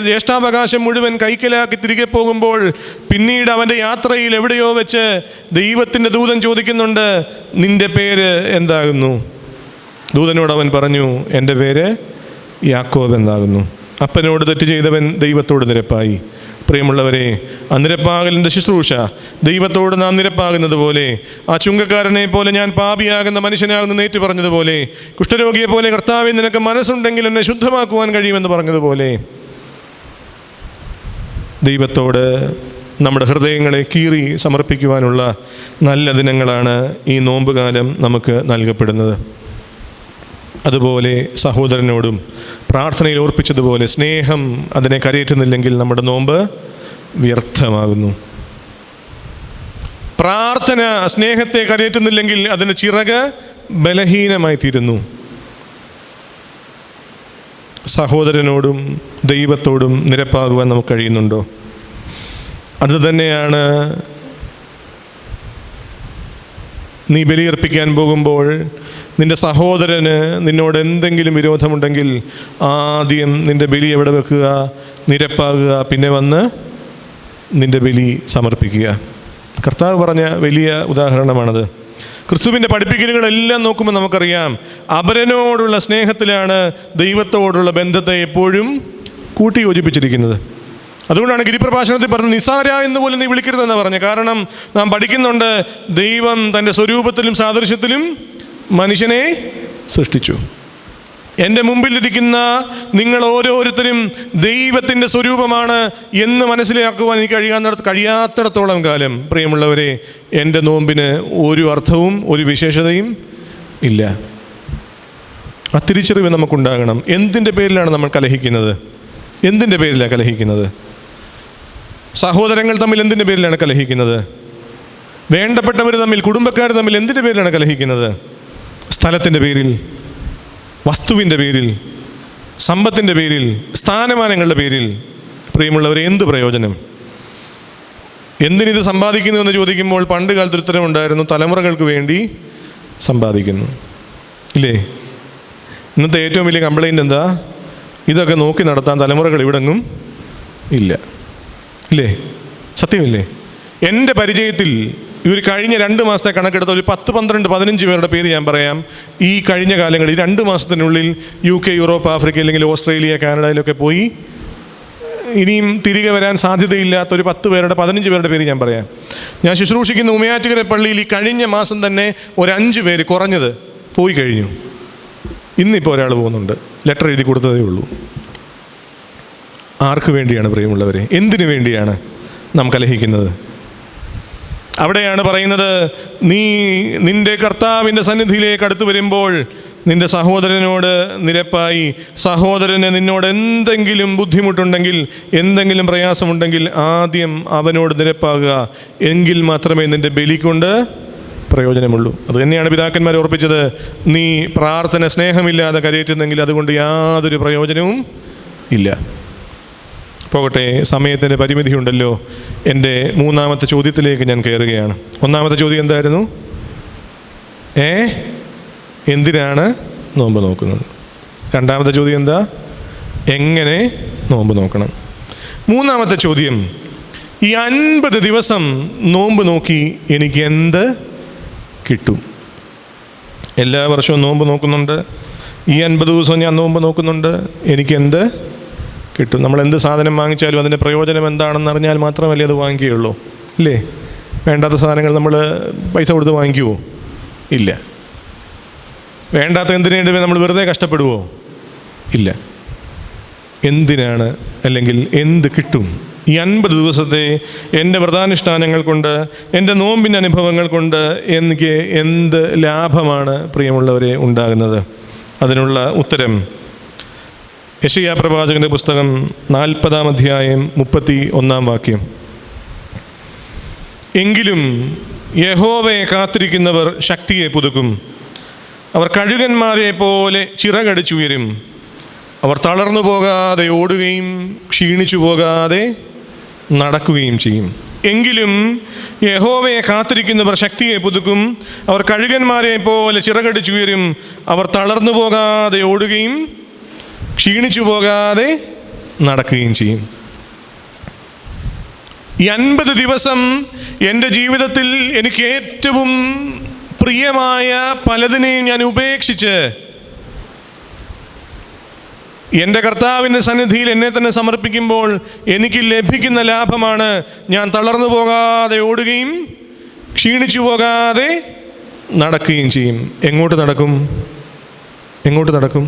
ജ്യേഷ്ഠാവകാശം മുഴുവൻ കൈക്കലാക്കി തിരികെ പോകുമ്പോൾ പിന്നീട് അവൻ്റെ യാത്രയിൽ എവിടെയോ വെച്ച് ദൈവത്തിൻ്റെ ദൂതൻ ചോദിക്കുന്നുണ്ട്, നിൻ്റെ പേര് എന്താകുന്നു? ദൂതനോട് അവൻ പറഞ്ഞു, എൻ്റെ പേര് യാക്കോബ് എന്നാകുന്നു. അപ്പനോട് തെറ്റ് ചെയ്തവൻ ദൈവത്തോട് നിരപ്പായി. പ്രിയമുള്ളവരെ, ആ നിരപ്പാകലിൻ്റെ ശുശ്രൂഷ ദൈവത്തോട് നാം നിരപ്പാകുന്നത് പോലെ, ആ ചുങ്കക്കാരനെ പോലെ ഞാൻ പാപിയാകുന്ന മനുഷ്യനാകുന്ന ഏറ്റു പറഞ്ഞതുപോലെ, കുഷ്ഠരോഗിയെ പോലെ കർത്താവേ നിനക്ക് മനസ്സുണ്ടെങ്കിൽ എന്നെ ശുദ്ധമാക്കുവാൻ കഴിയുമെന്ന് പറഞ്ഞതുപോലെ, ദൈവത്തോട് നമ്മുടെ ഹൃദയങ്ങളെ കീറി സമർപ്പിക്കുവാനുള്ള നല്ല ദിനങ്ങളാണ് ഈ നോമ്പുകാലം നമുക്ക് നൽകപ്പെടുന്നത്. അതുപോലെ സഹോദരനോടും പ്രാർത്ഥനയിൽ ഓർപ്പിച്ചതുപോലെ സ്നേഹം അതിനെ കരയേറ്റുന്നില്ലെങ്കിൽ നമ്മുടെ നോമ്പ് വ്യർത്ഥമാകുന്നു. പ്രാർത്ഥന സ്നേഹത്തെ കരയേറ്റുന്നില്ലെങ്കിൽ അതിന് ചിറക് ബലഹീനമായി തീരുന്നു. സഹോദരനോടും ദൈവത്തോടും നിരപ്പാകുവാൻ നമുക്ക് കഴിയുന്നുണ്ടോ? അതുതന്നെയാണ് നീ ബലിയർപ്പിക്കാൻ പോകുമ്പോൾ നിൻ്റെ സഹോദരന് നിന്നോട് എന്തെങ്കിലും വിരോധമുണ്ടെങ്കിൽ ആദ്യം നിൻ്റെ ബലി എവിടെ വെക്കുക? നിരപ്പാകുക, പിന്നെ വന്ന് നിൻ്റെ ബലി സമർപ്പിക്കുക. കർത്താവ് പറഞ്ഞ വലിയ ഉദാഹരണമാണത്. ക്രിസ്തുവിൻ്റെ പഠിപ്പിക്കലുകളെല്ലാം നോക്കുമ്പോൾ നമുക്കറിയാം, അപരനോടുള്ള സ്നേഹത്തിലാണ് ദൈവത്തോടുള്ള ബന്ധത്തെ എപ്പോഴും കൂട്ടിയോജിപ്പിച്ചിരിക്കുന്നത്. അതുകൊണ്ടാണ് ഗിരിപ്രഭാഷണത്തിൽ പറഞ്ഞത് നിസാര എന്ന് പോലും നീ വിളിക്കരുതെന്ന് പറഞ്ഞത്. കാരണം നാം പഠിക്കുന്നുണ്ട്, ദൈവം തൻ്റെ സ്വരൂപത്തിലും സാദൃശ്യത്തിലും മനുഷ്യനെ സൃഷ്ടിച്ചു. എൻ്റെ മുമ്പിലിരിക്കുന്ന നിങ്ങൾ ഓരോരുത്തരും ദൈവത്തിൻ്റെ സ്വരൂപമാണ് എന്ന് മനസ്സിലാക്കുവാൻ എനിക്ക് കഴിയാത്തിടത്തോളം കാലം, പ്രിയമുള്ളവരെ, എൻ്റെ നോമ്പിന് ഒരു അർത്ഥവും ഒരു വിശേഷതയും ഇല്ല. ആ തിരിച്ചറിവ് നമുക്കുണ്ടാകണം. എന്തിൻ്റെ പേരിലാണ് നമ്മൾ കലഹിക്കുന്നത്? എന്തിൻ്റെ പേരിലാണ് കലഹിക്കുന്നത്? സഹോദരങ്ങൾ തമ്മിൽ എന്തിൻ്റെ പേരിലാണ് കലഹിക്കുന്നത്? വേണ്ടപ്പെട്ടവർ തമ്മിൽ, കുടുംബക്കാർ തമ്മിൽ എന്തിൻ്റെ പേരിലാണ് കലഹിക്കുന്നത്? സ്ഥലത്തിൻ്റെ പേരിൽ, വസ്തുവിൻ്റെ പേരിൽ, സമ്പത്തിൻ്റെ പേരിൽ, സ്ഥാനമാനങ്ങളുടെ പേരിൽ. പ്രിയമുള്ളവരെ, എന്ത് പ്രയോജനം? എന്തിനിത് സമ്പാദിക്കുന്നു എന്ന് ചോദിക്കുമ്പോൾ പണ്ട് കാലത്ത് ഉത്തരവുണ്ടായിരുന്നു, തലമുറകൾക്ക് വേണ്ടി സമ്പാദിക്കുന്നു. ഇല്ലേ? ഇന്നത്തെ ഏറ്റവും വലിയ കംപ്ലൈൻറ്റ് എന്താ? ഇതൊക്കെ നോക്കി നടത്താൻ തലമുറകൾ ഇവിടെങ്ങും ഇല്ല. ഇല്ലേ? സത്യമില്ലേ? എൻ്റെ പരിചയത്തിൽ ഈ ഒരു കഴിഞ്ഞ 2 മാസത്തെ കണക്കെടുത്ത ഒരു 10, 12, 15 പേരുടെ പേര് ഞാൻ പറയാം. ഈ കഴിഞ്ഞ കാലങ്ങളിൽ 2 മാസത്തിനുള്ളിൽ UK, യൂറോപ്പ്, ആഫ്രിക്ക, അല്ലെങ്കിൽ ഓസ്ട്രേലിയ, കാനഡയിലൊക്കെ പോയി ഇനിയും തിരികെ വരാൻ സാധ്യതയില്ലാത്ത ഒരു 10 പേരുടെ 15 പേരുടെ പേര് ഞാൻ പറയാം. ഞാൻ ശുശ്രൂഷിക്കുന്ന ഉമയാറ്റുകര പള്ളിയിൽ ഈ കഴിഞ്ഞ മാസം തന്നെ ഒരു 5 പേര് കുറഞ്ഞത് പോയി കഴിഞ്ഞു. ഇന്നിപ്പോൾ ഒരാൾ പോകുന്നുണ്ട്, ലെറ്റർ എഴുതി കൊടുത്തതേ ഉള്ളൂ. ആർക്ക് വേണ്ടിയാണ് പ്രിയമുള്ളവരെ? എന്തിനു വേണ്ടിയാണ് നാം കലഹിക്കുന്നത്? അവിടെയാണ് പറയുന്നത്, നീ നിൻ്റെ കർത്താവിൻ്റെ സന്നിധിയിലേക്ക് അടുത്ത് വരുമ്പോൾ നിൻ്റെ സഹോദരനോട് നിരപ്പായി, സഹോദരന് നിന്നോട് എന്തെങ്കിലും ബുദ്ധിമുട്ടുണ്ടെങ്കിൽ, എന്തെങ്കിലും പ്രയാസമുണ്ടെങ്കിൽ ആദ്യം അവനോട് നിരപ്പാകുക. എങ്കിൽ മാത്രമേ നിൻ്റെ ബലി കൊണ്ട് പ്രയോജനമുള്ളൂ. അത് തന്നെയാണ് പിതാക്കന്മാർ ഓർപ്പിച്ചത്. നീ പ്രാർത്ഥന സ്നേഹമില്ലാതെ കരയേറ്റുന്നെങ്കിൽ അതുകൊണ്ട് യാതൊരു പ്രയോജനവും ഇല്ല. പോകട്ടെ, സമയത്തിൻ്റെ പരിമിതിയുണ്ടല്ലോ. എൻ്റെ 3ാമത്തെ ചോദ്യത്തിലേക്ക് ഞാൻ കയറുകയാണ്. 1ാമത്തെ ചോദ്യം എന്തായിരുന്നു? എന്തിനാണ് നോമ്പ് നോക്കുന്നത്? 2ാമത്തെ ചോദ്യം എന്താ? എങ്ങനെ നോമ്പ് നോക്കണം? 3ാമത്തെ ചോദ്യം, ഈ 50 ദിവസം നോമ്പ് നോക്കി എനിക്ക് എന്ത് കിട്ടും? എല്ലാ വർഷവും നോമ്പ് നോക്കുന്നുണ്ട്. ഈ 50 ദിവസവും ഞാൻ നോമ്പ് നോക്കുന്നുണ്ട്. എനിക്ക് എന്ത് കിട്ടും? നമ്മൾ എന്ത് സാധനം വാങ്ങിച്ചാലും അതിൻ്റെ പ്രയോജനം എന്താണെന്ന് അറിഞ്ഞാൽ മാത്രമല്ലേ അത് വാങ്ങിക്കുകയുള്ളൂ. ഇല്ലേ? വേണ്ടാത്ത സാധനങ്ങൾ നമ്മൾ പൈസ കൊടുത്ത് വാങ്ങിക്കുമോ? ഇല്ല. വേണ്ടാത്ത എന്തിനു വേണ്ടി നമ്മൾ വെറുതെ കഷ്ടപ്പെടുവോ? ഇല്ല. എന്തിനാണ്, അല്ലെങ്കിൽ എന്ത് കിട്ടും? ഈ 50 ദിവസത്തെ എൻ്റെ വ്രതാനുഷ്ഠാനങ്ങൾ കൊണ്ട്, എൻ്റെ നോമ്പിൻ്റെ അനുഭവങ്ങൾ കൊണ്ട് എനിക്ക് എന്ത് ലാഭമാണ് പ്രിയമുള്ളവരെ ഉണ്ടാകുന്നത്? അതിനുള്ള ഉത്തരം യെശയ്യാ പ്രവാചകൻ്റെ പുസ്തകം 40-ാം അധ്യായം 31-ാം വാക്യം. എങ്കിലും യഹോവയെ കാത്തിരിക്കുന്നവർ ശക്തിയെ പുതുക്കും, അവർ കഴുകന്മാരെ പോലെ ചിറകടിച്ചുയരും, അവർ തളർന്നു പോകാതെ ഓടുകയും ക്ഷീണിച്ചു പോകാതെ നടക്കുകയും ചെയ്യും. എങ്കിലും യഹോവയെ കാത്തിരിക്കുന്നവർ ശക്തിയെ പുതുക്കും, അവർ കഴുകന്മാരെ പോലെ ചിറകടിച്ചുയരും, അവർ തളർന്നു പോകാതെ ഓടുകയും ക്ഷീണിച്ചു പോകാതെ നടക്കുകയും ചെയ്യും. ഈ 50 ദിവസം എൻ്റെ ജീവിതത്തിൽ എനിക്ക് ഏറ്റവും പ്രിയമായ പലതിനെയും ഞാൻ ഉപേക്ഷിച്ച് എൻ്റെ കർത്താവിൻ്റെ സന്നിധിയിൽ എന്നെ തന്നെ സമർപ്പിക്കുമ്പോൾ എനിക്ക് ലഭിക്കുന്ന ലാഭമാണ് ഞാൻ തളർന്നു പോകാതെ ഓടുകയും ക്ഷീണിച്ചു പോകാതെ നടക്കുകയും ചെയ്യും. എങ്ങോട്ട് നടക്കും? എങ്ങോട്ട് നടക്കും?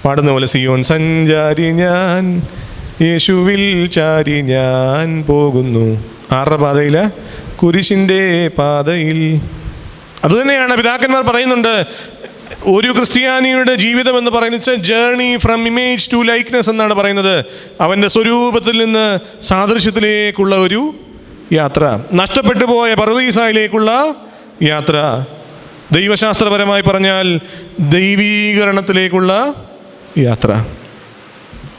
പാടുന്ന പോലെ, സിയോൻ സഞ്ചാരി ഞാൻ, യേശുവിൽ ചാരി ഞാൻ പോകുന്നു. ആരുടെ പാതയില? കുരിശിൻ്റെ പാതയിൽ. അതുതന്നെയാണ് പിതാക്കന്മാർ പറയുന്നുണ്ട്, ഒരു ക്രിസ്ത്യാനിയുടെ ജീവിതം എന്ന് പറയുന്നത് journey from image to likeness എന്നാണ് പറയുന്നത്. അവൻ്റെ സ്വരൂപത്തിൽ നിന്ന് സാദൃശ്യത്തിലേക്കുള്ള ഒരു യാത്ര, നഷ്ടപ്പെട്ടു പോയ പറുദീസായിലേക്കുള്ള യാത്ര, ദൈവശാസ്ത്രപരമായി പറഞ്ഞാൽ ദൈവീകരണത്തിലേക്കുള്ള യാത്ര.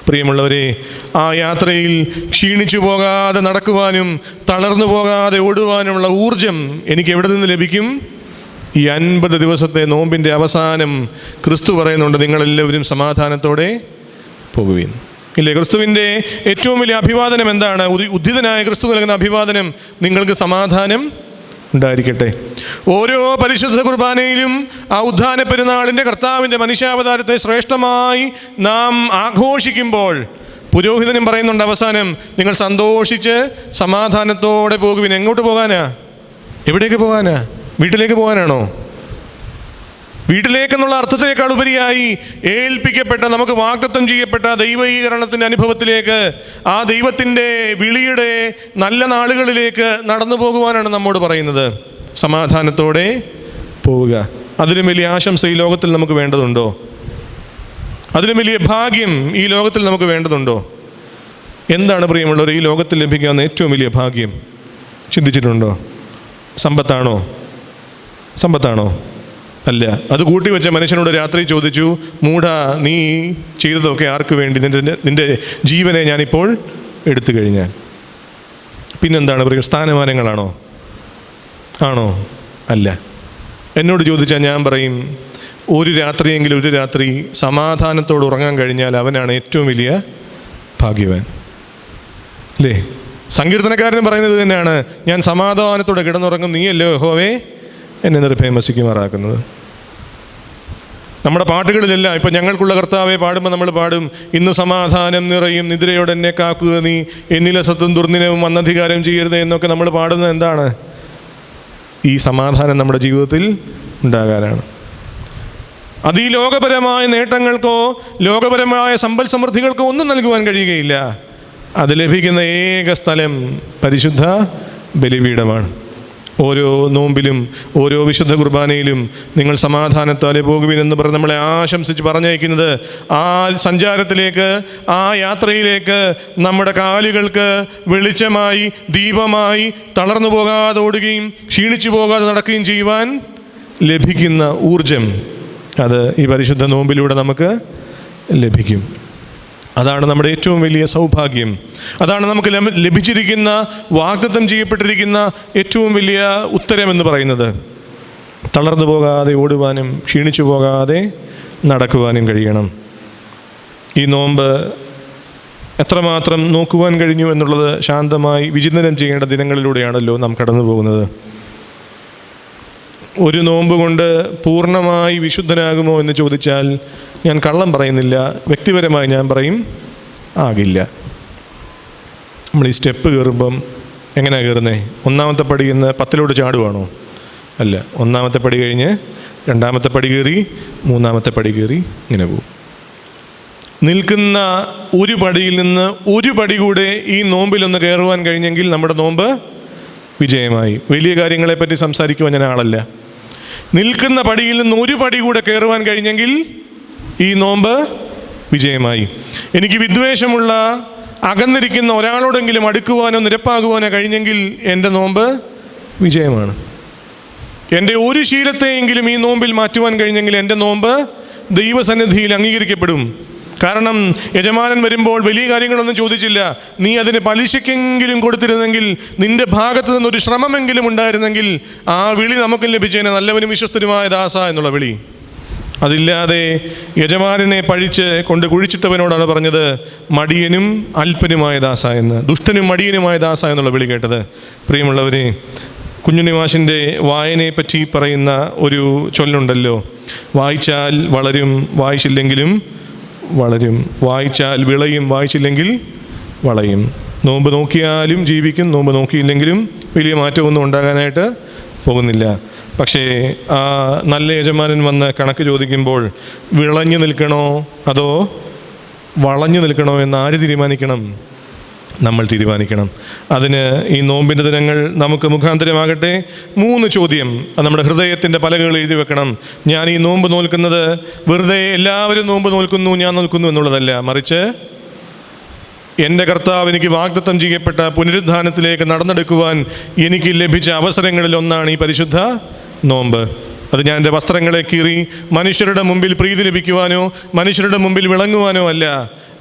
പ്രിയമുള്ളവരെ, ആ യാത്രയിൽ ക്ഷീണിച്ചു പോകാതെ നടക്കുവാനും തളർന്നു പോകാതെ ഓടുവാനുമുള്ള ഊർജം എനിക്ക് എവിടെ നിന്ന് ലഭിക്കും? ഈ 50 ദിവസത്തെ നോമ്പിൻ്റെ അവസാനം ക്രിസ്തു പറയുന്നുണ്ട്, നിങ്ങളെല്ലാവരും സമാധാനത്തോടെ പോകുവിൻ. ഇല്ലേ? ക്രിസ്തുവിൻ്റെ ഏറ്റവും വലിയ അഭിവാദനം എന്താണ്? ഉദ്ധിതനായ ക്രിസ്തു നൽകുന്ന അഭിവാദനം, നിങ്ങൾക്ക് സമാധാനം ഉണ്ടായിരിക്കട്ടെ. ഓരോ പരിശുദ്ധ കുർബാനയിലും ആ ഉദ്ധാന പെരുന്നാളിൻ്റെ കർത്താവിൻ്റെ മനുഷ്യാവതാരത്തെ ശ്രേഷ്ഠമായി നാം ആഘോഷിക്കുമ്പോൾ പുരോഹിതനും പറയുന്നുണ്ട് അവസാനം, നിങ്ങൾ സന്തോഷിച്ച് സമാധാനത്തോടെ പോകുവിൻ. എങ്ങോട്ട് പോകാനാ? എവിടേക്ക് പോകാനാ? വീട്ടിലേക്ക് പോകാനാണോ? വീട്ടിലേക്കെന്നുള്ള അർത്ഥത്തിനേക്കാൾ ഉപരിയായി ഏൽപ്പിക്കപ്പെട്ട, നമുക്ക് വാഗ്ദത്തം ചെയ്യപ്പെട്ട ദൈവീകരണത്തിൻ്റെ അനുഭവത്തിലേക്ക്, ആ ദൈവത്തിൻ്റെ വിളിയുടെ നല്ല നാളുകളിലേക്ക് നടന്നു പോകുവാനാണ് നമ്മോട് പറയുന്നത്. സമാധാനത്തോടെ പോവുക. അതിലും വലിയ ആശംസ ഈ ലോകത്തിൽ നമുക്ക് വേണ്ടതുണ്ടോ? അതിലും വലിയ ഭാഗ്യം ഈ ലോകത്തിൽ നമുക്ക് വേണ്ടതുണ്ടോ? എന്താണ് പ്രിയമുള്ളവർ ഈ ലോകത്തിൽ ലഭിക്കാവുന്ന ഏറ്റവും വലിയ ഭാഗ്യം? ചിന്തിച്ചിട്ടുണ്ടോ? സമ്പത്താണോ? സമ്പത്താണോ? അല്ല. അത് കൂട്ടിവെച്ച മനുഷ്യനോട് രാത്രി ചോദിച്ചു, മൂഢ, നീ ചെയ്തതൊക്കെ ആർക്ക് വേണ്ടി? നിൻ്റെ ജീവനെ ഞാനിപ്പോൾ എടുത്തു കഴിഞ്ഞാൽ. പിന്നെന്താണ് പറയുക? സ്ഥാനമാനങ്ങളാണോ? ആണോ? അല്ല. എന്നോട് ചോദിച്ചാൽ ഞാൻ പറയും, ഒരു രാത്രിയെങ്കിലും ഒരു രാത്രി സമാധാനത്തോട് ഉറങ്ങാൻ കഴിഞ്ഞാൽ അവനാണ് ഏറ്റവും വലിയ ഭാഗ്യവാൻ. അല്ലേ? സങ്കീർത്തനക്കാരൻ പറയുന്നത് തന്നെയാണ്, ഞാൻ സമാധാനത്തോടെ കിടന്നുറങ്ങും, നീയല്ലോ യഹോവേ എന്നെ നിർഭയം വസിക്കുമാറാക്കുന്നത്. നമ്മുടെ പാട്ടുകളിലെല്ലാം ഇപ്പം ഞങ്ങൾക്കുള്ള കർത്താവെ പാടുമ്പോൾ നമ്മൾ പാടും, ഇന്ന് സമാധാനം നിറയും നിദ്രയോടെ എന്നെ കാക്കുക നീ, എന്നിലെ സത്തും ദുർദിനവും അനധികാരം ചെയ്യരുത് എന്നൊക്കെ നമ്മൾ പാടുന്നത് എന്താണ്? ഈ സമാധാനം നമ്മുടെ ജീവിതത്തിൽ ഉണ്ടാകാനാണ്. അത് ഈ ലോകപരമായ നേട്ടങ്ങൾക്കോ ലോകപരമായ സമ്പൽ സമൃദ്ധികൾക്കോ ഒന്നും നൽകുവാൻ കഴിയുകയില്ല. അത് ലഭിക്കുന്ന ഏക സ്ഥലം പരിശുദ്ധ ബലിപീഠമാണ്. ഓരോ നോമ്പിലും ഓരോ വിശുദ്ധ കുർബാനയിലും നിങ്ങൾ സമാധാനത്താലെ പോകുവിനെന്ന് പറഞ്ഞ് നമ്മളെ ആശംസിച്ച് പറഞ്ഞയക്കുന്നത് ആ സഞ്ചാരത്തിലേക്ക്, ആ യാത്രയിലേക്ക് നമ്മുടെ കാലുകൾക്ക് വെളിച്ചമായി, ദീപമായി, തളർന്നു പോകാതെ ഓടുകയും ക്ഷീണിച്ചു പോകാതെ നടക്കുകയും ചെയ്യുവാൻ ലഭിക്കുന്ന ഊർജം, അത് ഈ പരിശുദ്ധ നോമ്പിലൂടെ നമുക്ക് ലഭിക്കും. അതാണ് നമ്മുടെ ഏറ്റവും വലിയ സൗഭാഗ്യം. അതാണ് നമുക്ക് ലഭിച്ചിരിക്കുന്ന, വാഗ്ദത്തം ചെയ്യപ്പെട്ടിരിക്കുന്ന ഏറ്റവും വലിയ ഉത്തരമെന്ന് പറയുന്നത്. തളർന്നു പോകാതെ ഓടുവാനും ക്ഷീണിച്ചു പോകാതെ നടക്കുവാനും കഴിയണം. ഈ നോമ്പ് എത്രമാത്രം നോക്കുവാൻ കഴിഞ്ഞു എന്നുള്ളത് ശാന്തമായി വിചിന്തനം ചെയ്യേണ്ട ദിനങ്ങളിലൂടെയാണല്ലോ നാം കടന്നു പോകുന്നത്. ഒരു നോമ്പ് കൊണ്ട് പൂർണ്ണമായി വിശുദ്ധനാകുമോ എന്ന് ചോദിച്ചാൽ ഞാൻ കള്ളം പറയുന്നില്ല. വ്യക്തിപരമായി ഞാൻ പറയും, ആകില്ല. നമ്മൾ ഈ സ്റ്റെപ്പ് കയറുമ്പം എങ്ങനെയാണ് കയറുന്നത്? ഒന്നാമത്തെ പടിയിൽ നിന്ന് 10 ചാടുവാണോ? അല്ല. ഒന്നാമത്തെ പടി കഴിഞ്ഞ് 2ാമത്തെ പടി കയറി 3ാമത്തെ പടി കയറി ഇങ്ങനെ പോകും. നിൽക്കുന്ന ഒരു പടിയിൽ നിന്ന് ഒരു പടി കൂടെ ഈ നോമ്പിലൊന്ന് കയറുവാൻ കഴിഞ്ഞെങ്കിൽ നമ്മുടെ നോമ്പ് വിജയമായി. വലിയ കാര്യങ്ങളെപ്പറ്റി സംസാരിക്കുവാൻ ഞാൻ ആളല്ല. നിൽക്കുന്ന പടിയിൽ നിന്ന് ഒരു പടി കൂടെ കയറുവാൻ കഴിഞ്ഞെങ്കിൽ ഈ നോമ്പ് വിജയമായി. എനിക്ക് വിദ്വേഷമുള്ള, അകന്നിരിക്കുന്ന ഒരാളോടെങ്കിലും അടുക്കുവാനോ നിരപ്പാകുവാനോ കഴിഞ്ഞെങ്കിൽ എൻ്റെ നോമ്പ് വിജയമാണ്. എൻ്റെ ഒരു ശീലത്തെയെങ്കിലും ഈ നോമ്പിൽ മാറ്റുവാൻ കഴിഞ്ഞെങ്കിൽ എൻ്റെ നോമ്പ് ദൈവസന്നിധിയിൽ അംഗീകരിക്കപ്പെടും. കാരണം യജമാനൻ വരുമ്പോൾ വലിയ കാര്യങ്ങളൊന്നും ചോദിച്ചില്ല. നീ അതിന് പലിശയ്ക്കെങ്കിലും കൊടുത്തിരുന്നെങ്കിൽ, നിന്റെ ഭാഗത്തു നിന്നൊരു ശ്രമമെങ്കിലും ഉണ്ടായിരുന്നെങ്കിൽ ആ വിളി നമുക്ക് ലഭിച്ചേനെ, നല്ലവനും വിശ്വസ്തനുമായ ദാസ എന്നുള്ള വിളി. അതില്ലാതെ യജമാനനെ പഴിച്ച് കൊണ്ട് കുഴിച്ചിട്ടവനോടാണ് പറഞ്ഞത് മടിയനും അല്പനുമായ ദാസ എന്ന്, ദുഷ്ടനും മടിയനുമായ ദാസ എന്നുള്ള വിളി കേട്ടത്. പ്രിയമുള്ളവരെ, കുഞ്ഞുണ്ണി മാഷിൻ്റെ വായനയെപ്പറ്റി പറയുന്ന ഒരു ചൊല്ലുണ്ടല്ലോ, വായിച്ചാൽ വളരും, വായിച്ചില്ലെങ്കിലും വളരും, വായിച്ചാൽ വിളയും, വായിച്ചില്ലെങ്കിൽ വളയും. നോമ്പ് നോക്കിയാലും ജീവിക്കും, നോമ്പ് നോക്കിയില്ലെങ്കിലും വലിയ മാറ്റമൊന്നും ഉണ്ടാകാനായിട്ട് പോകുന്നില്ല. പക്ഷേ ആ നല്ല യജമാനൻ വന്ന് കണക്ക് ചോദിക്കുമ്പോൾ വിളഞ്ഞു നിൽക്കണോ അതോ വളഞ്ഞു നിൽക്കണോ എന്ന് ആര് തീരുമാനിക്കണം? നമ്മൾ തീരുമാനിക്കണം. അതിന് ഈ നോമ്പിൻ്റെ ദിനങ്ങൾ നമുക്ക് മുഖാന്തരമാകട്ടെ. 3 ചോദ്യം നമ്മുടെ ഹൃദയത്തിൻ്റെ പലകകൾ എഴുതി വെക്കണം. ഞാൻ ഈ നോമ്പ് നോൽക്കുന്നത് വെറുതെ എല്ലാവരും നോമ്പ് നോൽക്കുന്നു, ഞാൻ നോൽക്കുന്നു എന്നുള്ളതല്ല, മറിച്ച് എൻ്റെ കർത്താവ് എനിക്ക് വാഗ്ദത്തം ചെയ്യപ്പെട്ട പുനരുദ്ധാനത്തിലേക്ക് നടന്നെടുക്കുവാൻ എനിക്ക് ലഭിച്ച അവസരങ്ങളിൽ ഒന്നാണ് ഈ പരിശുദ്ധ നോമ്പ്. അത് ഞാൻ എൻ്റെ വസ്ത്രങ്ങളെ കീറി മനുഷ്യരുടെ മുമ്പിൽ പ്രീതി ലഭിക്കുവാനോ മനുഷ്യരുടെ മുമ്പിൽ വിളങ്ങുവാനോ അല്ല,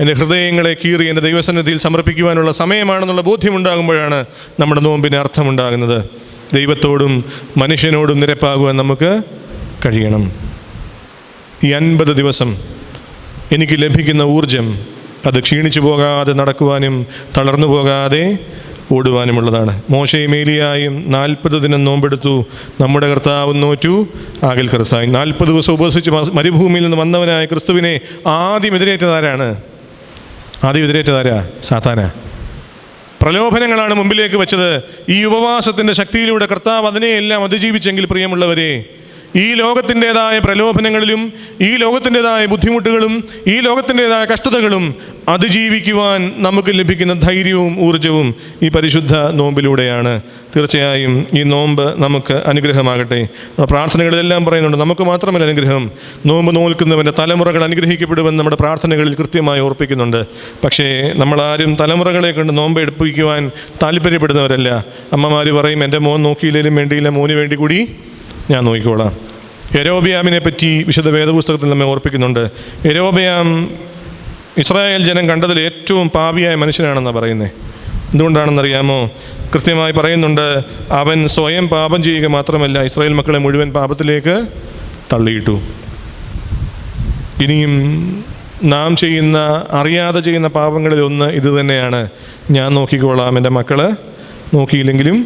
എൻ്റെ ഹൃദയങ്ങളെ കീറി എൻ്റെ ദൈവസന്നിധിയിൽ സമർപ്പിക്കുവാനുള്ള സമയമാണെന്നുള്ള ബോധ്യമുണ്ടാകുമ്പോഴാണ് നമ്മുടെ നോമ്പിന് അർത്ഥമുണ്ടാകുന്നത്. ദൈവത്തോടും മനുഷ്യനോടും നിരപ്പാകുവാൻ നമുക്ക് കഴിയണം. ഈ 50 ദിവസം എനിക്ക് ലഭിക്കുന്ന ഊർജം അത് ക്ഷീണിച്ചു പോകാതെ നടക്കുവാനും തളർന്നു പോകാതെ ഓടുവാനുമുള്ളതാണ്. മോശയും ഏലിയായും 40 ദിനം നോമ്പെടുത്തു, നമ്മുടെ കർത്താവ് നോറ്റു ആകൽ കർസായി. 40 ദിവസം ഉപവസിച്ച് മരുഭൂമിയിൽ നിന്ന് വന്നവനായ ക്രിസ്തുവിനെ ആദ്യം എതിരേറ്റതാരാണ്? സാത്താന. പ്രലോഭനങ്ങളാണ് മുമ്പിലേക്ക് വെച്ചത്. ഈ ഉപവാസത്തിൻ്റെ ശക്തിയിലൂടെ കർത്താവ് അതിനെയെല്ലാം അതിജീവിച്ചെങ്കിൽ പ്രിയമുള്ളവരെ, ഈ ലോകത്തിൻ്റെതായ പ്രലോഭനങ്ങളിലും ഈ ലോകത്തിൻ്റെതായ ബുദ്ധിമുട്ടുകളും ഈ ലോകത്തിൻ്റെതായ കഷ്ടതകളും അതിജീവിക്കുവാൻ നമുക്ക് ലഭിക്കുന്ന ധൈര്യവും ഊർജവും ഈ പരിശുദ്ധ നോമ്പിലൂടെയാണ്. തീർച്ചയായും ഈ നോമ്പ് നമുക്ക് അനുഗ്രഹമാകട്ടെ. പ്രാർത്ഥനകളിലെല്ലാം പറയുന്നുണ്ട്, നമുക്ക് മാത്രമല്ല അനുഗ്രഹം, നോമ്പ് നോൽക്കുന്നവൻ്റെ തലമുറകൾ അനുഗ്രഹിക്കപ്പെടുമെന്ന് നമ്മുടെ പ്രാർത്ഥനകളിൽ കൃത്യമായി ഓർപ്പിക്കുന്നുണ്ട്. പക്ഷേ നമ്മളാരും തലമുറകളെ കൊണ്ട് നോമ്പ് എടുപ്പിക്കുവാൻ താല്പര്യപ്പെടുന്നവരല്ല. അമ്മമാർ പറയും, എൻ്റെ മോൻ നോക്കിയില്ലെങ്കിലും വേണ്ടിയില്ല, മോന് വേണ്ടി കൂടി ഞാൻ നോക്കിക്കോളാം. യെരോബെയാമിനെ പറ്റി വിശുദ്ധ വേദപുസ്തകത്തിൽ നമ്മെ ഓർപ്പിക്കുന്നുണ്ട്. യെരോബെയാം ഇസ്രായേൽ ജനം കണ്ടതിൽ ഏറ്റവും പാപിയായ മനുഷ്യനാണെന്നാണ് പറയുന്നത്. എന്തുകൊണ്ടാണെന്നറിയാമോ? കൃത്യമായി പറയുന്നുണ്ട്, അവൻ സ്വയം പാപം ചെയ്യുക മാത്രമല്ല ഇസ്രായേൽ മക്കളെ മുഴുവൻ പാപത്തിലേക്ക് തള്ളിയിട്ടു. ഇനിയും നാം ചെയ്യുന്ന അറിയാതെ ചെയ്യുന്ന പാപങ്ങളിൽ ഒന്ന് ഇത് തന്നെയാണ്. ഞാൻ നോക്കിക്കോളാം, എൻ്റെ മക്കൾ നോക്കിയില്ലെങ്കിലും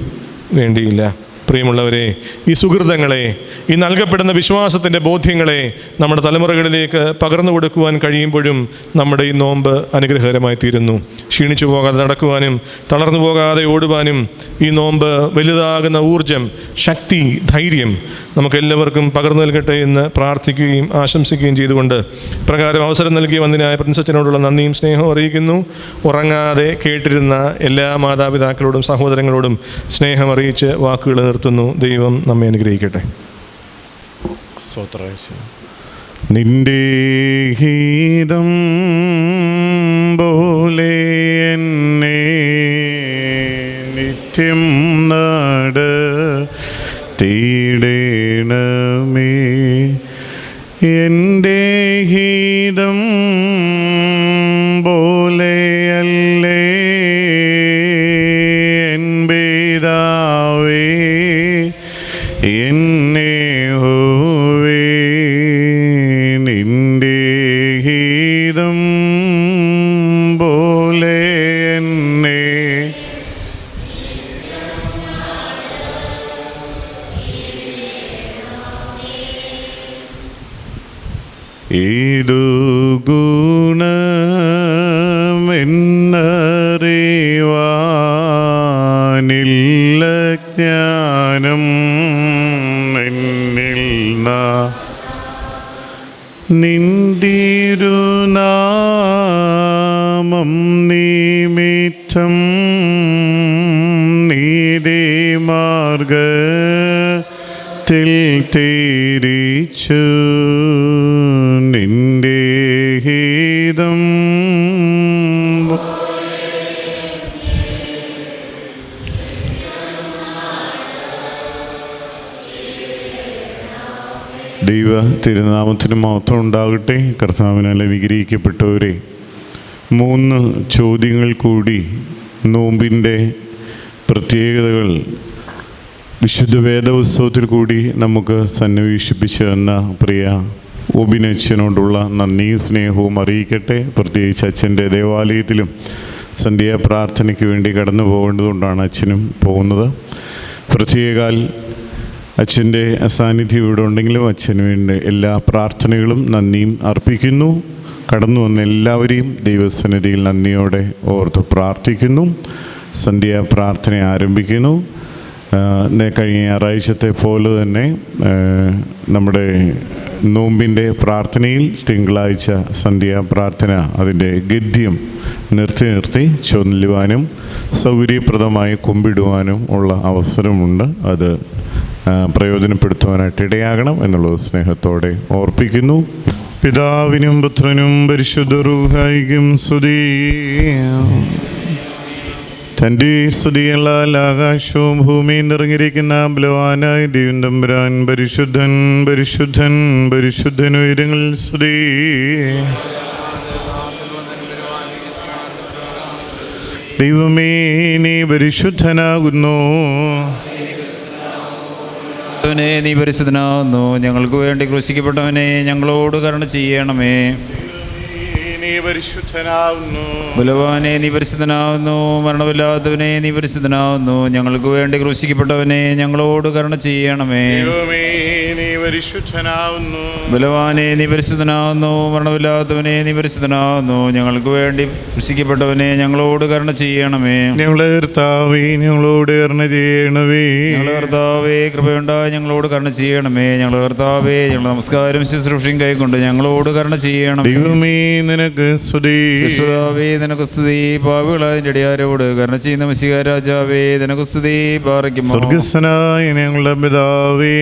വേണ്ടിയില്ല. പ്രിയമുള്ളവരെ, ഈ സുഹൃതങ്ങളെ, ഈ നൽകപ്പെടുന്ന വിശ്വാസത്തിൻ്റെ ബോധ്യങ്ങളെ നമ്മുടെ തലമുറകളിലേക്ക് പകർന്നു കൊടുക്കുവാൻ കഴിയുമ്പോഴും നമ്മുടെ ഈ നോമ്പ് അനുഗ്രഹകരമായി തീരുന്നു. ക്ഷീണിച്ചു പോകാതെ നടക്കുവാനും തളർന്നു പോകാതെ ഓടുവാനും ഈ നോമ്പ് വലുതാകുന്ന ഊർജം, ശക്തി, ധൈര്യം നമുക്കെല്ലാവർക്കും പകർന്നു നൽകട്ടെ എന്ന് പ്രാർത്ഥിക്കുകയും ആശംസിക്കുകയും ചെയ്തുകൊണ്ട് പ്രകാരം അവസരം നൽകിയ വന്ദിനായ പ്രിൻസച്ചനോടുള്ള നന്ദിയും സ്നേഹവും അറിയിക്കുന്നു. ഉറങ്ങാതെ കേട്ടിരുന്ന എല്ലാ മാതാപിതാക്കളോടും സഹോദരങ്ങളോടും സ്നേഹം അറിയിച്ച് വാക്കുകൾ നിർത്തുന്നു. ദൈവം നമ്മെ അനുഗ്രഹിക്കട്ടെ. നിന്റെ ഗീതം പോലെ എന്നെ നിത്യം നടത്തിയിടണമേ. എൻ്റെ ഗീതം പോലെയല്ലേ എൻ പിതാവേ എന്നെ ഹോവേ, നിന്റെ ഗീതം പോലെ എന്നെ. ഏതു ഗുണമെന്നറിവാനില്ല ജ്ഞാനം എന്നിൽ നിന്തിരുനാമം നിമിത്തം നീതിമാർഗത്തിൽ തിരിച്ചു നിന്റെ ഗീതം. ദൈവ തിരുനാമത്തിന് മഹത്വം ഉണ്ടാകട്ടെ. കർത്താവിനാൽ വിഗ്രഹിക്കപ്പെട്ടവരെ, 3 ചോദ്യങ്ങൾ കൂടി നോമ്പിൻ്റെ പ്രത്യേകതകൾ വിശുദ്ധ വേദപുസ്തകത്തിൽ കൂടി നമുക്ക് സന്നിവേശിപ്പിച്ചു തന്ന പ്രിയ ഓബിനച്ഛനോടുള്ള നന്ദിയും സ്നേഹവും അറിയിക്കട്ടെ. പ്രത്യേകിച്ച് അച്ഛൻ്റെ ദേവാലയത്തിലും സന്ധ്യാ പ്രാർത്ഥനയ്ക്ക് വേണ്ടി കടന്നു പോകേണ്ടതുകൊണ്ടാണ് അച്ഛനും പോകുന്നത്. പ്രത്യേകാൽ അച്ഛൻ്റെ സാന്നിധ്യം ഇവിടെ ഉണ്ടെങ്കിലും അച്ഛന് വേണ്ടി എല്ലാ പ്രാർത്ഥനകളും നന്ദിയും അർപ്പിക്കുന്നു. കടന്നു വന്ന എല്ലാവരെയും ദൈവസന്നിധിയിൽ നന്ദിയോടെ ഓർത്ത് പ്രാർത്ഥിക്കുന്നു. സന്ധ്യാ പ്രാർത്ഥന ആരംഭിക്കുന്നു. കഴിഞ്ഞ ഞായറാഴ്ചത്തെ പോലെ തന്നെ നമ്മുടെ നോമ്പിൻ്റെ പ്രാർത്ഥനയിൽ തിങ്കളാഴ്ച സന്ധ്യാ പ്രാർത്ഥന അതിൻ്റെ ഗദ്യം നിർത്തി ചൊല്ലുവാനും സൗകര്യപ്രദമായി കുമ്പിടുവാനും ഉള്ള അവസരമുണ്ട്. അത് പ്രയോജനപ്പെടുത്തുവാനായിട്ട് ഇടയാകണം എന്നുള്ളത് സ്നേഹത്തോടെ ഓർപ്പിക്കുന്നു. പിതാവിനും പുത്രനും പരിശുദ്ധ റൂഹായിക്കും സ്തുതി. തൻ്റെ സ്തുതികളാൽ ആകാശവും ഭൂമിയും നിറഞ്ഞിരിക്കുന്ന ബലവാനായ ദൈവം തമ്പുരാൻ പരിശുദ്ധൻ പരിശുദ്ധൻ പരിശുദ്ധൻ ഉയരങ്ങളിൽ സ്തുതി. ദൈവമേ, നീ പരിശുദ്ധനാകുന്നു. നീ പരിശുദ്ധനാകുന്നു. ഞങ്ങൾക്ക് വേണ്ടി ക്രൂശിക്കപ്പെട്ടവനെ ഞങ്ങളോട് കരുണ ചെയ്യണമേ. ബലവാനെ നീ പരിശുദ്ധനാവുന്നു. മരണമില്ലാത്തവനെ നീ പരിശുദ്ധനാവുന്നു. ഞങ്ങൾക്ക് വേണ്ടി ക്രൂശിക്കപ്പെട്ടവനെ ഞങ്ങളോട് കരുണ ചെയ്യണമേ. ബലവാനെ നീ പരിശുദ്ധനാവുന്നു. മരണമില്ലാത്തവനെ നീ പരിശുദ്ധനാവുന്നു. ഞങ്ങൾക്ക് വേണ്ടി ക്രൂശിക്കപ്പെട്ടവനെ ഞങ്ങളോട് കരുണ ചെയ്യണമേ. ഞങ്ങളുടെ കർത്താവേ, ഞങ്ങളോട് കരുണ ചെയ്യണമേ. ഞങ്ങളുടെ കർത്താവേ, കൃപയുണ്ടായി ഞങ്ങളോട് കരുണ ചെയ്യണമേ. ഞങ്ങളുടെ കർത്താവേ, ഞങ്ങളുടെ നമസ്കാരം ശുശ്രൂഷയും കൈക്കൊണ്ട് ഞങ്ങളോട് കരുണ ചെയ്യണം. ദൈവമേ, നിനക്ക് സ്തുതി. ശിശുതാവേ, നിനക്ക് സ്തുതി. പാപികളായ ഇടയാരോട് കരുണ ചെയ്യുന്ന മിശിഹാ രാജാവേ, നിനക്ക് സ്തുതി. പാറയ്ക്കുമോ സ്വർഗ്ഗസ്ഥനായ ഞങ്ങളുടെ പിതാവേ,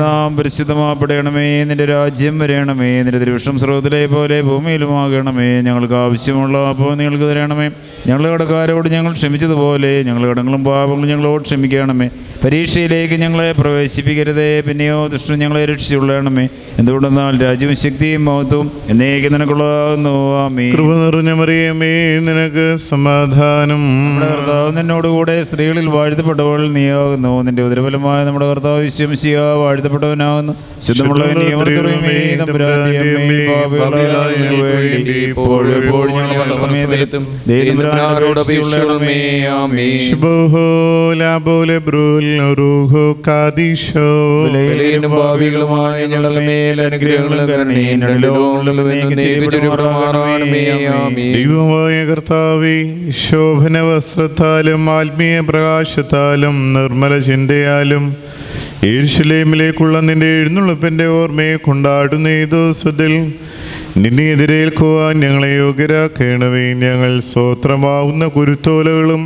നാം പരിശുദ്ധമാപ്പെടണമേ. നിന്റെ രാജ്യം വരയണമേ. നിന്റെ തിരുവിഷ്ടം സ്രോതത്തിലെ പോലെ ഭൂമിയിലുമാകണമേ. ഞങ്ങൾക്ക് ആവശ്യമുള്ള അപ്പോൾ നിങ്ങൾക്ക് തരണമേ. ഞങ്ങളുടെ കടക്കാരോട് ഞങ്ങൾ ക്ഷമിച്ചതുപോലെ ഞങ്ങളുടെ കടങ്ങളും പാപങ്ങളും ഞങ്ങളോട് ക്ഷമിക്കണമേ. പരീക്ഷയിലേക്ക് ഞങ്ങളെ പ്രവേശിപ്പിക്കരുതേ, പിന്നെയോ ദുഷ്ടൻ ഞങ്ങളെ രക്ഷിച്ചുകൊള്ളണമേ. എന്തുകൊണ്ടെന്നാൽ രാജ്യവും ശക്തിയും മഹത്വവും എന്നേക്കും നിനക്കുള്ളതാകുന്നു. ആമേൻ. കൃപ നിറഞ്ഞ മറിയമേ, നിനക്ക് സമാധാനം. നമ്മുടെ കർത്താവ് നിന്നോടുകൂടെ സ്ത്രീകളിൽ വാഴ്ത്തപ്പെട്ടവൾ നീയാകുന്നു. നിന്റെ ഉദരഫലമായ നമ്മുടെ കർത്താവ് യേശുമിശിഹാ വാഴ്ത്തപ്പെട്ടവനാകുന്നു. ശുദ്ധമുള്ള ഭാവികളുമായ ഞങ്ങളുടെ മേൽ അനുഗ്രഹങ്ങളും ദൈവമായ കർത്താവേ, ശോഭന വസ്ത്രത്താലും ആത്മീയ പ്രകാശത്താലും നിർമ്മല ചിന്തയാലും യെരൂശലേമിലേക്കുള്ള നിന്റെ എഴുന്നള്ളിപ്പിൻ്റെ ഓർമ്മയെ കൊണ്ടാടുന്ന ഈ ദിവസത്തിൽ നിന്നെ എതിരേൽക്കുവാൻ ഞങ്ങളെ യോഗ്യരാക്കണമേ. ഞങ്ങൾ സ്വോത്രമാവുന്ന കുരുത്തോലകളും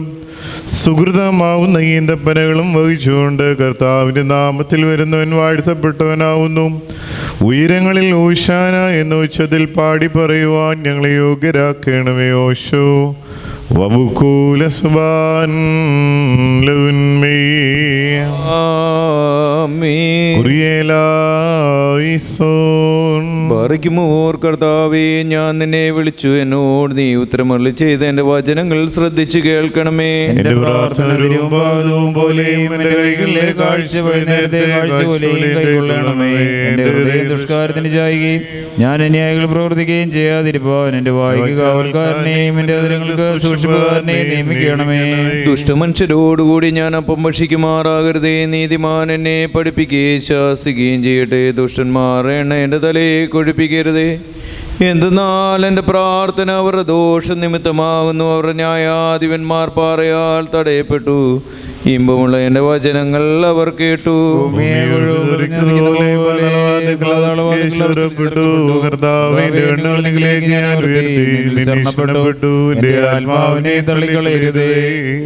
സുഹൃതമാവുന്ന ഈന്തപ്പനകളും വഹിച്ചുകൊണ്ട് കർത്താവിൻ്റെ നാമത്തിൽ വരുന്നവൻ വാഴ്ത്തപ്പെട്ടവനാവുന്നു. ഉയരങ്ങളിൽ ഓശാന എന്ന ഉച്ചത്തിൽ പാടി പറയുവാൻ ഞങ്ങളെ യോഗ്യരാക്കണമേ. ഓശോ വബുക്കൂല സുബാൻ ലൗൻമേ ബാറയ്ക്കുമോർ. കർത്താവേ, ഞാൻ നിന്നെ വിളിച്ചു, എന്നോട് നീ ഉത്തരമരുളി ചെയ്ത് എൻ്റെ വചനങ്ങൾ ശ്രദ്ധിച്ചു കേൾക്കണമേ. എന്റെ പ്രാർത്ഥന കൈക്കൊള്ളണമേ. എന്റെ ഹൃദയം ദുഷ്കാരത്തിന് ചായുകയും ഞാൻ അന്യായികൾ പ്രവർത്തിക്കുകയും ചെയ്യാതിരിപ്പാൻ എന്റെ വായിക്ക് കാവൽക്കാരനെയും എന്റെ അതിരങ്ങൾക്ക് സൂക്ഷിപ്പുകാരനെയും നിയമിക്കണമേ. ദുഷ്ടമനുഷ്യരോടുകൂടി ഞാൻ അപ്പം ഭക്ഷിക്കുമാറാകരുതേ. നീതിമാൻ എന്നെ പഠിപ്പിക്കുകയും ശാസിക്കുകയും ചെയ്യട്ടെ. ദുഷ്ടന്മാർ എണ്ണ എൻ്റെ തലയെ കൊഴിപ്പിക്കരുതേ. എന്തെന്നാൽ എൻ്റെ പ്രാർത്ഥന അവരുടെ ദോഷനിമിത്തമാകുന്നു. അവരുടെ ന്യായാധിപന്മാർ പാറയാൽ തടയപ്പെട്ടു. ഇമ്പമുള്ള എൻ്റെ വചനങ്ങൾ അവർ കേട്ടു.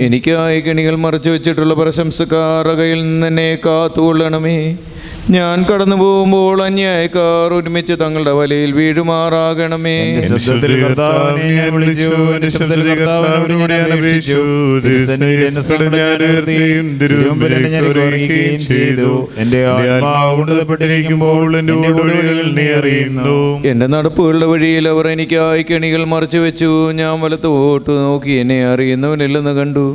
എനിക്കായി കെണികൾ മറച്ചു വെച്ചിട്ടുള്ള പ്രശംസക്കാരുടെ കയ്യിൽ നിന്ന് എന്നെ കാത്തുകൊള്ളണമേ. ഞാൻ കടന്നു പോകുമ്പോൾ അന്യായക്കാർ ഒരുമിച്ച് തങ്ങളുടെ വലയിൽ വീഴുമാറാകണമേ. എന്റെ നടപ്പുകളുടെ വഴിയിൽ അവർ എനിക്കായി കെണികൾ മറച്ചു വെച്ചു. ഞാൻ വലത്തോട്ട് നോക്കി, എന്നെ അറിയുന്നവനില്ലെന്ന് കണ്ടു.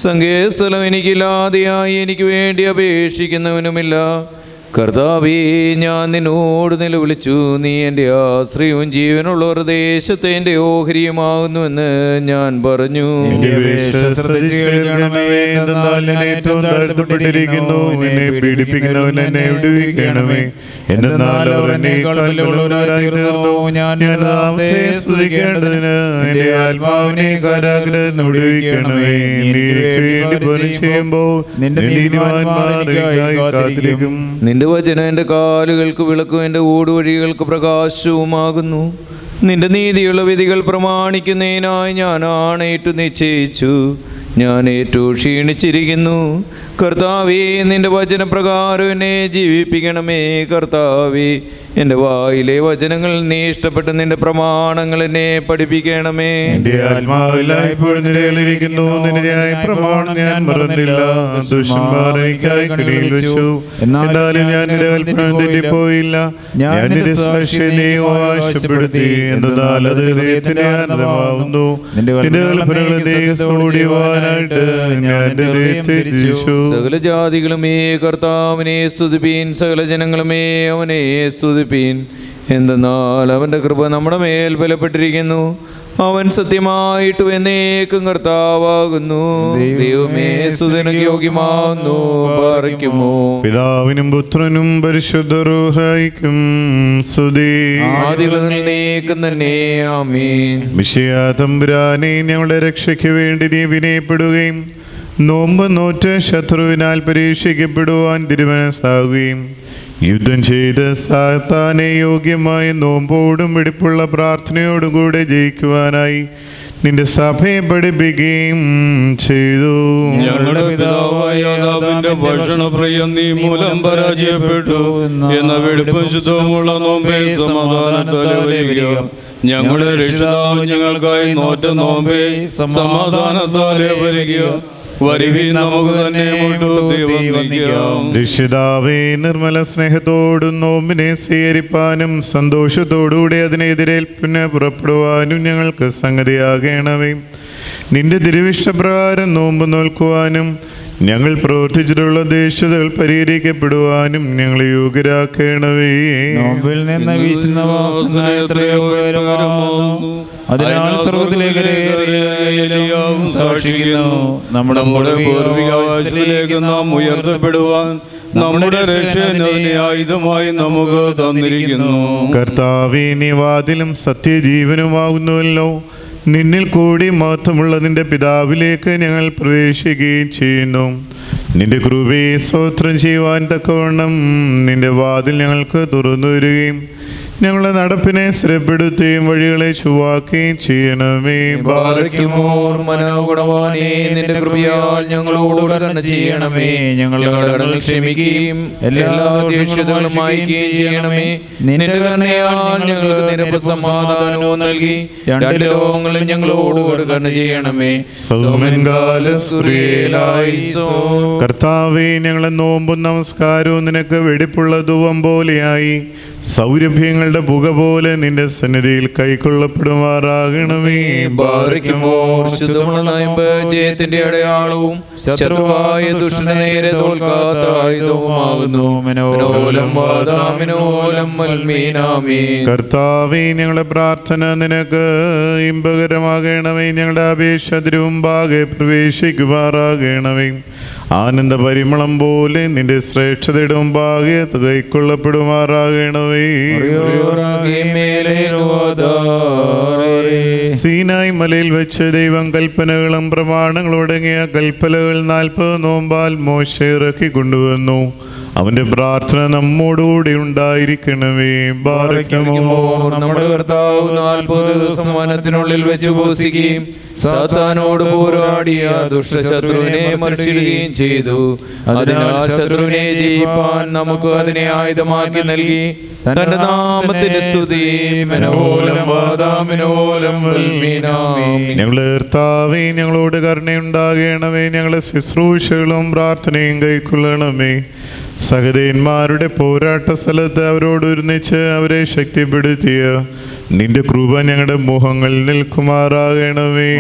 സങ്കേതസ്ഥലം എനിക്കില്ലാതെയായി, എനിക്ക് വേണ്ടി അപേക്ഷിക്കുന്നവനുമില്ല. കർത്താവേ, ഞാൻ നിന്നോട് നിലവിളിച്ചു. നീ എൻ്റെ ആശ്രയവും ജീവനുള്ളവർ ദേശത്തെ എൻ്റെ ഓഹരിയുമാകുന്നുവെന്ന് ഞാൻ പറഞ്ഞു. എന്റെ അപേക്ഷ ശ്രദ്ധിച്ച് കേൾക്കണമേ. എന്തെന്നാൽ ഞാൻ ഏറ്റവും താഴ്ത്തപ്പെട്ടിരിക്കുന്നു. എന്നെ പീഡിപ്പിക്കുന്നവൻ എന്നെ വിടുവിക്കണമേ. എന്തെന്നാൽ അവർ എന്നേക്കാൾ ബലമുള്ളവരായി തീർന്നു. ഞാൻ നാമത്തെ സ്തുതിക്കേണ്ടതിന് എന്റെ ആത്മാവിനെ കാരാഗ്രഹത്തിൽ വിടുവിക്കണമേ. നീ എനിക്ക് വേണ്ടി പണി ചെയ്യുമ്പോൾ നിന്റെ നീതിമാന്മാർക്കായി കാത്തിരിക്കും. നിന്റെ വചനം എൻ്റെ കാലുകൾക്ക് വിളക്കും എൻ്റെ ഊടുവഴികൾക്ക് പ്രകാശവുമാകുന്നു. നിന്റെ നീതിയുള്ള വിധികൾ പ്രമാണിക്കുന്നതിനായി ഞാൻ ആണയിട്ട് നിശ്ചയിച്ചു. ഞാൻ ഏറ്റവും ക്ഷീണിച്ചിരിക്കുന്നു. കർത്താവേ, നിന്റെ വചനപ്രകാരം എന്നെ ജീവിപ്പിക്കണമേ. കർത്താവേ, എൻ്റെ വായിലെ വചനങ്ങൾ നീ ഇഷ്ടപ്പെട്ട് നിന്റെ പ്രമാണങ്ങൾ എന്നെ പഠിപ്പിക്കണമേ. എന്റെ ആത്മാവില്ലായ്പോഴും നിലയിലിരിക്കുന്നു. നിന്റെ ന്യായ പ്രമാണം ഞാൻ മറന്നില്ല. ദുഷ്ടന്മാർ എനിക്കായി കെണിയിൽ വെച്ചു. എന്നാലും ഞാൻ നിന്റെ കൽപ്പന തെറ്റിപ്പോയില്ല. ഞാൻ നിന്റെ സാക്ഷിയെ നീ ആവശ്യപ്പെടുത്തി. എന്നാൽ അത് ഹൃദയത്തിന് ആനന്ദമാകുന്നു. നിന്റെ കൽപ്പനകൾ ഓടിയുവാനായിട്ട് ഞാൻ എന്റെ ഹൃദയത്തെ തിരിച്ചു. സകല ജാതികളുമേ കർത്താവിനെ സ്തുതിപ്പീൻ. സകല ജനങ്ങളുമേ അവനെ സ്തുതിപ്പീൻ. എന്തെന്നാൽ അവൻ്റെ കൃപ നമ്മുടെ മേൽ ബലപ്പെട്ടിരിക്കുന്നു. അവൻ സത്യമായിട്ട് എന്നേക്കും കർത്താവാകുന്നു. ദൈവമേ, സ്തുതിക്ക് യോഗ്യമാകുന്നു. പാർക്കുമോ. പിതാവിനും പുത്രനും പരിശുദ്ധ റൂഹായിക്കും സ്തുതി. ആദിമുതൽ നീക്കും തന്നെ. ആമീൻ. മിശിഹാ തമ്പുരാനെ, ഞങ്ങളുടെ രക്ഷയ്ക്ക് വേണ്ടി നീ വിനയപ്പെടുകയും നോമ്പ് നോറ്റ് ശത്രുവിനാൽ പരീക്ഷിക്കപ്പെടുവാൻ തിരുമനസ്സാകുകയും യുദ്ധം ചെയ്ത് സാത്താനെ യോഗ്യമായ നോമ്പോടും വെടിപ്പുള്ള പ്രാർത്ഥനയോടും കൂടെ ജയിക്കുവാനായി നിന്റെ സഭയെ പഠിപ്പിക്കുകയും ചെയ്തു. ഞങ്ങളുടെ പിതാവായ ആദാമിന്റെ ഭക്ഷണപ്രിയം നീ മൂലം പരാജയപ്പെട്ടു എന്ന വെടിപ്പും ശുദ്ധവുമുള്ള നോമ്പേ സമാധാനത്താലെ വരിക. ഞങ്ങളുടെ രക്ഷിതാവ് ഞങ്ങൾക്കായി നോറ്റ നോമ്പേ സമാധാനത്താലെ വരിക. വരുവി നമുക്ക് തന്നെ രക്ഷിതാവേ, നിർമ്മല സ്നേഹത്തോടും നോമ്പിനെ സ്വീകരിപ്പാനും സന്തോഷത്തോടുകൂടി അതിനെതിരേൽപ്പിന് പുറപ്പെടുവാനും ഞങ്ങൾക്ക് സംഗതിയാകണമേ. നിന്റെ തിരുവിഷ്ടപ്രകാരം നോമ്പ് നോൽക്കുവാനും ഞങ്ങൾ പ്രവർത്തിച്ചിട്ടുള്ള ദേശതകൾ പരിഹരിക്കപ്പെടുവാനും ഞങ്ങളെ യോഗ്യരാക്കണമേ. നോമ്പിൽ നിന്ന് വീശുന്ന വാസന എത്രയോ ഉയരമാകുന്നു. അതിനാൽ സ്വർഗ്ഗത്തിലേക്ക് സാക്ഷിക്കുന്നു. നമ്മുടെ പൂർവികാവസ്ഥയിലേക്ക് നാം ഉയർത്തപ്പെടുവാൻ നമ്മുടെ രക്ഷയുടെ ആയുധമായി നമുക്ക് തന്നിരിക്കുന്നു. കർത്താവേ, നീ വാതിലും സത്യജീവനുമാകുന്നുവല്ലോ. നിന്നിൽ കൂടി മഹത്വമുള്ള നിന്റെ പിതാവിലേക്ക് ഞങ്ങൾ പ്രവേശിക്കുകയും ചെയ്യുന്നു. നിന്റെ കൃപയെ സ്തോത്രം ചെയ്യുവാൻ തക്കവണ്ണം നിന്റെ വാതിൽ ഞങ്ങൾക്ക് തുറന്നു വരികയും ഞങ്ങളുടെ നടപ്പിനെ സ്ഥിരപ്പെടുത്തുകയും വഴികളെ ചുവാക്കുകയും ചെയ്യണമേ. നിന്റെ കൃപയാൽ ഞങ്ങളോട് കരുണ ചെയ്യണമേ. ഞങ്ങളുടെ കടങ്ങൾ ക്ഷമിക്കുകയും എല്ലാ ദേഷ്യതകളും മായ്ക്കുകയും ചെയ്യണമേ. നിന്റെ കരുണയാൽ ഞങ്ങൾക്ക് നിരപ്പ് സമാധാനവും നൽകി രണ്ട് ലോകങ്ങളും ഞങ്ങളോട് കരുണ ചെയ്യണമേ. കർത്താവേ, ഞങ്ങളെ നോമ്പും നമസ്കാരവും നിനക്ക് വെടിപ്പുള്ള ധൂപം പോലെയായി സൗരഭ്യങ്ങളുടെ പുക പോലെ നിന്റെ സന്നിധിയിൽ കൈക്കൊള്ളപ്പെടുമാറാകണമേ. ജയത്തിന്റെ അടയാളവും ശത്രുവായ ദുഷ്ടനെ നേരെ തോൽക്കാത്ത ആയുധവുമാകുന്നു. കർത്താവേ, ഞങ്ങളുടെ പ്രാർത്ഥന നിനക്ക് ഇമ്പകരമാകണമേ. ഞങ്ങളുടെ അപേക്ഷ തിരുമുമ്പാകെ പ്രവേശിക്കുമാറാകണമേ. ആനന്ദ പരിമളം പോലെ നിന്റെ ശ്രേഷ്ഠതയുടെ മുമ്പാകെ കൈക്കൊള്ളപ്പെടുമാറാകണമേ. സീനായി മലയിൽ വെച്ച് ദൈവം കൽപ്പനകളും പ്രമാണങ്ങളും അടങ്ങിയ കൽപ്പനകൾ 40 നോമ്പാൽ മോശെ ഇറക്കി കൊണ്ടുവന്നു. അവന്റെ പ്രാർത്ഥന നമ്മോടുകൂടി ഉണ്ടായിരിക്കണമേ. നമ്മുടെ കർത്താവ് 40 ദിവസം വനത്തിനുള്ളിൽ വെച്ച് ഉപവസിക്കുകയും സാത്താനോട് പോരാടിയ ദുഷ്ടശത്രുവിനെ മറിച്ചിടുകയും ചെയ്തു. അതിനാൽ ശത്രുവിനെ ജയിപ്പാൻ നമുക്ക് അതിനെ ആയുധമാക്കി നൽകി തന്റെ നാമത്തിന്റെ സ്തുതി. ഞങ്ങളുടെ കർത്താവേ, ഞങ്ങളോട് കരുണയുണ്ടാകണമേ. ഞങ്ങളുടെ ശുശ്രൂഷകളും പ്രാർത്ഥനയും കൈക്കൊള്ളണമേ. സഹദേന്മാരുടെ പോരാട്ട സ്ഥലത്ത് അവരോട് ഒരുമിച്ച് അവരെ ശക്തിപ്പെടുത്തിയ നിന്റെ കൃപ ഞങ്ങളുടെ മുഖങ്ങളിൽ നിൽക്കുമാറാകണമേ.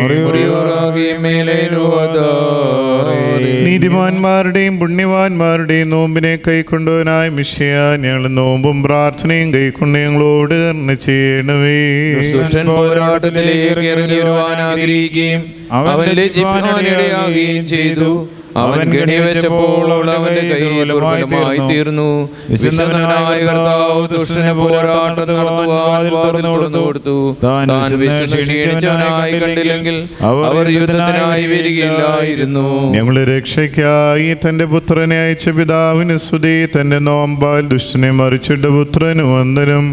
നീതിമാന്മാരുടെയും പുണ്യവാന്മാരുടെയും നോമ്പിനെ കൈക്കൊണ്ടവനായ മിശിയ, ഞങ്ങൾ നോമ്പും പ്രാർത്ഥനയും കൈക്കൊണ്ട് ഞങ്ങളോട് കരുണ ചെയ്യണമേ. ദുഷ്ടൻ പോരാട്ടത്തിലേക്ക് ഇറങ്ങി വരുവാൻ ആഗ്രഹിക്കുകയും അവൻ ലജ്ജിപ്പാനിടയാകുകയും ചെയ്തു. അവൻ കെണി വെച്ചപ്പോൾ അവന്റെ കൈ ദുർബലമായി തീർന്നു. വിശുദ്ധനായ കർത്താവ് ദുഷ്ടനെ പോരാട്ടം നടത്തുവാൻ വാതിൽ തുറന്നു കൊടുത്തു. താൻ ക്ഷീണിച്ചവനായി കണ്ടില്ലെങ്കിൽ അവർ യുദ്ധത്തിനായി വരികയില്ലായിരുന്നു. ഞങ്ങളുടെ രക്ഷയ്ക്കായി തന്റെ പുത്രനെ അയച്ച പിതാവിന് സ്തുതി. തന്റെ നോമ്പാൽ ദുഷ്ടനെ മറിച്ചിട്ട പുത്രന് വന്ദനം.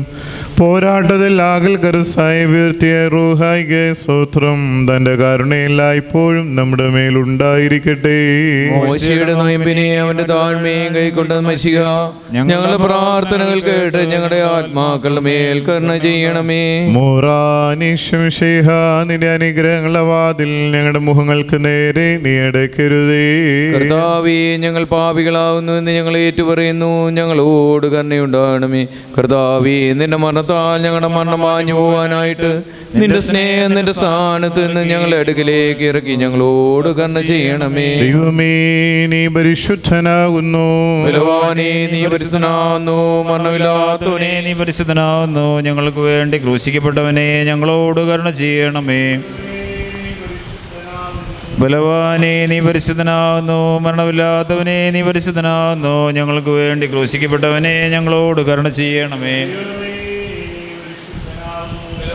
പോരാട്ടത്തിൽ ആകൽ കരുസായി വീർത്തിയ റൂഹായിക്ക് സ്തോത്രം. തന്റെ കരുണയില്ലായ്പ്പോഴും നമ്മുടെ മേലുണ്ടായിരിക്കട്ടെ. മോശയുടെ നൊയമ്പിനെ അവന്റെ താഴ്മയും കൈക്കൊണ്ട മശിഹ, ഞങ്ങളുടെ പ്രാർത്ഥനകൾ കേട്ട് ഞങ്ങളുടെ ആത്മാക്കളുടെ മേൽ കരുണ ചെയ്യണമേ. മോറാനിഷംഷേഹ, നിന്റെ അനുഗ്രഹങ്ങളുടെ വാതിൽ ഞങ്ങളുടെ മുഖങ്ങൾക്ക് നേരെ നീ അടയ്ക്കരുതേ. കർത്താവേ, ഞങ്ങൾ പാപികളാവുന്നു എന്ന് ഞങ്ങൾ ഏറ്റുപറയുന്നു. ഞങ്ങളോട് കരുണയുണ്ടാകണമേ. കർത്താവേ, നിന്റെ മരണത്താൽ ഞങ്ങളുടെ മരണം മാഞ്ഞു പോകാനായിട്ട് നിന്റെ സ്നേഹം നിന്റെ സ്ഥാനത്ത് നിന്ന് ഞങ്ങളുടെ അടുക്കിലേക്ക് ഇറക്കി ഞങ്ങളോട് കരുണ ചെയ്യണമേ. ദൈവമേ, നീ പരിശുദ്ധനാകുന്നു. ബലവാനേ, നീ പരിശുദ്ധനാകുന്നു. മരണമില്ലാത്തവനേ, നീ പരിശുദ്ധനാകുന്നു. ഞങ്ങൾക്ക് വേണ്ടി ക്രൂശിക്കപ്പെട്ടവനെ ഞങ്ങളോട് കരുണ ചെയ്യണമേ. ബലവാനേ, നീ പരിശുദ്ധനാകുന്നു. മരണമില്ലാത്തവനെ, നീ പരിശുദ്ധനാകുന്നു. ഞങ്ങൾക്ക് വേണ്ടി ക്രൂശിക്കപ്പെട്ടവനെ ഞങ്ങളോട് കരുണ ചെയ്യണമേ.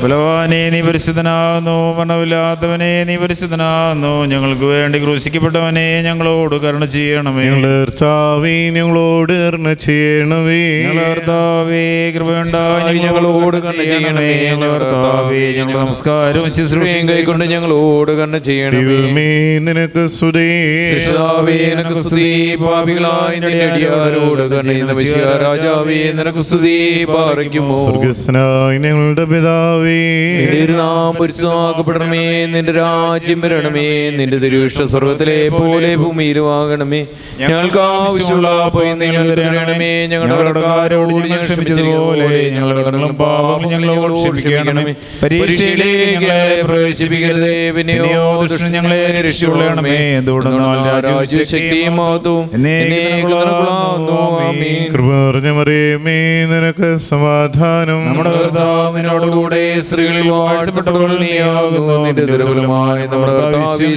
ബലവാനേ, നീ പരിശുദ്ധനാകുന്നു. മരണമില്ലാത്തവനെ, നീ പരിശുദ്ധനാകുന്നു. ഞങ്ങൾക്ക് വേണ്ടി ക്രൂശിക്കപ്പെട്ടവനെ ഞങ്ങളോട് കരുണ ചെയ്യണമേ. കർത്താവേ, ഞങ്ങളോട് കരുണ ചെയ്യണമേ. കർത്താവേ, കൃപയുണ്ടായി ഞങ്ങളോട് കരുണ ചെയ്യണമേ. കർത്താവേ, ഞങ്ങൾ നമസ്കാരവും ശുശ്രൂഷയും കൈക്കൊണ്ട് ഞങ്ങളോട് കരുണ ചെയ്യണമേ. ദൈവമേ, നിനക്ക് സ്തുതി. കർത്താവേ, നിനക്ക് സ്തുതി. പാപികളായ നിന്റെ അടിയാരോട് കരുണ ചെയ്യുന്ന മശിഹ രാജാവേ, നിനക്ക് സ്തുതി. പാർക്കുമോ. സ്വർഗ്ഗസ്ഥനായ ഞങ്ങളുടെ പിതാവേ, നിന്റെ നാമം പരിശുദ്ധമാക്കപ്പെടണമേ. നിന്റെ രാജ്യം വരണമേ. നിന്റെ തിരുവിഷ്ടം സ്വർഗ്ഗത്തിലെ പോലെ ഭൂമിയിലും ആകണമേ. ഞങ്ങൾക്ക് ആവശ്യമുള്ള ഞങ്ങൾക്ക് തരണമേ. ഞങ്ങളുടെ കടക്കാരോട് ഞങ്ങൾ ക്ഷമിച്ചതുപോലെ ഞങ്ങളുടെ കടങ്ങളും പാപങ്ങളും ഞങ്ങളോട് ക്ഷമിക്കണമേ. പരീക്ഷയിലേക്ക് ഞങ്ങളെ പ്രവേശിപ്പിക്കരുതേ. പിന്നെയോ ദുഷ്ടൻ ഞങ്ങളെ രക്ഷിച്ചുകൊള്ളണമേ. എന്തുകൊണ്ടെന്നാൽ രാജ്യവും ശക്തിയും മഹത്വവും എന്നേക്കുമുള്ളതാകുന്നു. ആമേൻ. കൃപ നിറഞ്ഞ മറിയമേ, നിനക്ക് സമാധാനം. നമ്മുടെ കർത്താവിനോടുകൂടെ സ്ത്രീകളിൽ വാഴ്ത്തപ്പെട്ടവൾ നീയാകുന്നു. നിന്റെ ദുർബലമായ നമ്മുടെ കർത്താവ്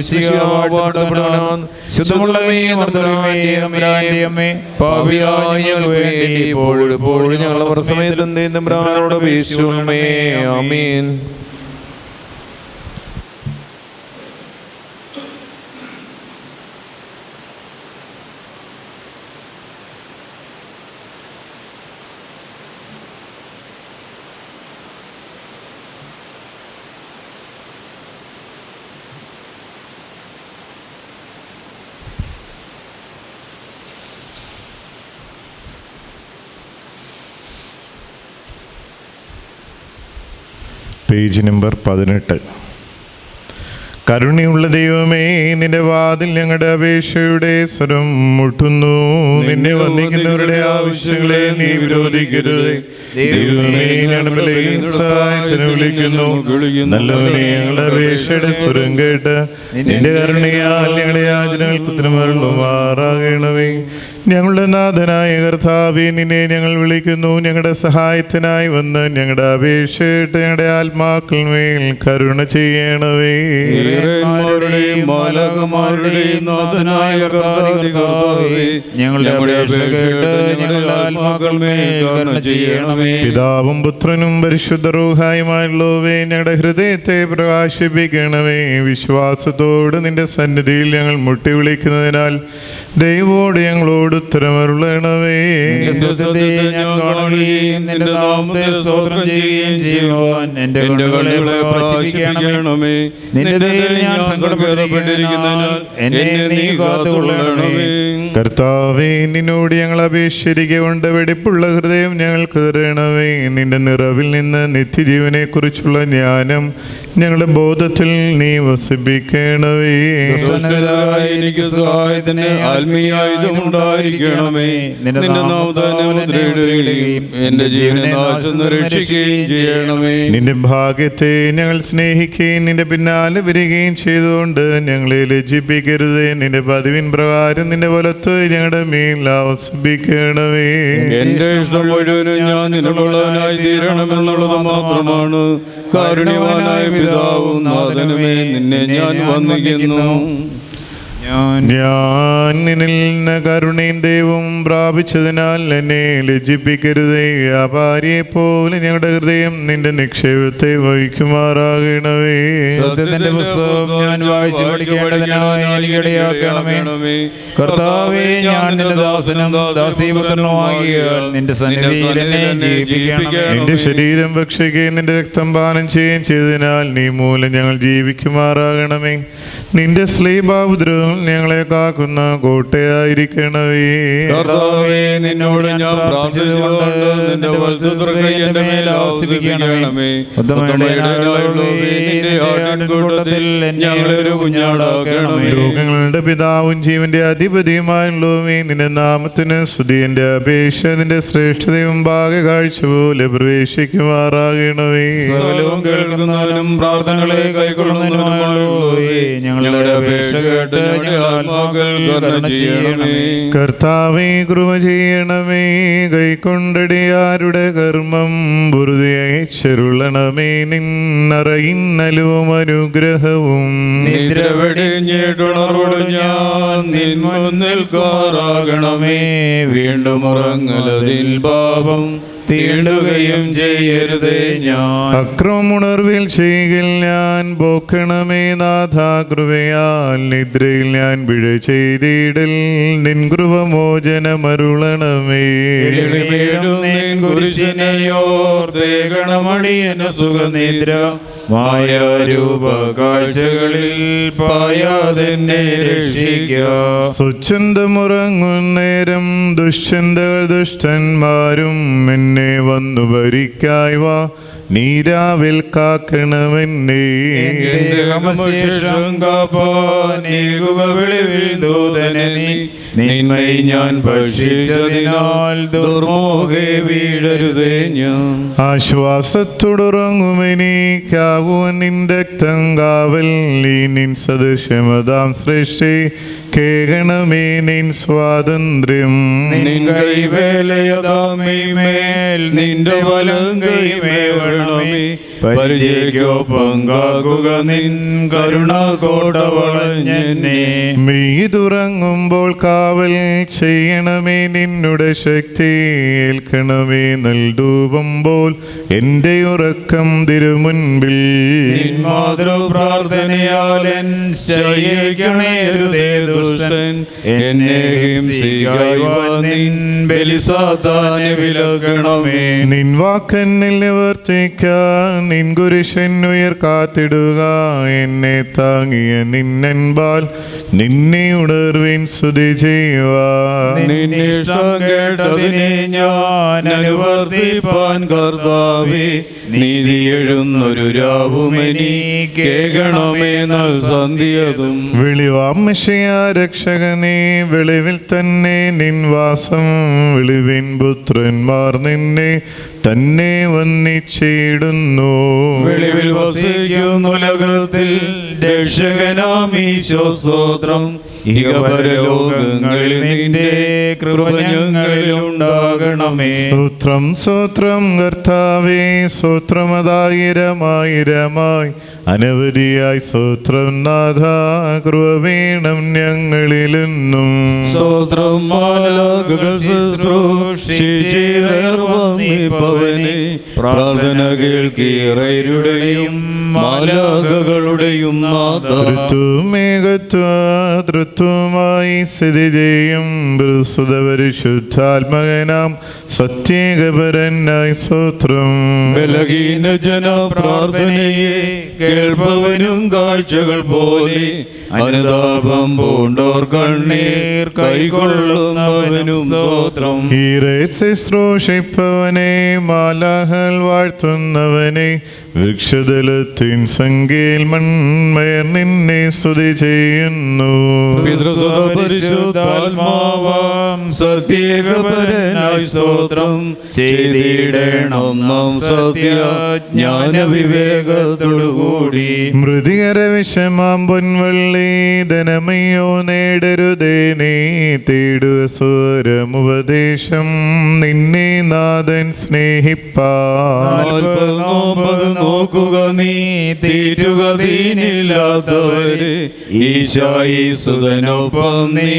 വാഴ്ത്തപ്പെടാൻ ശുദ്ധമുള്ളവേ, തമ്പുരാന്റെ അമ്മേ, പാപിയായ ഞങ്ങൾക്ക് വേണ്ടി ഇപ്പോഴും ഞങ്ങളുടെ സമയത്ത് തമ്പുരാനോട് അപേക്ഷിക്കണമേ. ആമേൻ. Page number 18. കരുണയുള്ള ദൈവമേ, നിന്റെ വാതിൽ ഞങ്ങളുടെ അപേക്ഷയുടെ സ്വരം മുട്ടുന്നു. നിന്നെ വന്ദിക്കുന്നവരുടെ ആവശ്യങ്ങളെ നീ വിരോധിക്കരുത്. ദൈവമേ, ഞങ്ങളുടെ സഹായത്തിന് വിളിക്കുന്നു. നല്ലവനെ, ഞങ്ങളുടെ അപേക്ഷയുടെ സ്വരം കേട്ട് നിന്റെ കരുണയാൽ ഞങ്ങളുടെ യാചനകൾക്ക് ഉത്തരമരുളുമാറാകണമേ. ഞങ്ങളുടെ നാഥനായ കർത്താവേ, നിന്നെ ഞങ്ങൾ വിളിക്കുന്നു. ഞങ്ങളുടെ സഹായത്തിനായി വന്ന് ഞങ്ങളുടെ അപേക്ഷയിട്ട് ഞങ്ങളുടെ ആത്മാക്കളിന്മേൽ കരുണ ചെയ്യണമേ. പിതാവും പുത്രനും പരിശുദ്ധ റൂഹായുമായുള്ളവേ, ഞങ്ങളുടെ ഹൃദയത്തെ പ്രകാശിപ്പിക്കണമേ. വിശ്വാസത്തോട് നിന്റെ സന്നിധിയിൽ ഞങ്ങൾ മുട്ടി വിളിക്കുന്നതിനാൽ ദൈവോട് ഞങ്ങളോട് ഉത്തരമരുളണമേ. കർത്താവേ, നിന്നോട് ഞങ്ങൾ അപേക്ഷിച്ചിരിക്കൊണ്ട് വെടിപ്പുള്ള ഹൃദയം ഞങ്ങൾക്ക് തരണമേ. നിന്റെ നിറവിൽ നിന്ന് നിത്യജീവനെ കുറിച്ചുള്ള ജ്ഞാനം ഞങ്ങളുടെ ബോധത്തിൽ നീ വസിപ്പിക്കണമേ. ദുഷ്ടരായ എനിക്ക് സഹായത്തിന് ആത്മീയായുധം ഉണ്ടായിരിക്കണമേ. നിന്റെ നാമത്തെ മുദ്രയിടുകയും എന്റെ ജീവനെ നാശം രക്ഷിക്കുകയും ചെയ്യണമേ. നിന്റെ ഭാഗ്യത്തെ ഞങ്ങൾ സ്നേഹിക്കുകയും നിന്റെ പിന്നാലെ വരികയും ചെയ്തുകൊണ്ട് ഞങ്ങളെ ലജ്ജിപ്പിക്കരുതേ. നിന്റെ പതിവിൻ പ്രകാരം നിന്റെ വലത്ത് ഞങ്ങളുടെ മേൽ ആവസിപ്പിക്കണമേ. എന്റെ ഇഷ്ടം മുഴുവനും ഞാൻ നിനക്കുള്ളവനായി തീരണമെന്നുള്ളത് മാത്രമാണ്. കാരുണ്യവാനായ പിതാവും നാഥനുമേ, നിന്നെ ഞാൻ വന്ദിക്കുന്നു. ഞാൻ നിന്നിൽ നിന്ന് കരുണയും ദൈവവും പ്രാപിച്ചതിനാൽ എന്നെ ലജ്ജിപ്പിക്കരുതേ. വ്യാപാരിയെ പോലെ ഞങ്ങളുടെ ഹൃദയം നിന്റെ നിക്ഷേപത്തെ വഹിക്കുമാറാകണമേ. സത്യത്തിന്റെ പുസ്തകം ഞാൻ വായിച്ചു പഠിക്കേണ്ടതിനായി ഇടയാക്കണമേ. കർത്താവേ, ഞാൻ നിന്റെ ദാസനും ദാസീപുത്രനുമാകിയാൽ നിന്റെ സന്നിധിയിൽ എന്നെ ജീവിപ്പിക്കണമേ. നിന്റെ ശരീരം ഭക്ഷിക്കുകയും നിന്റെ രക്തം പാനം ചെയ്യുകയും ചെയ്തതിനാൽ നീ മൂലം ഞങ്ങൾ ജീവിക്കുമാറാകണമേ. നിന്റെ സ്ലീബാപദ്രവം ഞങ്ങളെ കാക്കുന്ന കോട്ടയായിരിക്കണമേ. കർത്താവേ, നിന്നോട് ഞാൻ പ്രാർത്ഥിച്ചുകൊണ്ട് നിന്റെ വലതുകൈ എന്റെ മേൽ ആവസിപ്പിക്കണമേ. നിന്റെ ആട്ടിൻകൂട്ടത്തിൽ ഞങ്ങളെ ഒരു കുഞ്ഞാടാക്കണമേ. ലോകങ്ങളുടെ പിതാവും ജീവന്റെ അധിപതിയുമായുള്ളവേ, നിന്റെ നാമത്തിന് സ്തുതി. എന്റെ അപേക്ഷ നിന്റെ ശ്രേഷ്ഠതയും ഭാഗ്യ കാഴ്ച പോലെ പ്രവേശിക്കുമാറാകണമേ. സകലവും കേൾക്കുന്നവനും പ്രാർത്ഥനകളെ കൈക്കൊള്ളുന്നവനുമായുള്ളവേ, ഞങ്ങളുടെ അപേക്ഷ കേട്ട് ഞങ്ങളുടെ ആത്മാക്കൾ കരുണ ചെയ്യണമേ. കർത്താവേ, കൃപ ചെയ്യണമേ. കൈക്കൊണ്ടടിയാരുടെ കർമ്മം വെറുതെയായി ചെരുളണമേ. നിന്നറയിന്നലും അനുഗ്രഹവും നിദ്ര വെടിഞ്ഞിട്ടുണർവോട് ഞാൻ നിൻ മുന്നിൽ കാറാകണമേ. വീണ്ടും ഉറങ്ങലതിൽ പാപം തീണ്ടുകയും ചെയ്യരുതേ. ഞാൻ അക്രമുണർവിൽ ചെയ്യിൽ ഞാൻ പോക്കണമേ. നാഥ, കൃപയാൽ നിദ്രയിൽ ഞാൻ പിഴ ചെയ്തിടൽ നിൻ കൃപമോചനമരുളണമേ. കുരിശിനെയോർത്തേകണമടിയന സുഖനിദ്ര മായ രൂപ കാഴ്ചകളിൽ പായാതെന്നെ രക്ഷിക്കുക. സ്വച്ഛന്തമുറങ്ങുന്നേരം ദുശ്ചന്തകൾ ദുഷ്ടന്മാരും എന്നെ വന്നു ഭരിക്കായി വാ. നീരാവിൽ കാക്കണമെന്നേ. നിന്മൈ ഞാൻ ഭക്ഷിച്ചതിനാൽ ദുർമോഹേ വീഴരുതേ. ഞാൻ ആശ്വാസത്തോടുറങ്ങുമെനിക്കാകുവാൻ നിന്റെ രക്തങ്കാവൽ. നിൻ സദൃശമതാം സൃഷ്ടി കേകണമേ. നിൻ സ്വാതന്ത്ര്യം നിൻ കൈവേലയതാമേൽ നിന്റെ വലം കൈമേവണമേ. പരിചയക്കൊപ്പങ്കാകുക നിൻ കരുണ കോട്ട വളഞ്ഞെന്നെ. മെയ്തുറങ്ങുമ്പോൾ കാവൽ ചെയ്യണമേ. നിന്നുടെ ശക്തി ഏൽക്കണമേ. നൽധൂപമ്പോൾ എൻ്റെ ഉറക്കം തിരുമുൻപിൽ. നിൻ മാതൃ പ്രാർത്ഥനയാൽ എൻ ശയ്യയ്ക്കണയരുതേ ദുഷ്ടൻ. എന്നെ ഹിംസിക്കായി നിൻ ബലിസാത്താനെ വിലക്കണമേ. നിൻ വാക്കെന്നിൽ നിവർത്തിക്കാൻ നിൻ കുരിശനുയർ കാത്തിടുക. എന്നെ താങ്ങിയ നിന്നൻപാൽ നിന്നെ ഉണർവിൻ സ്തുതി ചെയ്യുവാൻ. നിന്നിഷ്ടം കേട്ടതിനെ ഞാൻ അനുവർത്തിപ്പാൻ കർത്താവേ. നീതി എഴുന്നൊരു രാവുമെനി കേൾക്കണമേ സന്ധ്യതും. വെളിവാം മെഷിയാ രക്ഷകനേ, വെളിവിൽ തന്നെ നിൻ വാസം. വെളിവിൻ പുത്രന്മാർ നിന്നെ തന്നെ വന്നിച്ചിടുന്നു. വെളിവിൽ വസിക്കുന്നുലകത്തിൽ രക്ഷകനാമീശോ സ്തോത്രം. ഇഹപരലോകങ്ങളിൽ നിന്റെ കൃപ ഞങ്ങളിൽ ഉണ്ടാകണമേ. സ്തോത്രം സ്തോത്രം കർത്താവേ, സ്തോത്രമതായിരമായിരമായി അനവധിയായി സ്തോത്രം നാഥ. കൃപ വേണം ഞങ്ങളിലെന്നും. സ്തോത്രം മാലാഖകൾ ശുശ്രൂഷിച്ചിറർവന്നിപ്പവനെ. പ്രാർത്ഥന കേൾക്കീറയുടെയും മാലാഖകളുടെയും നാഥ. തൃത്വമായി സ്ഥിതി ചെയ്യും പരിശുദ്ധാത്മകനാം സത്യേകപരനായി സ്തോത്രം. ബലഹീന ജന പ്രാർത്ഥനയെ കേൾപ്പവനും കാഴ്ചകൾ പോലെ അനുതാപം പൂണ്ടോർ കണ്ണീർ കൈകൊള്ളുന്നവനും സ്തോത്രം. ശുശ്രൂഷിപ്പവനെ മാലാഹകൾ വാഴ്ത്തുന്നവനെ വൃക്ഷതലത്തിൻ സംഖ്യയിൽ മൺമയർ നിന്നെ സ്തുതി ചെയ്യുന്നു. പിതൃസുത പരിശുദ്ധാത്മാവാം സത്യേകപരനായി സ്തോത്രം ചെയ്തിടണം നാം സത്യ ജ്ഞാന വിവേകത്തോടുകൂടി. മൃതികര വിഷമാം പൊൻവള്ളി ധനമയോ നേടരുതേ നീ തേടുക സ്വരമുപദേശം നിന്നെ നാഥൻ സ്നേഹിപ്പാൻ. നോക്കുക നീ തീരുക ദീനില്ലാത്തവരെ ഈശായി സുതനൊപ്പം നീ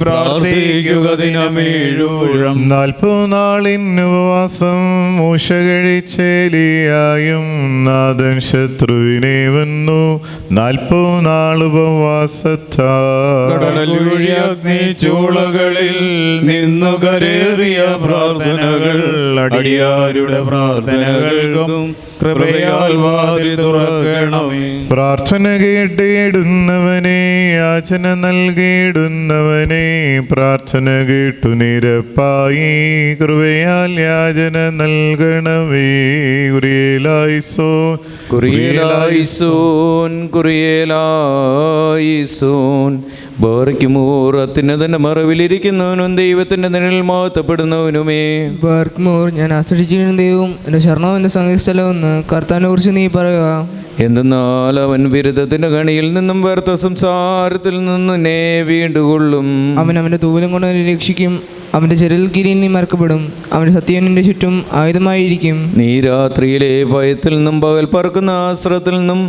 പ്രാർത്ഥിക്കുക ദിനമേഴൂഴം. 40 നാളിന് ഉപവാസം മൂശ കഴിച്ചേലിയായും നാഥൻ ശത്രുവിനെ വന്നു 40 നാൾ ഉപവാസത്താൽ. കടലുഴി അഗ്നി ചൂളകളിൽ നിന്നു കരേറിയ പ്രാർത്ഥനകൾ അടിയാരുടെ പ്രാർത്ഥനകൾക്കും കൃപയാൽ വാതിൽ തുറക്കണമേ. പ്രാർത്ഥന കേട്ടിടുന്നവനെ യാചന നൽകിയിടുന്നവനെ പ്രാർത്ഥന കേട്ടു നിരപ്പായി കൃപയാൽ യാചന നൽകണമേ. കുറിയേലായിസോൻ കുറിയേലായിസോൻ കുറിയേലായിസോൻ. ബോറയ്ക്കുമോർ അത്യുന്നതന്റെ മറവിലിരിക്കുന്നവനും ദൈവത്തിന്റെ നിഴൽ മാത്തപ്പെടുന്നവനുമേ. ബാർക്കുമോർ ഞാൻ ആശ്രയിച്ചിരുന്ന ദൈവവും എൻ്റെ ശരണവും എൻ്റെ സംഗീതസ്ഥലമെന്ന് കർത്താവിനെ കുറിച്ച് നീ പറയുക. എന്തെന്നാൽ അവൻ വിരുദ്ധത്തിന്റെ കണിയിൽ നിന്നും വ്യർത്ഥ സംസാരത്തിൽ നിന്നും എന്നെ വീണ്ടുകൊള്ളും. അവൻ അവൻ്റെ തൂവലും കൊണ്ട് എന്നെ രക്ഷിക്കും. അവൻ്റെ ചെറിയ കീഴിൽ നീ മറക്കപ്പെടും. അവൻ്റെ സത്യം നിന്റെ ചുറ്റും ആയുധമായിരിക്കും. നീ രാത്രിയിലെ ഭയത്തിൽ നിന്നും പകൽ പറക്കുന്ന ആശ്രത്തിൽ നിന്നും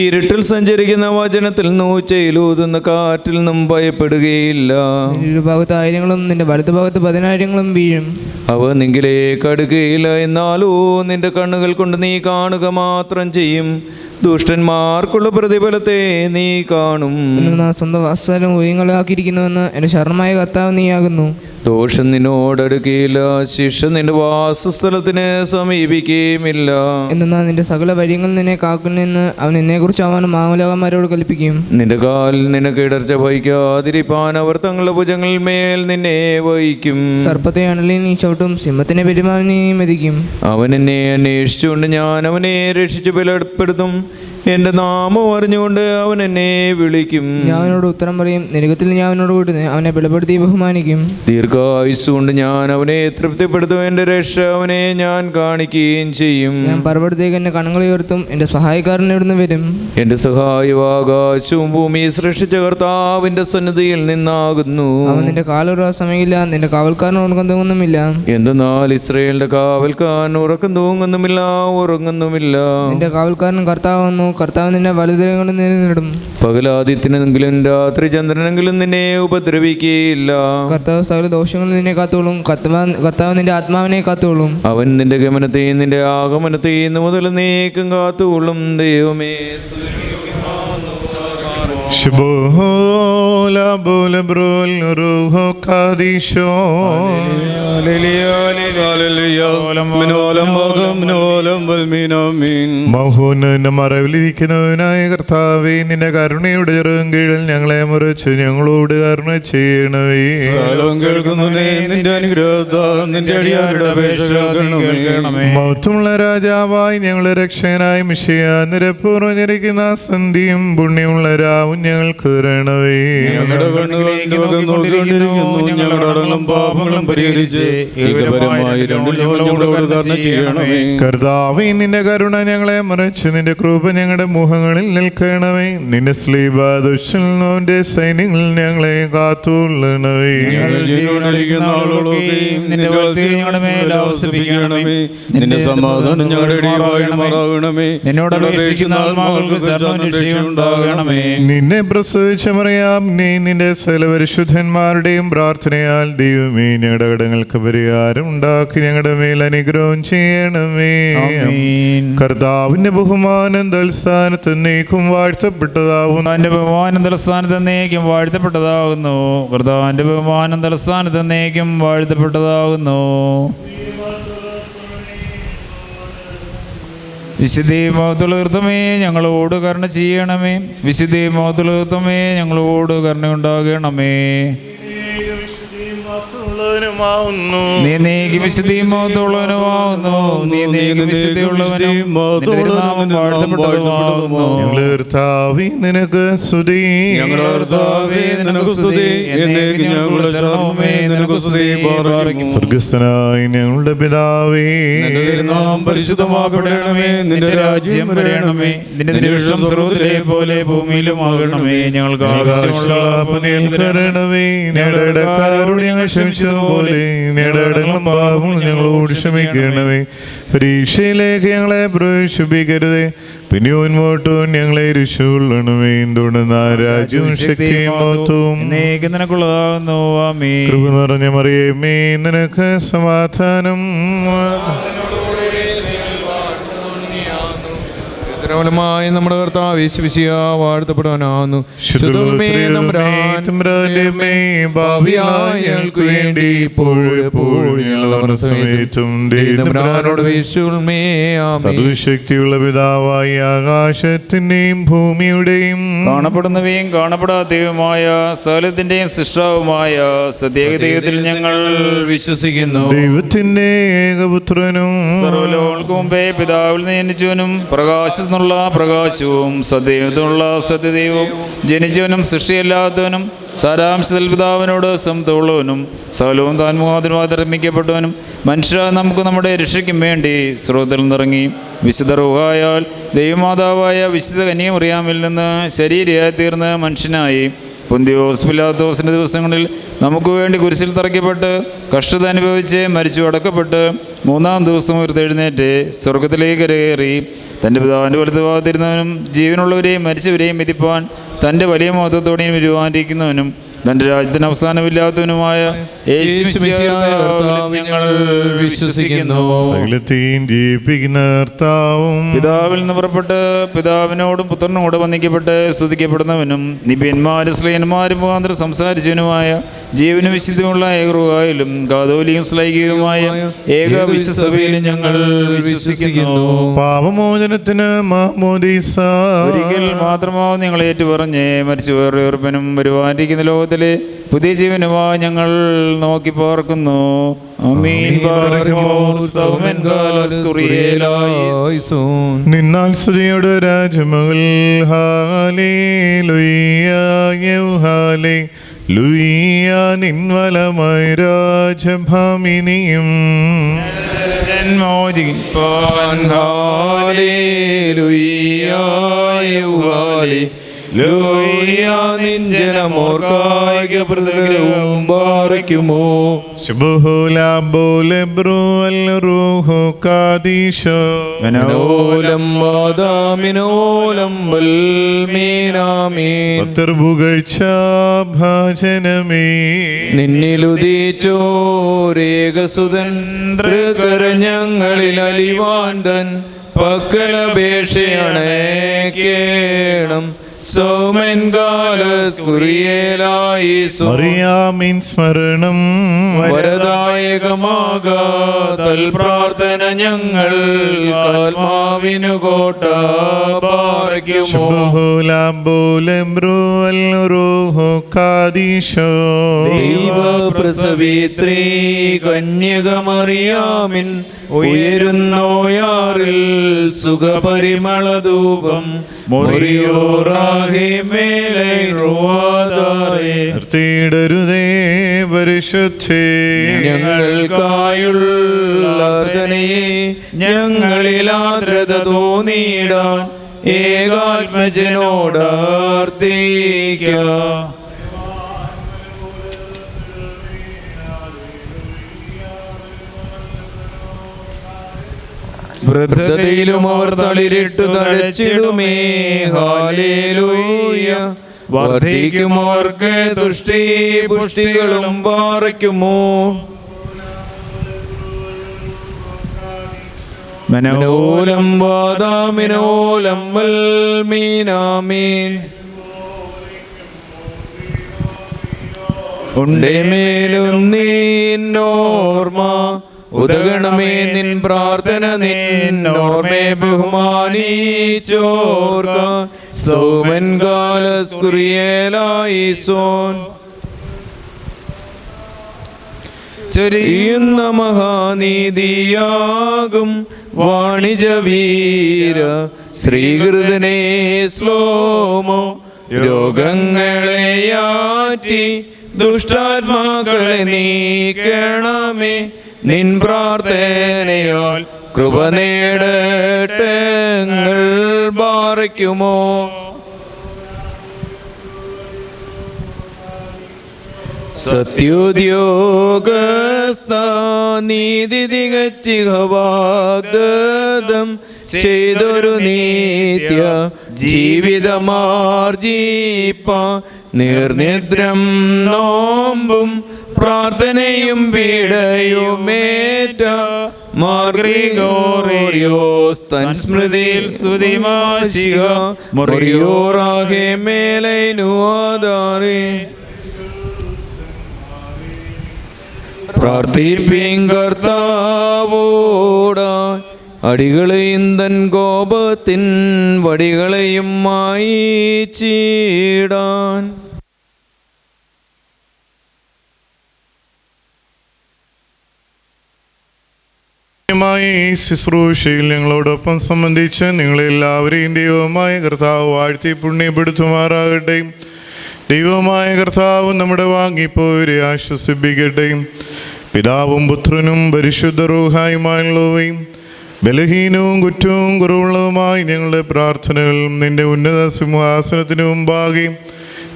ഇരുട്ടിൽ സഞ്ചരിക്കുന്ന വചനത്തിൽ നിന്നും ഉച്ചയിലൂതുന്ന കാറ്റിൽ നിന്നും ഭയപ്പെടുകയില്ല. നിന്റെ ഒരു ഭാഗത്ത് 1000-ങ്ങളും നിന്റെ വലതു ഭാഗത്ത് 10,000-ങ്ങളും വീഴും. അവ നിങ്കിലേക്ക് അടുക്കുകയില്ല. എന്നാലോ നിന്റെ കണ്ണുകൾ കൊണ്ട് നീ കാണുക മാത്രം ചെയ്യും. ദുഷ്ടന്മാർക്കുള്ള പ്രതിഫലത്തെ നീ കാണും. സ്വന്തം വാസസ്ഥലം ഉയങ്ങളാക്കിയിരിക്കുന്നുവെന്ന് എൻ്റെ ശരണമായ കർത്താവ് നീയാകുന്നു. ദോഷം നിന്നോടടുക്കുകയില്ല, ശിക്ഷ നിന്റെ വാസസ്ഥലത്തിന് സമീപിക്കുകയുമില്ല. എന്നാൽ നിന്റെ സകല വഴികൾ നിന്നെ കാക്കുന്നെന്ന് അവൻ എന്നെക്കുറിച്ച് അവൻ മാമലകന്മാരോട് കൽപ്പിക്കും. നിന്റെ കാലിൽ നിനക്ക് ഇടർച്ച വഹിക്കാതിരിപ്പാൻ അവർ തങ്ങളുടെ ഭുജങ്ങളിൽ മേൽ നിന്നെ വഹിക്കും. സർപ്പത്തെ അണലിൽ നീ ചവിട്ടും, സിംഹത്തിനെ പെരുമാറി നീ മെതിക്കും. അവൻ എന്നെ അന്വേഷിച്ചുകൊണ്ട് ഞാൻ അവനെ രക്ഷിച്ചു ബലപ്പെടുത്തും. എൻ്റെ നാമം അറിഞ്ഞുകൊണ്ട് അവൻ എന്നെ വിളിക്കും. ഞാൻ അവനോട് ഉത്തരം പറയും. നിരകത്തിൽ ഞാൻ അവനോട് കൂട്ടി അവനെ ബലപ്പെടുത്തി ബഹുമാനിക്കും. ദീർഘായുസ്സുകൊണ്ട് ഞാൻ അവനെ തൃപ്തിപ്പെടുത്തും. എൻ്റെ രക്ഷ അവനെ ഞാൻ കാണിക്കുകയും ചെയ്യും. ഞാൻ പർവ്വതത്തേക്ക് എൻ്റെ കണ്ണുകൾ ഉയർത്തും. എൻ്റെ സഹായക്കാരൻ എവിടുന്ന് വരും? എൻ്റെ സഹായം ആകാശവും ഭൂമിയെ സൃഷ്ടിച്ച കർത്താവിൻ്റെ സന്നിധിയിൽ നിന്നാകുന്നു. അവൻ നിന്റെ കാലുറ സമയമില്ല, നിന്റെ കാവൽക്കാരൻ ഉറക്കം തൂങ്ങുന്നുമില്ല. എന്തെന്നാൽ ഇസ്രായേലിന്റെ കാവൽക്കാരൻ ഉറക്കം തൂങ്ങുന്നുമില്ല, ഉറങ്ങുന്നുമില്ല. നിന്റെ കാവൽക്കാരൻ കർത്താവുന്നു. കർത്താവ് നിന്നെ വലുതരങ്ങൾ നേരിടും. പകലാദിത്യനെങ്കിലും രാത്രി ചന്ദ്രനെങ്കിലും നിന്നെ ഉപദ്രവിക്കുകയില്ല. കർത്താവ് സകല ദോഷങ്ങളിൽ നിന്നെ കാത്തോളും. കർത്താവ് നിന്റെ ആത്മാവിനെ കാത്തോളും. അവൻ നിന്റെ ഗമനത്തെയും നിന്റെ ആഗമനത്തെയും ഇന്നു മുതൽ നീക്കം കാത്തുകൊള്ളും. ദൈവമേ മറവിലിരിക്കുന്നവനായ കർത്താവേ, നിന്റെ കരുണയുടെ ചെറുകും കീഴിൽ ഞങ്ങളെ മുറിച്ച് ഞങ്ങളോട് കരുണ ചെയ്യണമേ. മൗത്തുമുള്ള രാജാവായി ഞങ്ങളെ രക്ഷകനായി മിശിഹ നിരപ്പൂർവ്വം ജനിക്കുന്ന സന്ധിയും പുണ്യമുള്ള രാവും ഞങ്ങൾക്ക് തരണമേ. കർത്താവേ, നിന്റെ കരുണ ഞങ്ങളെ മറച്ച് നിന്റെ കൃപ ഞങ്ങളുടെ മുഖങ്ങളിൽ നിൽക്കണമേ. നിന്റെ സ്ലീബാദുഷന്റെ സൈന്യങ്ങൾ ഞങ്ങളെ കാത്തുകൊള്ളണമേ. നിന്റെ സമാധാനം ഞങ്ങളുടെ നിന്നോട് അപേക്ഷിക്കുന്ന ആത്മാക്കൾക്ക് സർവ്വനിശ്ചയം ഉണ്ടാകണമേ. നിന്നെ പ്രസവിച്ച മറിയാം നീ നിന്റെ സകല പരിശുദ്ധന്മാരുടെയും പ്രാർത്ഥനയാൽ ദൈവമേ ഞങ്ങളുടെ കടങ്ങൾക്ക് പരിഹാരം ഉണ്ടാക്കി ഞങ്ങളുടെ മേൽ അനുഗ്രഹം ചെയ്യണമേ. ആമീൻ. കർത്താവിന്റെ ബഹുമാനം തൽസ്ഥാനത്ത് നീക്കും വാഴ്ത്തപ്പെട്ടതാവുന്നു. കർത്താവിന്റെ ബഹുമാനം തലസ്ഥാനത്ത് എന്നേക്കും വാഴ്ത്തപ്പെട്ടതാകുന്നു. കർത്താവിന്റെ ബഹുമാനം തലസ്ഥാനത്ത് എന്നേക്കും വാഴ്ത്തപ്പെട്ടതാകുന്നു. വിശുദ്ധി മഹത്തുളർത്തമേ ഞങ്ങളോട് കരുണ ചെയ്യണമേ. വിശുദ്ധി മഹത്തുളർത്തമേ ഞങ്ങളോട് കരുണയുണ്ടാകണമേ. നീ നീക്ക് വിശുദ്ധിയും മഹത്വമുള്ളവനുമാകുന്നു. നീ നീക്ക് വിശുദ്ധിയുള്ളവനും നാമം വാഴ്ത്തപ്പെട്ടവനുമാകുന്നു. നിനക്ക് സ്തുതി. സ്വർഗസ്ഥനായ ഞങ്ങളുടെ പിതാവേ, നാം പരിശുദ്ധമാക്കപ്പെടണമേ. നിന്റെ രാജ്യം വരണമേ. നിന്റെ തിരുവിഷ്ടം സ്വർഗ്ഗത്തിലെ പോലെ ഭൂമിയിലുമാകണമേ. ഞങ്ങൾക്ക് ആവശ്യമുള്ള തരണമേ. ഞങ്ങളുടെ ഞങ്ങൾ ക്ഷമിച്ചതുപോലെ ഞങ്ങളുടെ പാപങ്ങൾ ഞങ്ങളോട് ക്ഷമിക്കണമേ. പരീക്ഷയിലേക്ക് ഞങ്ങളെ പ്രവേശിപ്പിക്കരുതേ, പിന്നെയോ മുന്നോട്ടും ഞങ്ങളെ രക്ഷകൊള്ളണമേ. എന്തുകൊണ്ടെന്ന രാജ്യവും ശക്തിയും മഹത്വവും നിനക്കുള്ളതാകുന്നു. ആമേൻ. കൃപ നിറഞ്ഞ മറിയമേ, നിനക്ക് സമാധാനം. മായ നമ്മുടെ കർത്താവ് യേശുമിശിഹ വാഴ്ത്തപ്പെടാനാവുന്നു. ഞങ്ങൾക്ക് വേണ്ടി സർവശക്തിയുള്ള പിതാവായ ആകാശത്തിന്റെയും ഭൂമിയുടെയും കാണപ്പെടുന്നവയും കാണപ്പെടാത്തവയുമായ സകലത്തിന്റെയും സൃഷ്ടാവുമായ സത്യേകദൈവത്തിൽ ഞങ്ങൾ വിശ്വസിക്കുന്നു. ദൈവത്തിന്റെ ഏകപുത്രനും സർവ്വലോകങ്ങൾക്ക് മുമ്പേ പിതാവിൽ നിന്ന് ജനിച്ചവനും പ്രകാശത്തിനുള്ള പ്രകാശവും സത്യത്തിനുള്ള സത്യദൈവവും ജനിച്ചവനും സൃഷ്ടിയല്ലാത്തവനും സാരാംശത്തിൽ പിതാവിനോട് സമത്വമുള്ളവനും സകലവും താൻ മുഖാന്തരമായി നിർമ്മിക്കപ്പെട്ടവനും മനുഷ്യ നമുക്ക് നമ്മുടെ രക്ഷയ്ക്കും വേണ്ടി സ്രോതൽ നിറങ്ങി വിശുദ്ധ റൂഹായാൽ ദൈവമാതാവായ വിശുദ്ധ കന്യമറിയാമിൽ നിന്ന് ശരീരയായി തീർന്ന മനുഷ്യനായി പൊന്തിയോസ് പിലാത്തോസിൻ്റെ ദിവസങ്ങളിൽ നമുക്ക് വേണ്ടി കുരിശിൽ തറയ്ക്കപ്പെട്ട് കഷ്ടത അനുഭവിച്ച് മരിച്ചു അടക്കപ്പെട്ട് മൂന്നാം ദിവസം ഉയർത്തെഴുന്നേറ്റ് സ്വർഗത്തിലേക്ക് കയറി തൻ്റെ പിതാവിൻ്റെ വലതുഭാഗത്തിരുന്നവനും ജീവനുള്ളവരെയും മരിച്ചവരെയും വിധിപ്പാൻ തൻ്റെ വലിയ മഹത്വത്തോടെയും വരുവാനിരിക്കുന്നവനും തൻ്റെ രാജ്യത്തിന് അവസാനമില്ലാത്തവനുമായ ഞങ്ങൾ വിശ്വസിക്കുന്നു. സകലത്തെയും ജീവിപ്പിക്കുന്ന കർത്താവും പിതാവിൽ നിന്ന് പുറപ്പെട്ട് പിതാവിനോടും പുത്രനോടും വന്ദിക്കപ്പെട്ട് സ്തുതിക്കപ്പെടുന്നവനും നിബിയന്മാരും ശ്രീയന്മാരും മുഖാന്തരം സംസാരിച്ചവനുമായ ജീവനും വിശുദ്ധിയുമുള്ള ഏകറുവായാലും കാതോലിയും ശ്ലൈകികവുമായ ഏക വിശ്വസഭയിലും ഞങ്ങൾ വിശ്വസിക്കുന്നു. പാപമോചനത്തിന് മാമോദീസ ഒരിക്കൽ മാത്രമാവും ഞങ്ങൾ ഏറ്റുപറഞ്ഞ് മരിച്ചു വേറെ ഉറപ്പനും വരുവാനിരിക്കുന്ന ലോകത്തിലെ പുതിയ ജീവനുമായി ഞങ്ങൾ നോക്കി പാർക്കുന്നു. നിന്നാൽ സ്തുതിയുടെ രാജമകൾ ലുയ്യ നിൻവലമായി രാജഭാമിനിയും ഭാജനമേ നിന്നിലുദീച്ചോരേകസുതൻ ഞങ്ങളിൽ അലിവാൻ തൻ പക്കലപേക്ഷയണേക്കേണം സോമൻ കാലസ്കുറിയേലായി മറിയാമിൻ സ്മരണം വരദായകമാകാ തൽ പ്രാർത്ഥന ഞങ്ങൾ ആത്മാവിനു കോട്ട പാറയ്ക്കുമോ. ദൈവപ്രസവിത്രീ കന്യകമറിയാമിൻ ഉയരുന്നോയാറിൽ സുഖപരിമളധൂപം നിർത്തിയിടരുതേ പരിശുദ്ധേ. ഞങ്ങൾക്കായുള്ള അർത്ഥനയെ ഞങ്ങളിൽ ആർദ്രത തോന്നിയിടാൻ ഏകാത്മജനോടാർത്തിക്കാം. വൃദ്ധതയിലും അവർ തളിരിട്ടു തഴച്ചിടുമേ. ഹല്ലേലൂയ വർദ്ധിക്കുമോർക്ക് ദുഷ്ടി പുഷ്ടികളും പാറയ്ക്കുമോ. മനോലം വാദാമിനോലം വൽമീനാമീൻ. ഉണ്ടേ മേലും നീന്നോർമ്മ ഉദകണമേ നിൻ പ്രാർത്ഥന നിന്നോർമ്മേ ബഹുമാനിച്ചോർക്ക. സൗമൻ കാലസ് കുറിയേലായിസോൻ. ചൊരിയുന്ന മഹാനീതിയാകും വാണിജവീര ശ്രീകൃതനെ ശ്ലോമോ. രോഗങ്ങളെയാറ്റി ദുഷ്ടാത്മാക്കളെ നീക്കണമേ. നിൻ പ്രാർത്ഥനയാൽ കൃപ നേടട്ടെങ്ങൾ ബാറയ്ക്കുമോ. സത്യോദ്യോഗസ്ഥ നീതി തികച്ചിഹവാഗ്ദം ചെയ്തൊരു നിത്യ ജീവിതമാർജിപ്പ. നിർനിദ്രം നോമ്പും പ്രാർത്ഥനയും പീഡയുമേറ്റ മാർഗ്രിഗോറിയോസ് തൻ സ്മൃതിയിൽ സ്തുതിമാശിക മുറിയോറാകെ മേലൈനുവാദാറേ. പ്രാർത്ഥിപ്പിൻ കർത്താവോടായി അടികളെയും തൻ കോപത്തിൻ വടികളെയും മായിച്ചിടാൻ. ശുശ്രൂഷയിൽ ഞങ്ങളോടൊപ്പം സംബന്ധിച്ച് നിങ്ങളെല്ലാവരെയും ദൈവമായ കർത്താവ് വാഴ്ത്തി പുണ്യപ്പെടുത്തുമാറാകട്ടെ. ദൈവമായ കർത്താവ് നമ്മുടെ വാങ്ങിപ്പോയവരെ ആശ്വസിപ്പിക്കട്ടെ. പിതാവും പുത്രനും പരിശുദ്ധ റൂഹായുമായുള്ളവയും ബലഹീനവും കുറ്റവും കുറവുള്ളതുമായി ഞങ്ങളുടെ പ്രാർത്ഥനകൾ നിന്റെ ഉന്നത സിംഹാസനത്തിന് മുമ്പാകെ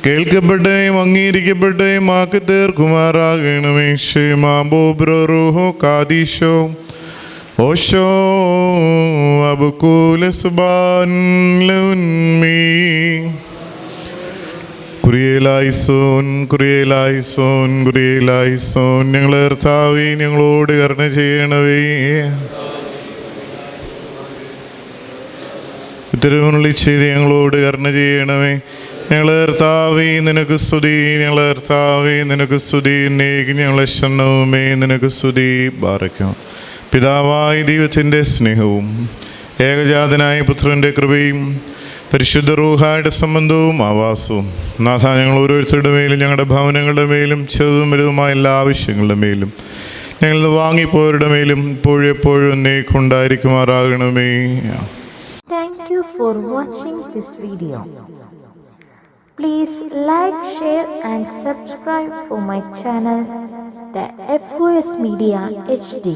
കേൾക്കപ്പെട്ടേയും അംഗീകരിക്കപ്പെട്ടേയും ആക്കി തീർക്കുമാറാകണമേ. ഷേമാബോബ്രോ കാദീശോ ഓശോ അബുകൂലസുബാൻ കുറിയേലായിസോൻ കുറിയേലായിസോൻ കുറിയേലായിസോൻ. ഞങ്ങളെ കർത്താവേ ഞങ്ങളോട് കരുണ ചെയ്യണവേ. ഉത്തരവുള്ളി ചെയ്ത് ഞങ്ങളോട് കരുണ ചെയ്യണമേ. ഞങ്ങളെ കർത്താവേ നിനക്ക് സ്തുതി. ഞങ്ങളെ കർത്താവേ നിനക്ക് സ്തുതി. എന്നേക്ക് ഞങ്ങളെ ശരണവുമേ നിനക്ക് സ്തുതി. ബാറയ്ക്കാം. പിതാവായ ദൈവത്തിൻ്റെ സ്നേഹവും ഏകജാതനായ പുത്രൻ്റെ കൃപയും പരിശുദ്ധ റൂഹായുടെ സംബന്ധവും ആവാസവും നാഥ ഞങ്ങൾ ഓരോരുത്തരുടെ മേലും ഞങ്ങളുടെ ഭവനങ്ങളുടെ മേലും ചെറുതും വലുതുമായ എല്ലാ ആവശ്യങ്ങളുടെ മേലും ഞങ്ങൾ വാങ്ങിപ്പോയവരുടെ മേലും ഇപ്പോഴും എപ്പോഴും എന്നേക്കുണ്ടായിരിക്കുമാറാകണമേ. Thank you for watching this video. Please like, share and subscribe for my channel, the FOS Media HD.